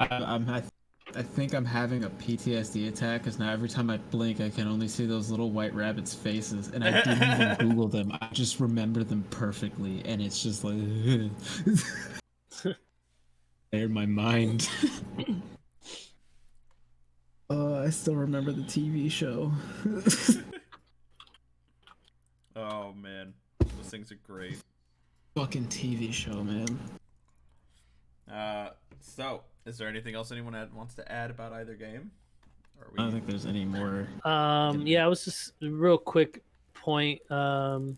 I think I'm having a PTSD attack because now every time I blink, I can only see those little white rabbits' faces, and I didn't even Google them. I just remember them perfectly, and it's just like they're in my mind. I still remember the TV show. Oh man, those things are great. Fucking TV show, man. So, is there anything else anyone wants to add about either game? I don't think there's any more. Yeah, I was just a real quick point that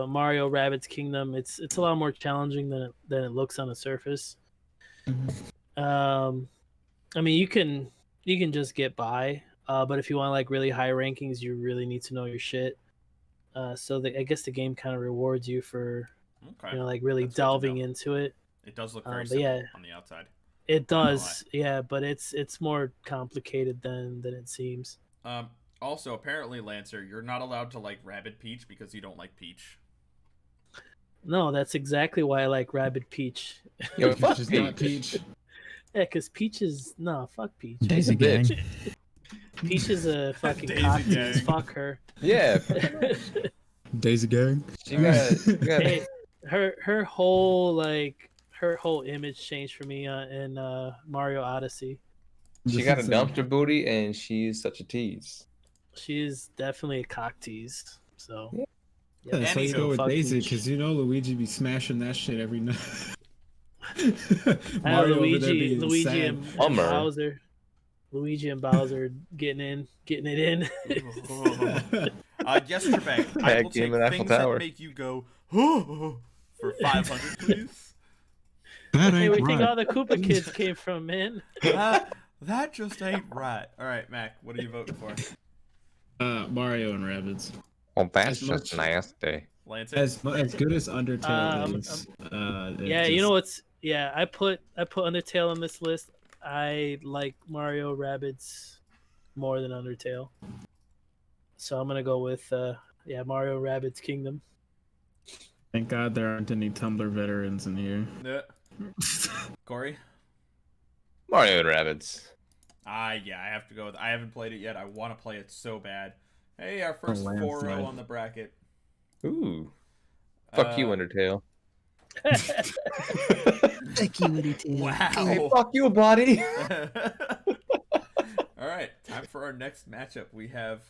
Mario Rabbids Kingdom, it's a lot more challenging than it looks on the surface. I mean, you can just get by, but if you want like really high rankings, you really need to know your shit. So I guess the game kind of rewards you for Okay. You know, like really That's good to delving know. into it. It does look very But simple yeah, on the outside. it does. Yeah, but it's more complicated than it seems. Also, apparently, Lancer, you're not allowed to like Rabbid Peach because you don't like Peach. No, that's exactly why I like Rabbid Peach. Yo, fuck She's Peach. not Peach. Yeah, because Peach is fuck Peach. Daisy gang. Peach is a fucking Daisy cock gang. tease. Fuck her. Yeah. Daisy gang. She got Hey, her whole image changed for me in Mario Odyssey. she got a dumpster booty and she's such a tease. She is definitely a cock tease. So Yeah, so you Anywho, go with fuck Daisy Peach. because you know Luigi be smashing that shit every night. I know Mario over there being Luigi sad. and Bummer. Bowser. Luigi and Bowser getting it in. Yesterday, I will take things that make you go for 500, please. That Hey, ain't where you think right. all the Koopa kids came from, man? That just ain't right. All right, Mac, what are you voting for? Mario and Rabbids. Well, that's As just much- nasty. Lancer? As good as Undertale is. Yeah, you know what's I put Undertale on this list. I like Mario Rabbids more than Undertale. So I'm gonna go with Mario Rabbids Kingdom. Thank God there aren't any Tumblr veterans in here. Corey? Mario and Rabbids. Yeah, I have to go with. I haven't played it yet. I want to play it so bad. Hey, our first landslide. 4-0 on the bracket. Ooh. Fuck you, Undertale. Thank you, Undertale. Wow. Hey, fuck you, buddy. All right, time for our next matchup. We have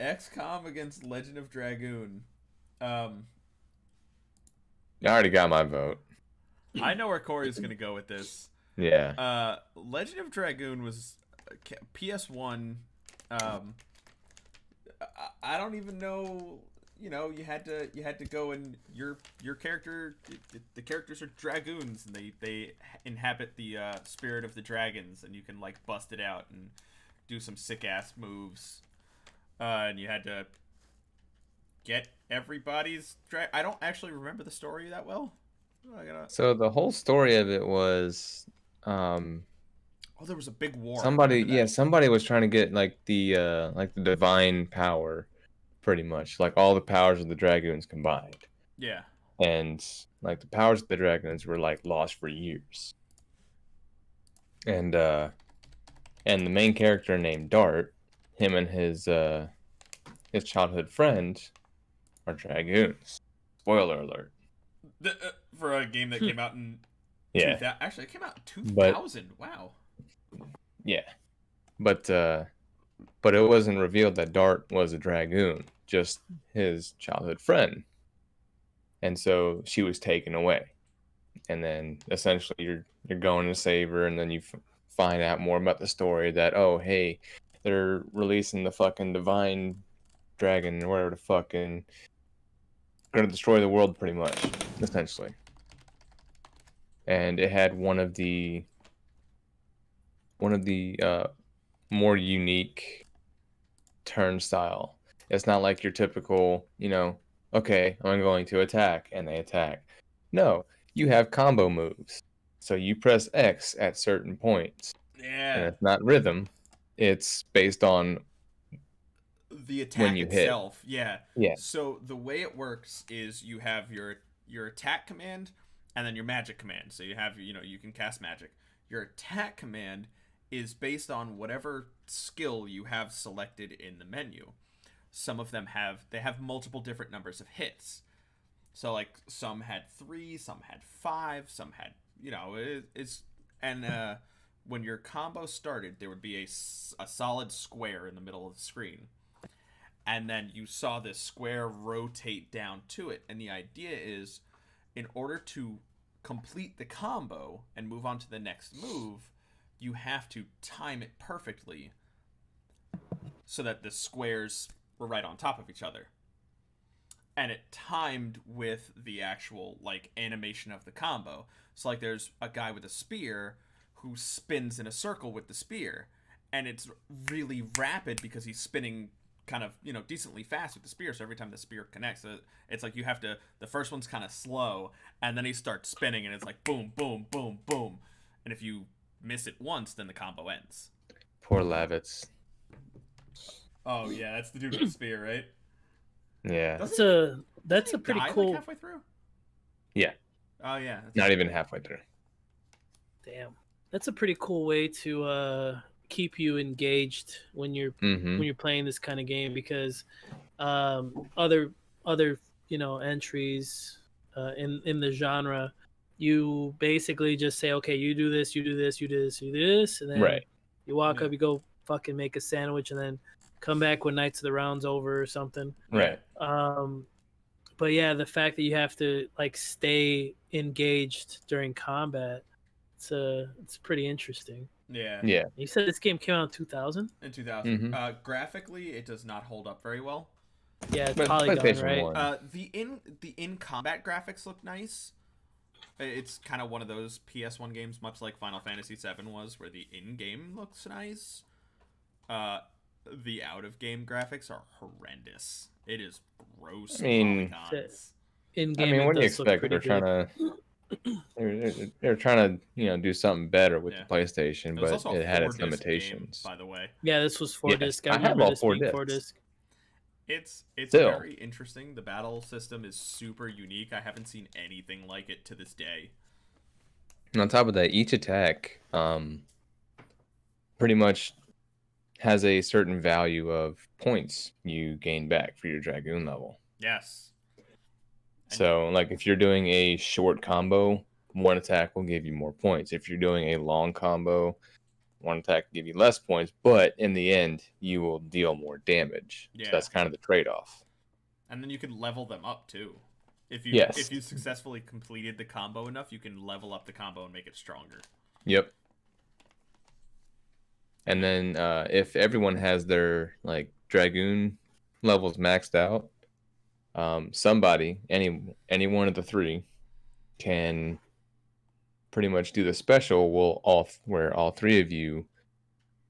XCOM against Legend of Dragoon. I already got my vote. I know where Corey's going to go with this. Yeah. Legend of Dragoon was PS1. I don't even know. You know, you had to go and your character. The characters are dragoons, and they inhabit the spirit of the dragons, and you can like bust it out and do some sick ass moves. And you had to get everybody's I don't actually remember the story that well. So the whole story of it was, there was a big war. Somebody was trying to get like the divine power, pretty much, like all the powers of the dragoons combined. Yeah. And like the powers of the dragoons were like lost for years. And the main character named Dart, him and his childhood friend are dragoons. Spoiler alert. For a game that came out in 2000, actually it came out in 2000. Wow. Yeah, but it wasn't revealed that Dart was a dragoon, just his childhood friend, and so she was taken away, and then essentially you're going to save her, and then you find out more about the story that, oh hey, they're releasing the fucking divine dragon or whatever the fucking gonna destroy the world pretty much, essentially. And it had one of the more unique turnstile. It's not like your typical, okay, I'm going to attack, and they attack. No, you have combo moves. So you press X at certain points. Yeah. And it's not rhythm. It's based on the attack when you itself. hit. Yeah. So the way it works is you have your attack command and then your magic command. So you have, you can cast magic. Your attack command is based on whatever skill you have selected in the menu. Some of them have multiple different numbers of hits. So like some had 3, some had 5, some had, when your combo started, there would be a solid square in the middle of the screen. And then you saw this square rotate down to it. And the idea is, in order to complete the combo and move on to the next move, you have to time it perfectly so that the squares were right on top of each other. And it timed with the actual like animation of the combo. So like there's a guy with a spear who spins in a circle with the spear, and it's really rapid because he's spinning kind of, decently fast with the spear. So every time the spear connects, it's like you have to, the first one's kind of slow, and then he starts spinning, and it's like boom, boom, boom, boom. And if you miss it once, then the combo ends. Poor Lavitz. Oh yeah, that's the dude with the spear, right? Yeah. That's a pretty cool. Like halfway through. Yeah. Oh yeah. Not even halfway through. Damn, that's a pretty cool way to keep you engaged when you're playing this kind of game, because other entries in the genre, you basically just say, okay, you do this, you do this, you do this, you do this, and then you walk up, you go fucking make a sandwich, and then come back when Knights of the Round's over or something. Right. But yeah, the fact that you have to like stay engaged during combat, it's pretty interesting. Yeah. Yeah. You said this game came out in 2000? In 2000. Graphically, it does not hold up very well. Yeah, it's polygon, right? The in combat graphics look nice. It's kind of one of those PS1 games, much like Final Fantasy VII was, where the in-game looks nice. The out-of-game graphics are horrendous. It is gross. Polygons. In-game, what do you expect? They're trying to do something better with the PlayStation, but it had its limitations. Game, by the way. Yeah, this was 4-disc. I have all 4-disc. It's very interesting. The battle system is super unique. I haven't seen anything like it to this day. And on top of that, each attack pretty much has a certain value of points you gain back for your Dragoon level. Yes. So, like, if you're doing a short combo, one attack will give you more points. If you're doing a long combo, one attack will give you less points, but in the end, you will deal more damage. Yeah. So that's kind of the trade-off. And then you can level them up, too. If you successfully completed the combo enough, you can level up the combo and make it stronger. Yep. And then if everyone has their like Dragoon levels maxed out, somebody, any one of the three, can pretty much do the special. Where all three of you,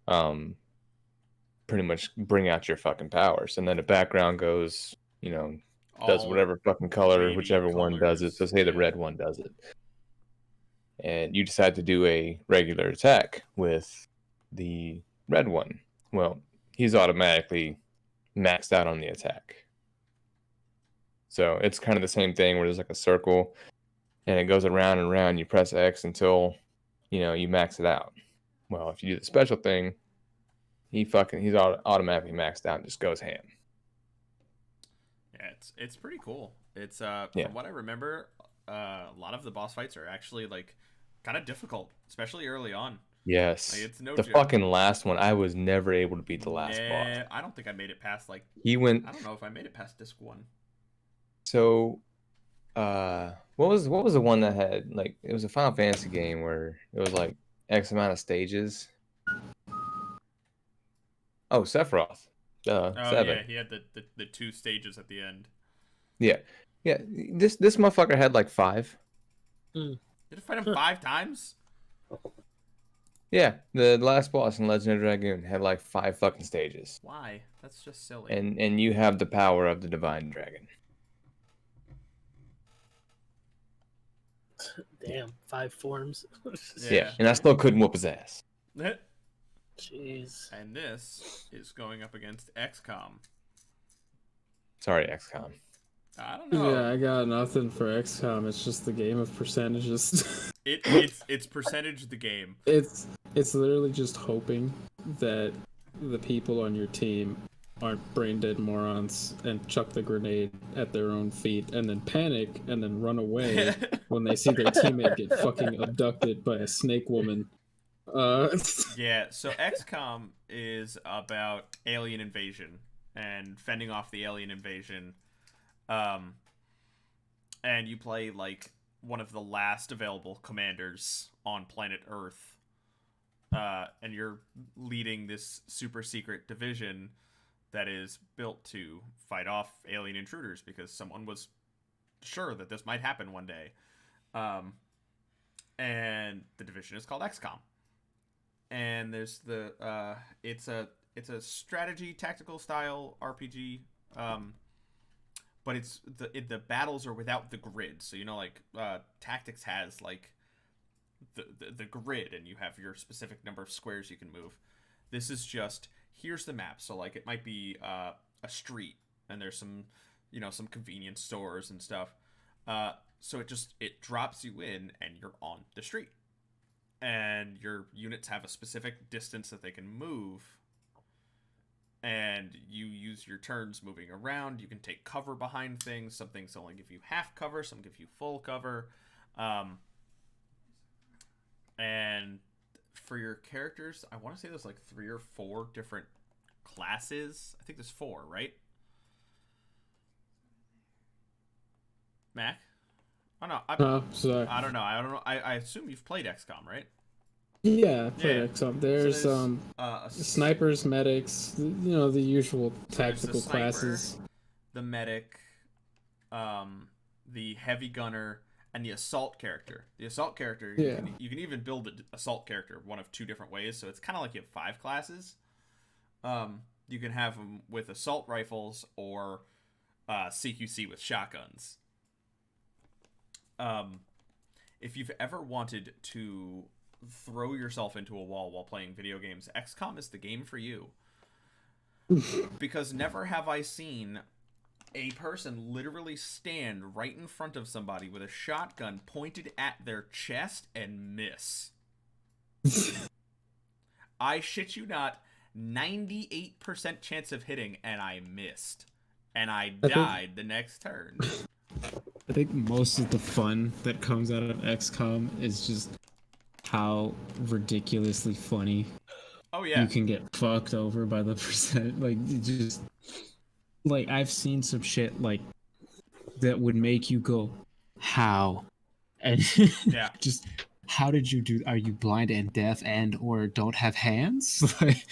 pretty much bring out your fucking powers, and then the background goes, does whatever fucking color, whichever one does it. So say the red one does it, and you decide to do a regular attack with the red one. Well, he's automatically maxed out on the attack. So it's kind of the same thing where there's like a circle and it goes around and around. You press X until, you max it out. Well, if you do the special thing, he's automatically maxed out and just goes ham. Yeah, it's pretty cool. It's from what I remember, a lot of the boss fights are actually like kind of difficult, especially early on. Yes. Like, it's no joke. Fucking last one, I was never able to beat the last boss. I don't think I made it past I don't know if I made it past disc 1. So, what was the one that had it was a Final Fantasy game where it was like X amount of stages? Oh, Sephiroth. 7. Yeah, he had the 2 stages at the end. Yeah. This motherfucker had like 5. Did it fight him 5 times? Yeah, the last boss in Legend of Dragoon had like 5 fucking stages. Why? That's just silly. And you have the power of the Divine Dragon. Damn, 5 forms. Yeah, and I still couldn't whoop his ass. Jeez. And this is going up against XCOM. Sorry, XCOM. I don't know. Yeah, I got nothing for XCOM. It's just the game of percentages. It's percentage the game. It's literally just hoping that the people on your team aren't brain dead morons and chuck the grenade at their own feet and then panic and then run away when they see their teammate get fucking abducted by a snake woman. Yeah, so XCOM is about alien invasion and fending off the alien invasion. And you play like one of the last available commanders on planet Earth. And you're leading this super secret division that is built to fight off alien intruders because someone was sure that this might happen one day. And the division is called XCOM. And there's it's a strategy tactical style RPG. But the battles are without the grid. So like Tactics has like the grid, and you have your specific number of squares you can move. This is just, here's the map. So like it might be a street, and there's some some convenience stores and stuff. So it drops you in, and you're on the street, and your units have a specific distance that they can move, and you use your turns moving around. You can take cover behind things. Some things only give you half cover, some give you full cover. And for your characters, I want to say there's like 3 or 4 different classes. I think there's 4, right? Mac? Oh no, sorry. I don't know. I assume you've played XCOM, right? Yeah, I played XCOM. There's snipers, medics, the usual tactical classes. The medic, the heavy gunner, and the assault character. The assault character, you can even build an assault character one of 2 different ways. So it's kind of like you have 5 classes. You can have them with assault rifles or CQC with shotguns. If you've ever wanted to throw yourself into a wall while playing video games, XCOM is the game for you. Because never have I seen a person literally stand right in front of somebody with a shotgun pointed at their chest and miss. I shit you not, 98% chance of hitting, and I missed. And I died the next turn. I think most of the fun that comes out of XCOM is just how ridiculously funny you can get fucked over by the percent. Like, just like, I've seen some shit like that would make you go, how? And just, how did you do? Are you blind and deaf and or don't have hands? Like,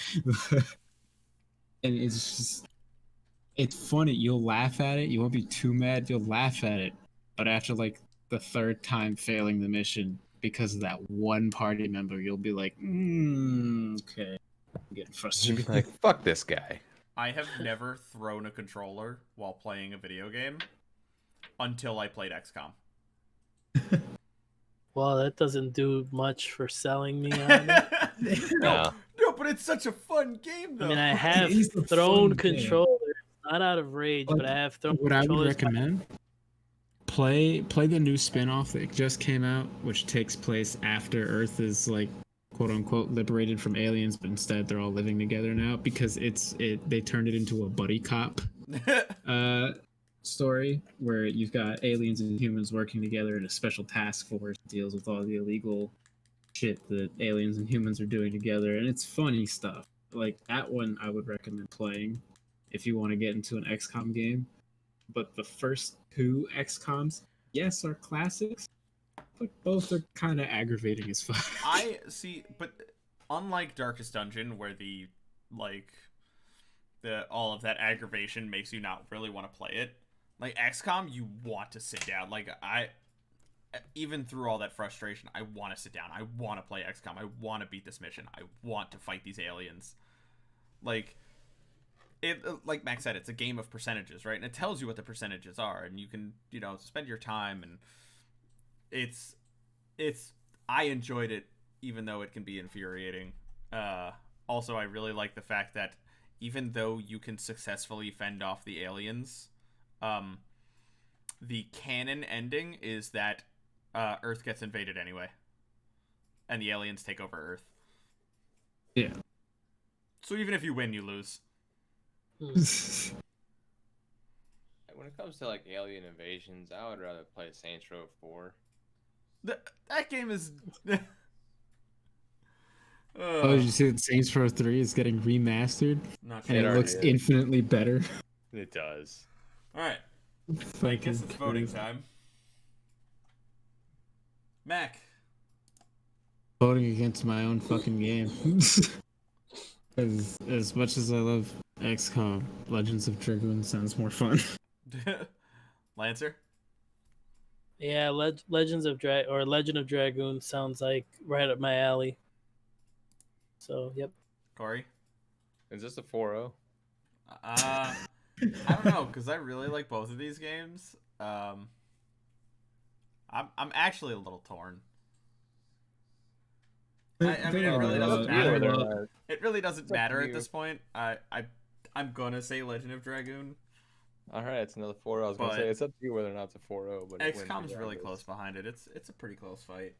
and it's just, it's funny. You'll laugh at it. You won't be too mad. You'll laugh at it. But after like the 3rd time failing the mission because of that one party member, you'll be like, okay. I'm getting frustrated. You'll be like, fuck this guy. I have never thrown a controller while playing a video game until I played XCOM. Well, that doesn't do much for selling me on it. No, but it's such a fun game, though. I mean, I have thrown controllers, not out of rage, but I have thrown controllers. What I would recommend, play the new spin-off that just came out, which takes place after Earth is like quote unquote liberated from aliens, but instead they're all living together now, because they turned it into a buddy cop story where you've got aliens and humans working together in a special task force that deals with all the illegal shit that aliens and humans are doing together, and it's funny stuff. Like, that one I would recommend playing if you want to get into an XCOM game. But the first 2 XCOMs, yes, are classics, but both are kind of aggravating as fuck. I see, but unlike Darkest Dungeon, where all of that aggravation makes you not really want to play it, like XCOM, you want to sit down. Like, even through all that frustration, I want to sit down. I want to play XCOM. I want to beat this mission. I want to fight these aliens. Like Max said, it's a game of percentages, right? And it tells you what the percentages are, and you can, spend your time, and I enjoyed it, even though it can be infuriating. Also, I really like the fact that even though you can successfully fend off the aliens, the canon ending is that Earth gets invaded anyway, and the aliens take over Earth. Yeah. So even if you win, you lose. When it comes to like alien invasions, I would rather play Saints Row 4. That game is. Oh, did you see that Saints Row 3 is getting remastered? Not and it looks infinitely better. It does. All right. I guess it's voting time. Mac. Voting against my own fucking game. As much as I love XCOM, Legends of Dragoon sounds more fun. Lancer? Yeah, Legend of Dragoon sounds like right up my alley. So, yep. Corey? Is this a 4-0? I don't know, because I really like both of these games. I'm actually a little torn. I mean, it really doesn't matter. It really doesn't matter at this point. I'm gonna say Legend of Dragoon. All right, it's another 4-0. I was gonna say it's up to you whether or not it's a 4-0. But XCOM's really close behind it. It's a pretty close fight.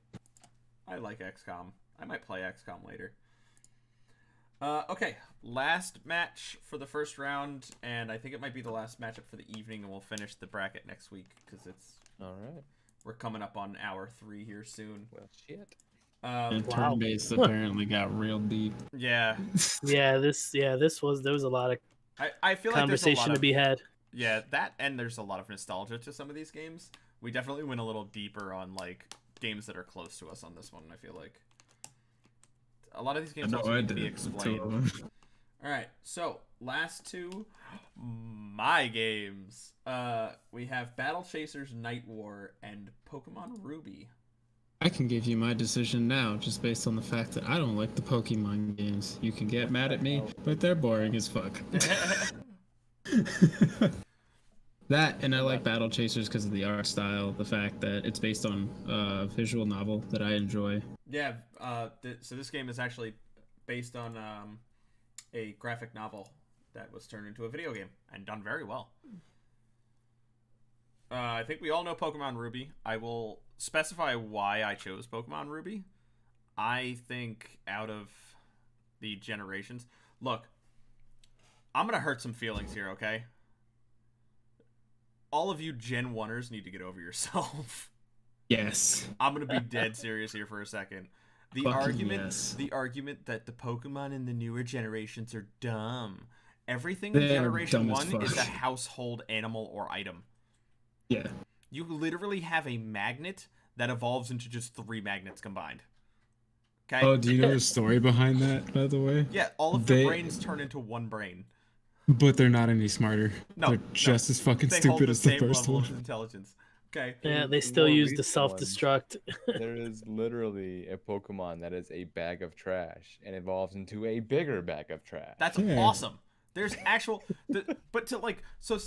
I like XCOM. I might play XCOM later. Okay, last match for the first round, and I think it might be the last matchup for the evening, and we'll finish the bracket next week because it's all right. We're coming up on hour 3 here soon. Well, shit. And turn-based apparently got real deep. Yeah. There was a lot of I feel like conversation to be had. Yeah, that, and there's a lot of nostalgia to some of these games. We definitely went a little deeper on like games that are close to us on this one. I feel like a lot of these games also need to be explained. All right, so last two, my games. We have Battle Chasers Night War and Pokemon Ruby. I can give you my decision now, just based on the fact that I don't like the Pokemon games. You can get mad at me, but they're boring as fuck. That, and I like Battle Chasers because of the art style, the fact that it's based on a visual novel that I enjoy. Yeah, so this game is actually based on a graphic novel that was turned into a video game and done very well. I think we all know Pokemon Ruby. I will specify why I chose Pokemon Ruby. I think out of the generations... Look, I'm going to hurt some feelings here, okay? All of you Gen 1ers need to get over yourself. Yes. I'm going to be dead serious here for a second. The argument that the Pokemon in the newer generations are dumb. Everything in Generation 1 is a household animal or item. Yeah. You literally have a magnet that evolves into just 3 magnets combined. Okay? Oh, do you know the story behind that, by the way? Yeah, all of their brains turn into one brain. But they're not any smarter. No, they're just as fucking stupid as the first one. Of intelligence. Okay. Yeah, they still use the self-destruct. There is literally a Pokemon that is a bag of trash and evolves into a bigger bag of trash. That's awesome. There's actual, but to like, so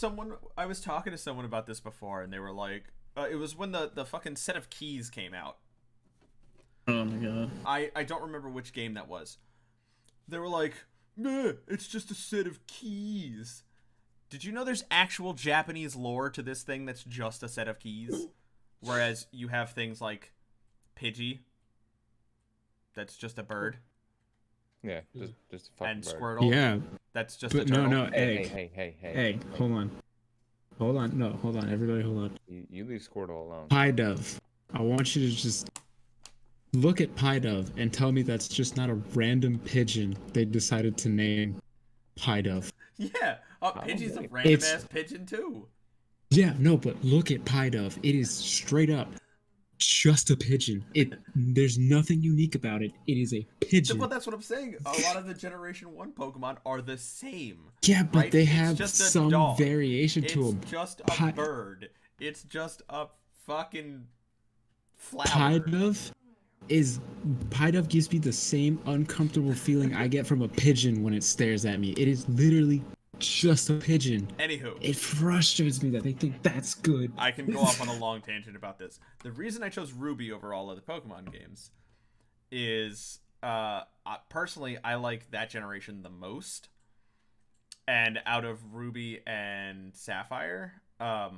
I was talking to someone about this before, and they were like, it was when the fucking set of keys came out. Oh my god. I don't remember which game that was. They were like, meh, it's just a set of keys. Did you know there's actual Japanese lore to this thing that's just a set of keys? Whereas you have things like Pidgey, that's just a bird. Yeah, just a fucking and bird. Squirtle. Yeah. That's just a turtle. No, egg. Hey, hold on. Hold on, everybody hold on. You leave Squirtle alone. Pie Dove. I want you to just look at Pie Dove and tell me that's just not a random pigeon they decided to name Pie Dove. Yeah, Pidgey's a random ass pigeon too. Yeah, no, but look at Pie Dove. It is straight up just a pigeon. There's nothing unique about it. It is a pigeon. Well, that's what I'm saying. A lot of the Generation 1 Pokemon are the same. Yeah, but right? they have some variation to them. It's just a bird. It's just a fucking flower. Pie Dove gives me the same uncomfortable feeling I get from a pigeon when it stares at me. It is literally just a pigeon. Anywho, it frustrates me that they think that's good. I can go off on a long tangent about this. The reason I chose Ruby over all other Pokemon games is personally I like that generation the most. And out of Ruby and Sapphire, I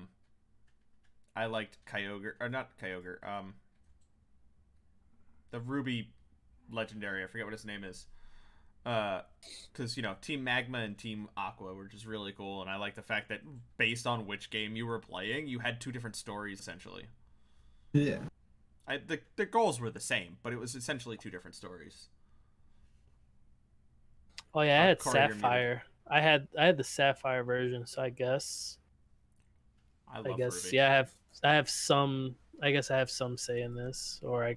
liked Kyogre, or not Kyogre, the Ruby legendary, I forget what his name is. Because, Team Magma and Team Aqua were just really cool, and I like the fact that based on which game you were playing, you had 2 different stories, essentially. Yeah. The goals were the same, but it was essentially 2 different stories. Oh yeah, I had Sapphire. I had the Sapphire version, so I guess. Ruby. Yeah, I have some. I guess I have some say in this, or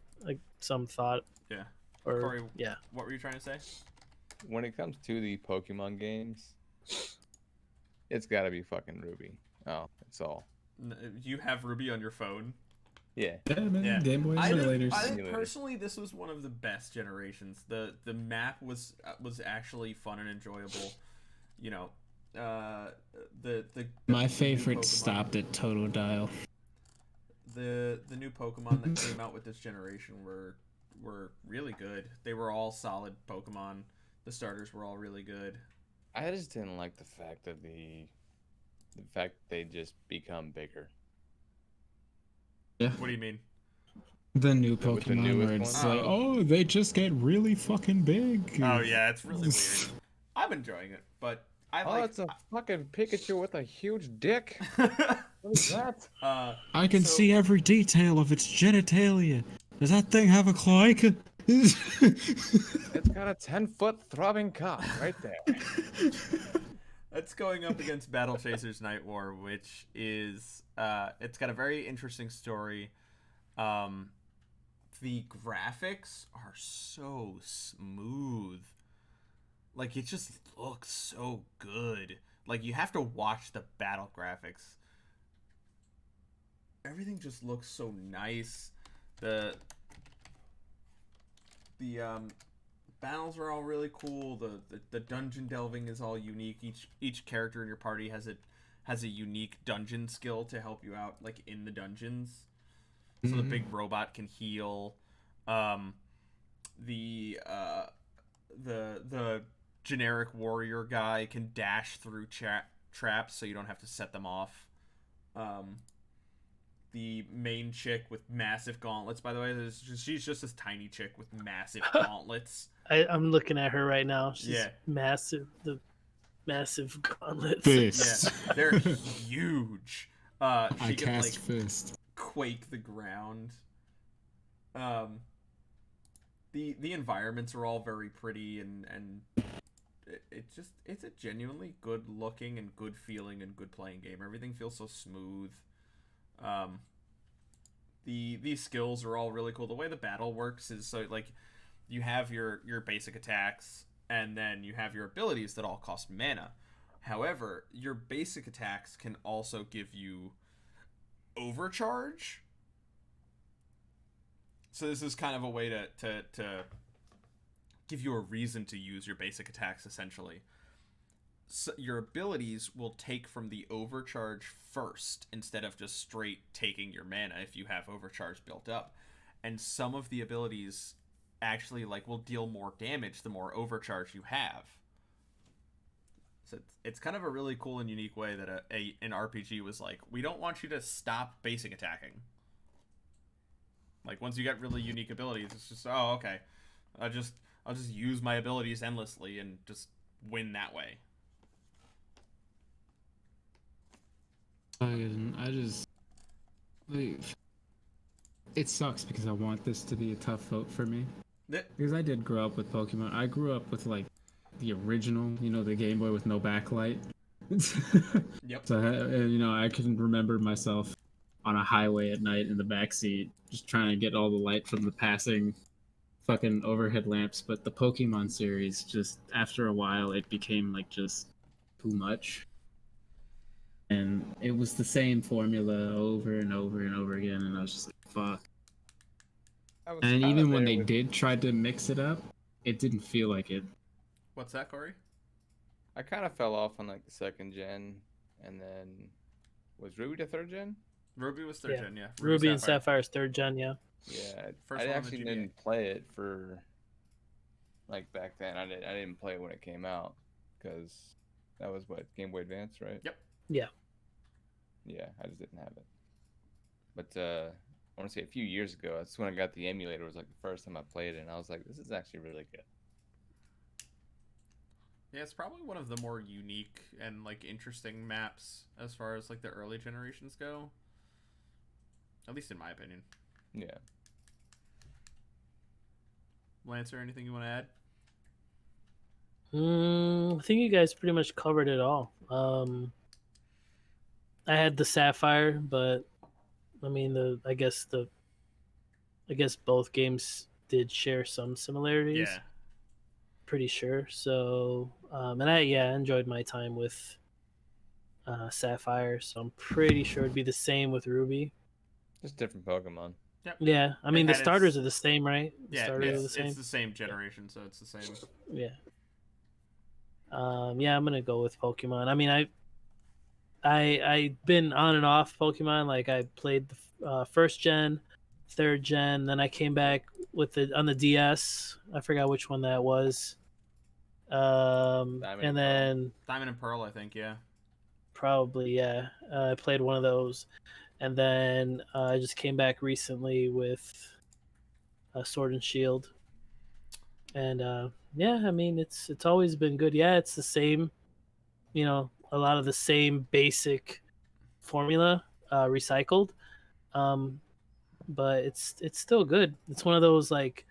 some thought. Yeah. Or Corey, yeah. What were you trying to say? When it comes to the Pokemon games, it's gotta be fucking Ruby. Oh, it's all. You have Ruby on your phone? Yeah. Yeah, man. Yeah. Game Boy emulators. I think personally this was one of the best generations. The map was actually fun and enjoyable. You know, my the favorite stopped at Total Dial. The new Pokemon that came out with this generation were really good. They were all solid Pokemon. The starters were all really good. I just didn't like the fact of the fact they just become bigger. Yeah. What do you mean? The new Pokemon where it's like, oh, they just get really fucking big. Oh yeah, it's really weird. I'm enjoying it, but it's a fucking Pikachu with a huge dick. What is that? I can see every detail of its genitalia. Does that thing have a cloaca? It's got a 10-foot throbbing cock right there. That's going up against Battle Chasers Night War, which is it's got a very interesting story. The graphics are so smooth. Like, it just looks so good. Like, you have to watch the battle graphics. Everything just looks so nice. The battles are all really cool. The dungeon delving is all unique. Each character in your party has a unique dungeon skill to help you out, like, in the dungeons. So the big robot can heal. The generic warrior guy can dash through traps, so you don't have to set them off. The main chick with massive gauntlets, by the way, she's just this tiny chick with massive gauntlets. I'm looking at her right now. She's massive. The massive gauntlets. Fist. Yeah, they're huge. She can, like, fist. Quake the ground. The environments are all very pretty, and it's a genuinely good looking and good feeling and good playing game. Everything feels so smooth. The skills are all really cool. The way the battle works is, so, like, you have your basic attacks, and then you have your abilities that all cost mana. However, your basic attacks can also give you overcharge. So this is kind of a way to give you a reason to use your basic attacks, essentially. So your abilities will take from the overcharge first, instead of just straight taking your mana if you have overcharge built up. And some of the abilities actually, like, will deal more damage the more overcharge you have. So it's kind of a really cool and unique way that an RPG was like, we don't want you to stop basic attacking. Like, once you get really unique abilities, it's just, oh, okay, I'll just use my abilities endlessly and just win that way. I just, like, it sucks because I want this to be a tough vote for me. Because I did grow up with Pokemon. I grew up with, like, the original, the Game Boy with no backlight. Yep. So, I can remember myself on a highway at night in the backseat, just trying to get all the light from the passing fucking overhead lamps. But the Pokemon series, just after a while, it became, like, just too much. And it was the same formula over and over and over again, and I was just like, fuck. And even when they did try to mix it up, it didn't feel like it. What's that, Corey? I kind of fell off on, like, the 2nd gen, and then was Ruby the 3rd gen? Ruby was 3rd gen, yeah. Ruby and Sapphire's 3rd gen, yeah. Yeah, First I one on actually the GBA. didn't play it for, like, back then. I didn't play it when it came out, because that was what, Game Boy Advance, right? Yep. Yeah. Yeah, I just didn't have it. But I want to say a few years ago, that's when I got the emulator. It was, like, the first time I played it, and I was like, this is actually really good. Yeah, it's probably one of the more unique and, like, interesting maps as far as, like, the early generations go. At least in my opinion. Yeah. Lancer, anything you want to add? I think you guys pretty much covered it all. I had the Sapphire, but I mean, I guess both games did share some similarities. Yeah. Pretty sure. So, and I enjoyed my time with Sapphire, so I'm pretty sure it'd be the same with Ruby. Just different Pokemon. Yep. Yeah, I mean It the had starters its- are the same, right? The Yeah, starters are the same. it's the same generation, so it's the same. Yeah. Yeah, I'm gonna go with Pokemon. I mean, I've been on and off Pokemon. Like I played the first gen, third gen, then I came back with the on the DS. I forgot which one that was. And then Diamond and Pearl, I think. Yeah. probably yeah, I played one of those, and then I just came back recently with Sword and Shield. And yeah, I mean it's always been good. Yeah, it's the same, a lot of the same basic formula recycled, but it's still good. It's one of those like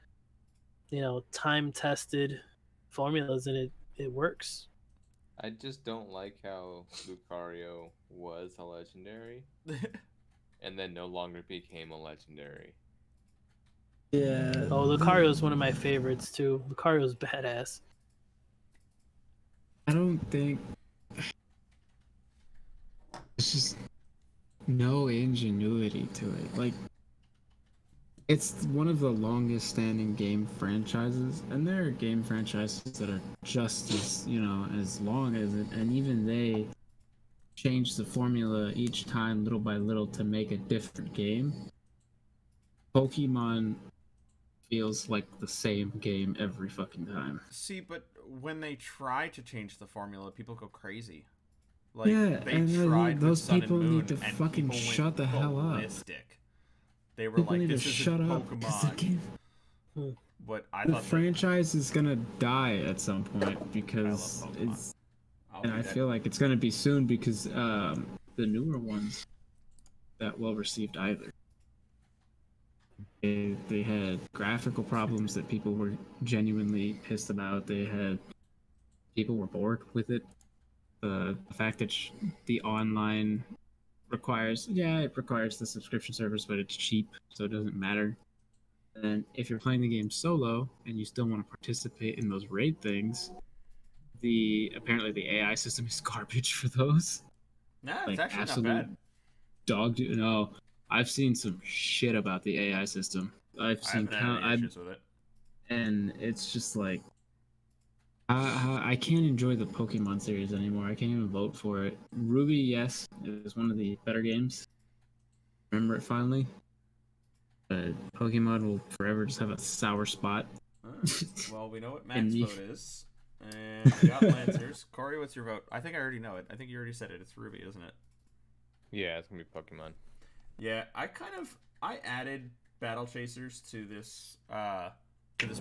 time tested formulas, and it works. I just don't like how Lucario was a legendary and then no longer became a legendary. Yeah. Oh, Lucario is one of my favorites too. Lucario's badass. I don't think there's just no ingenuity to it. Like, it's one of the longest standing game franchises, and there are game franchises that are just as, as long as it, and even they change the formula each time little by little to make a different game. Pokemon feels like the same game every fucking time. See, but when they try to change the formula, people go crazy. Like, Yeah, they and tried those with Sun people and Moon, need to and fucking people went shut the hell up. ballistic. They were People like, need to "This shut isn't up, 'cause the Pokemon." game- But I the thought franchise is gonna die at some point because I love Pokemon. it's, I'll and be I that- feel like it's gonna be soon because the newer ones that well received either. They had graphical problems that people were genuinely pissed about. People were bored with it. The fact that the online it requires the subscription service, but it's cheap, so it doesn't matter. And if you're playing the game solo and you still want to participate in those raid things, apparently the AI system is garbage for those. Nah, it's Like actually not absolute bad. dog. No, I've seen some shit about the AI system. I haven't had any issues with it. and it's just like I can't enjoy the Pokemon series anymore. I can't even vote for it. Ruby, yes, it was one of the better games. Remember it finally. But Pokemon will forever just have a sour spot. Well, we know what And Matt's me. vote is. And we got Lancers. Corey, what's your vote? I think I already know it. I think you already said it. It's Ruby, isn't it? Yeah, it's gonna be Pokemon. Yeah, I added Battle Chasers to this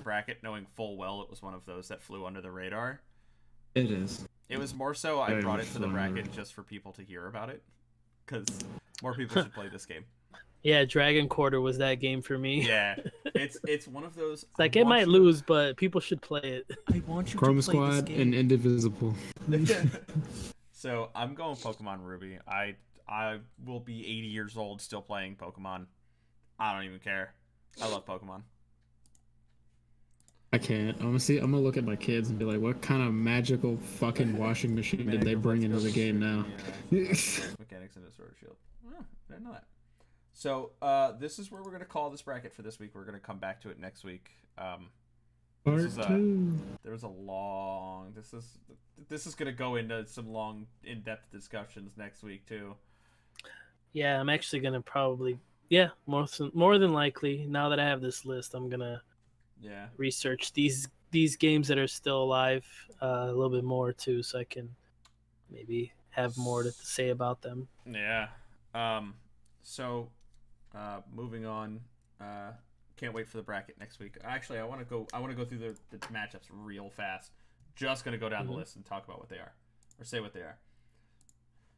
bracket, knowing full well it was one of those that flew under the radar. It is. It was more so I Very brought much it to the flew under bracket just for people to hear about it, because more people should play this game. Yeah, Dragon Quarter was that game for me. Yeah, it's one of those. It's like it might lose, but people should play it. I want you Chroma to play this Squad game. and Indivisible. So I'm going Pokemon Ruby. I will be 80 years old still playing Pokemon. I don't even care. I love Pokemon. I can't. I'm gonna look at my kids and be like, what kind of magical fucking washing machine did they bring into the game now? Mechanics into Sword and Shield. Oh, I didn't know that. So this is where we're gonna call this bracket for this week. We're gonna come back to it next week. Part two. There was a long. This is gonna go into some long, in-depth discussions next week too. Yeah, I'm actually gonna probably more than likely, now that I have this list, I'm gonna research these games that are still alive a little bit more too, so I can maybe have more to say about them. Yeah. So moving on. Can't wait for the bracket next week. Actually, I want to go through the matchups real fast. Just gonna go down the list and talk about what they are, or say what they are.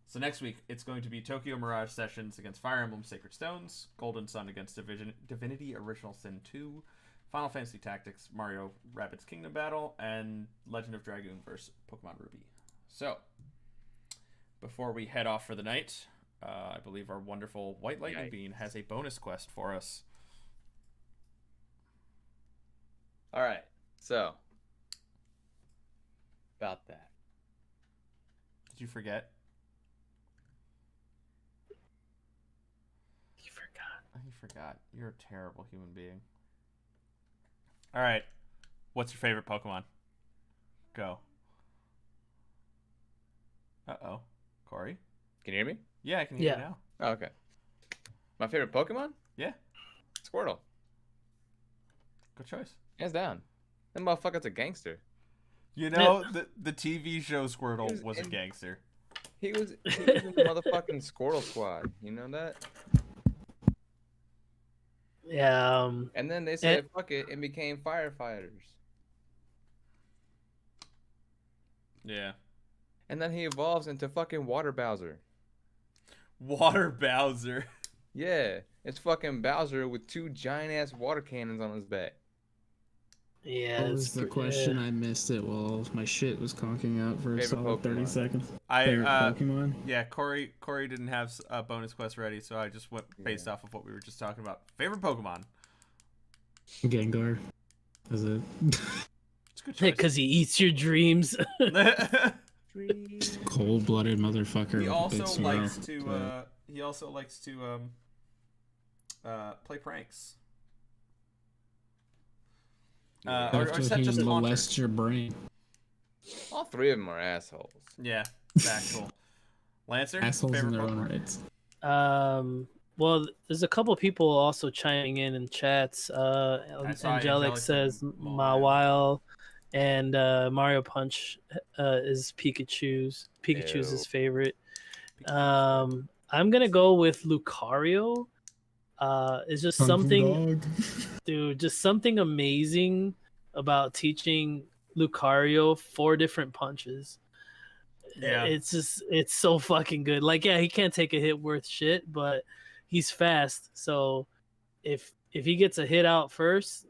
So next week, it's going to be Tokyo Mirage Sessions against Fire Emblem Sacred Stones, Golden Sun against Divinity Original Sin 2, Final Fantasy Tactics, Mario Rabbids Kingdom Battle, and Legend of Dragoon vs. Pokemon Ruby. So, before we head off for the night, I believe our wonderful WhiteLightningBean has a bonus quest for us. All right, so about that. Did you forget? You forgot. I forgot. You're a terrible human being. All right. What's your favorite Pokemon? Go. Uh-oh. Corey? Can you hear me? Yeah, I can hear you now. Oh, okay. My favorite Pokemon? Yeah. Squirtle. Good choice. Hands down. That motherfucker's a gangster. You know, the TV show Squirtle was a gangster. He was in the motherfucking Squirtle Squad. You know that? Yeah. And then they said, fuck it, and became firefighters. Yeah. And then he evolves into fucking Water Bowser. Water Bowser. Yeah. It's fucking Bowser with 2 giant-ass water cannons on his back. Yeah. What was the question? I missed it while my shit was conking out for a solid 30 seconds. Favorite Pokemon? Yeah, Corey didn't have a bonus quest ready, so I just went based off of what we were just talking about. Favorite Pokemon? Gengar. Is it? It's a good choice. Because he eats your dreams. Cold-blooded motherfucker. He also likes to play pranks. Or set just molest your brain. All 3 of them are assholes. Yeah, factual. Lancer, assholes in their Pokemon? own rights. Well, there's a couple people also chiming in chats. Angelic says Mawile, and Mario Punch is Pikachu's his favorite. I'm gonna go with Lucario. It's just something, dude, just something amazing about teaching Lucario 4 different punches. Yeah, it's so fucking good. Like, yeah, he can't take a hit worth shit, but he's fast. So if he gets a hit out first,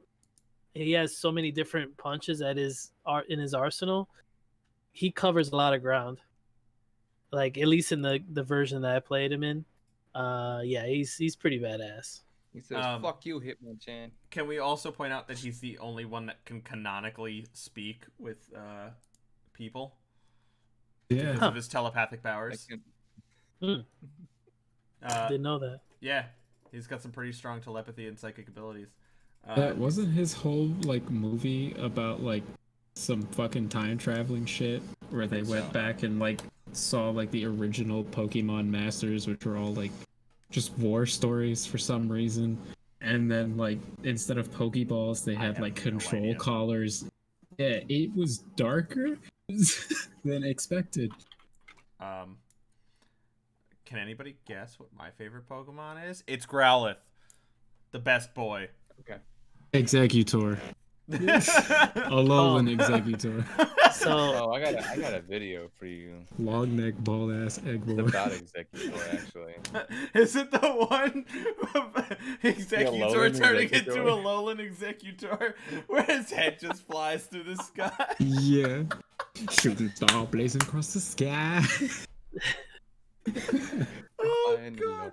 he has so many different punches in his arsenal. He covers a lot of ground. Like, at least in the version that I played him in. Yeah, he's pretty badass. He says, fuck you, Hitmonchan. Can we also point out that he's the only one that can canonically speak with people? Yeah. Because of his telepathic powers. Didn't know that. Yeah, he's got some pretty strong telepathy and psychic abilities. That wasn't his whole like movie about like some fucking time traveling shit where they went back and like saw like the original Pokemon Masters, which were all like just war stories for some reason, and then like instead of Pokeballs they had like control collars. Yeah, it was darker than expected. Can anybody guess what my favorite Pokemon is? It's Growlithe, the best boy. Okay. Executor. Alolan Executor. So I got a video for you. Long neck, bald ass egg boy. It's about Executor, actually. Is it the one Executor turning into a Alolan Executor where his head just flies through the sky? Yeah. Shooting star blazing across the sky. Oh god.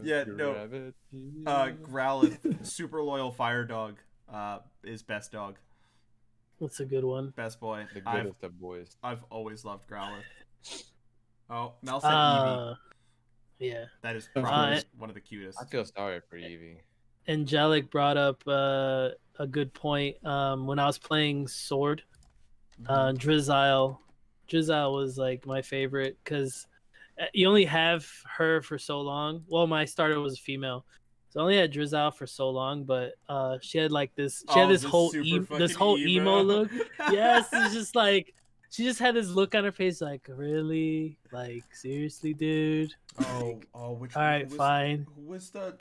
Yeah, no. Growlithe, super loyal fire dog, is best dog. That's a good one. Best boy. The goodest of boys. I've always loved Growlithe. Oh, Mel said Eevee. Yeah. That is probably one of the cutest. I feel sorry for Eevee. Angelic brought up a good point. When I was playing Sword, Drizzile was like my favorite because you only have her for so long. Well, my starter was a female, so I only had Drizzile for so long. But she had like this. She had this whole emo look. Yes, it's just like she just had this look on her face, like really, like seriously, dude. Which all right, fine. Who was the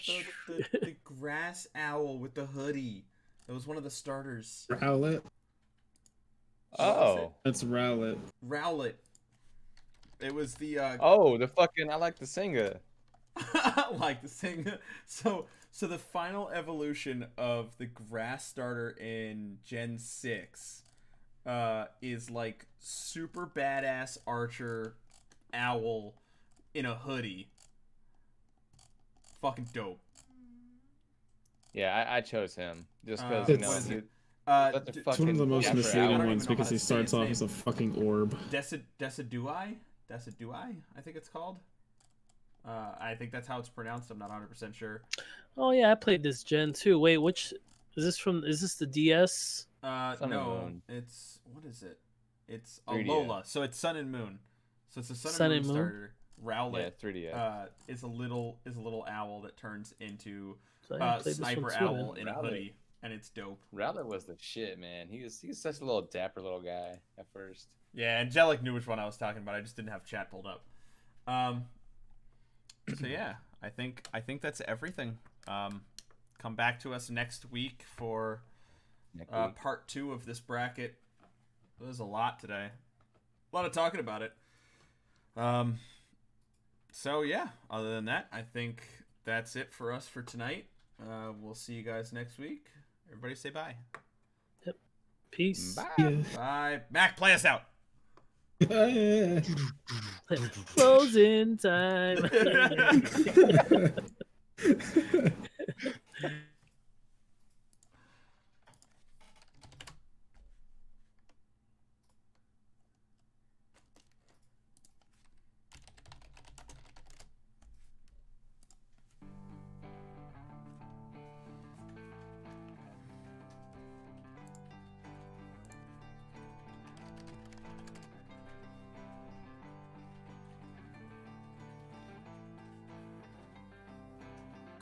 grass owl with the hoodie? That was one of the starters. Rowlet. Oh, that's Rowlet. Rowlet. It was the the fucking I like the singer. I like the singer. So the final evolution of the grass starter in Gen 6 is like super badass archer owl in a hoodie. Fucking dope. Yeah, I chose him just because it's one of the most misleading ones because he starts off as a fucking orb. Decidui, I think it's called. I think that's how it's pronounced. I'm not 100% sure. Oh yeah, I played this gen too. Wait, which is this from? Is this the DS? Sun and No, Moon. it's what is it? It's 3DS. Alola. So it's Sun and Moon. So it's a Sun, Sun and and Moon Moon? starter. Rowlet 3DS. is a little owl that turns into So I played this one Sniper too, Owl then. in a Rowlet. hoodie, and it's dope. Rowlet was the shit, man. He's such a little dapper little guy at first. Yeah, Angelic knew which one I was talking about. I just didn't have chat pulled up. So yeah, I think that's everything. Come back to us next week for part 2 of this bracket. There's a lot today. A lot of talking about it. So yeah, other than that, I think that's it for us for tonight. We'll see you guys next week. Everybody say bye. Yep. Peace. Bye. Bye. Mac, play us out. Closing time.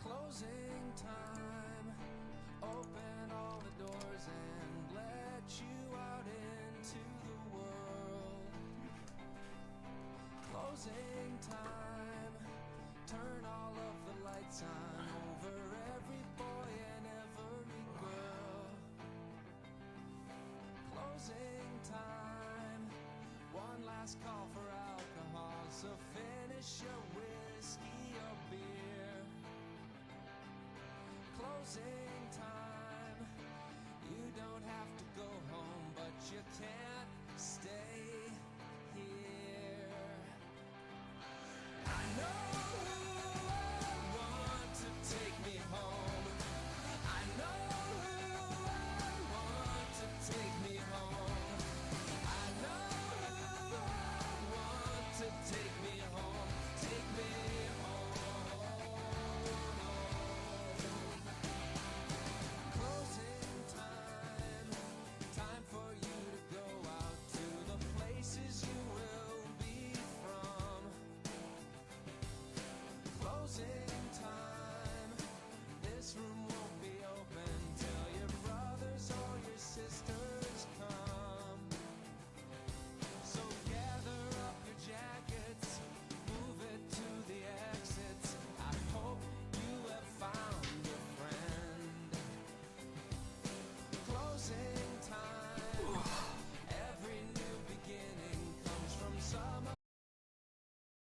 Closing time. Open all the doors and let you out into the world. Closing time. Turn all of the lights on over every boy and every girl. Closing time. One last call for alcohol, so finish your whiskey or beer. Closing time. You don't have to go home, but you can't stay here. I know who I want to take me home. I know who I want to take me home. I know who I want to take me home. Take me home. Closing time. Time for you to go out to the places you will be from. Closing time. This room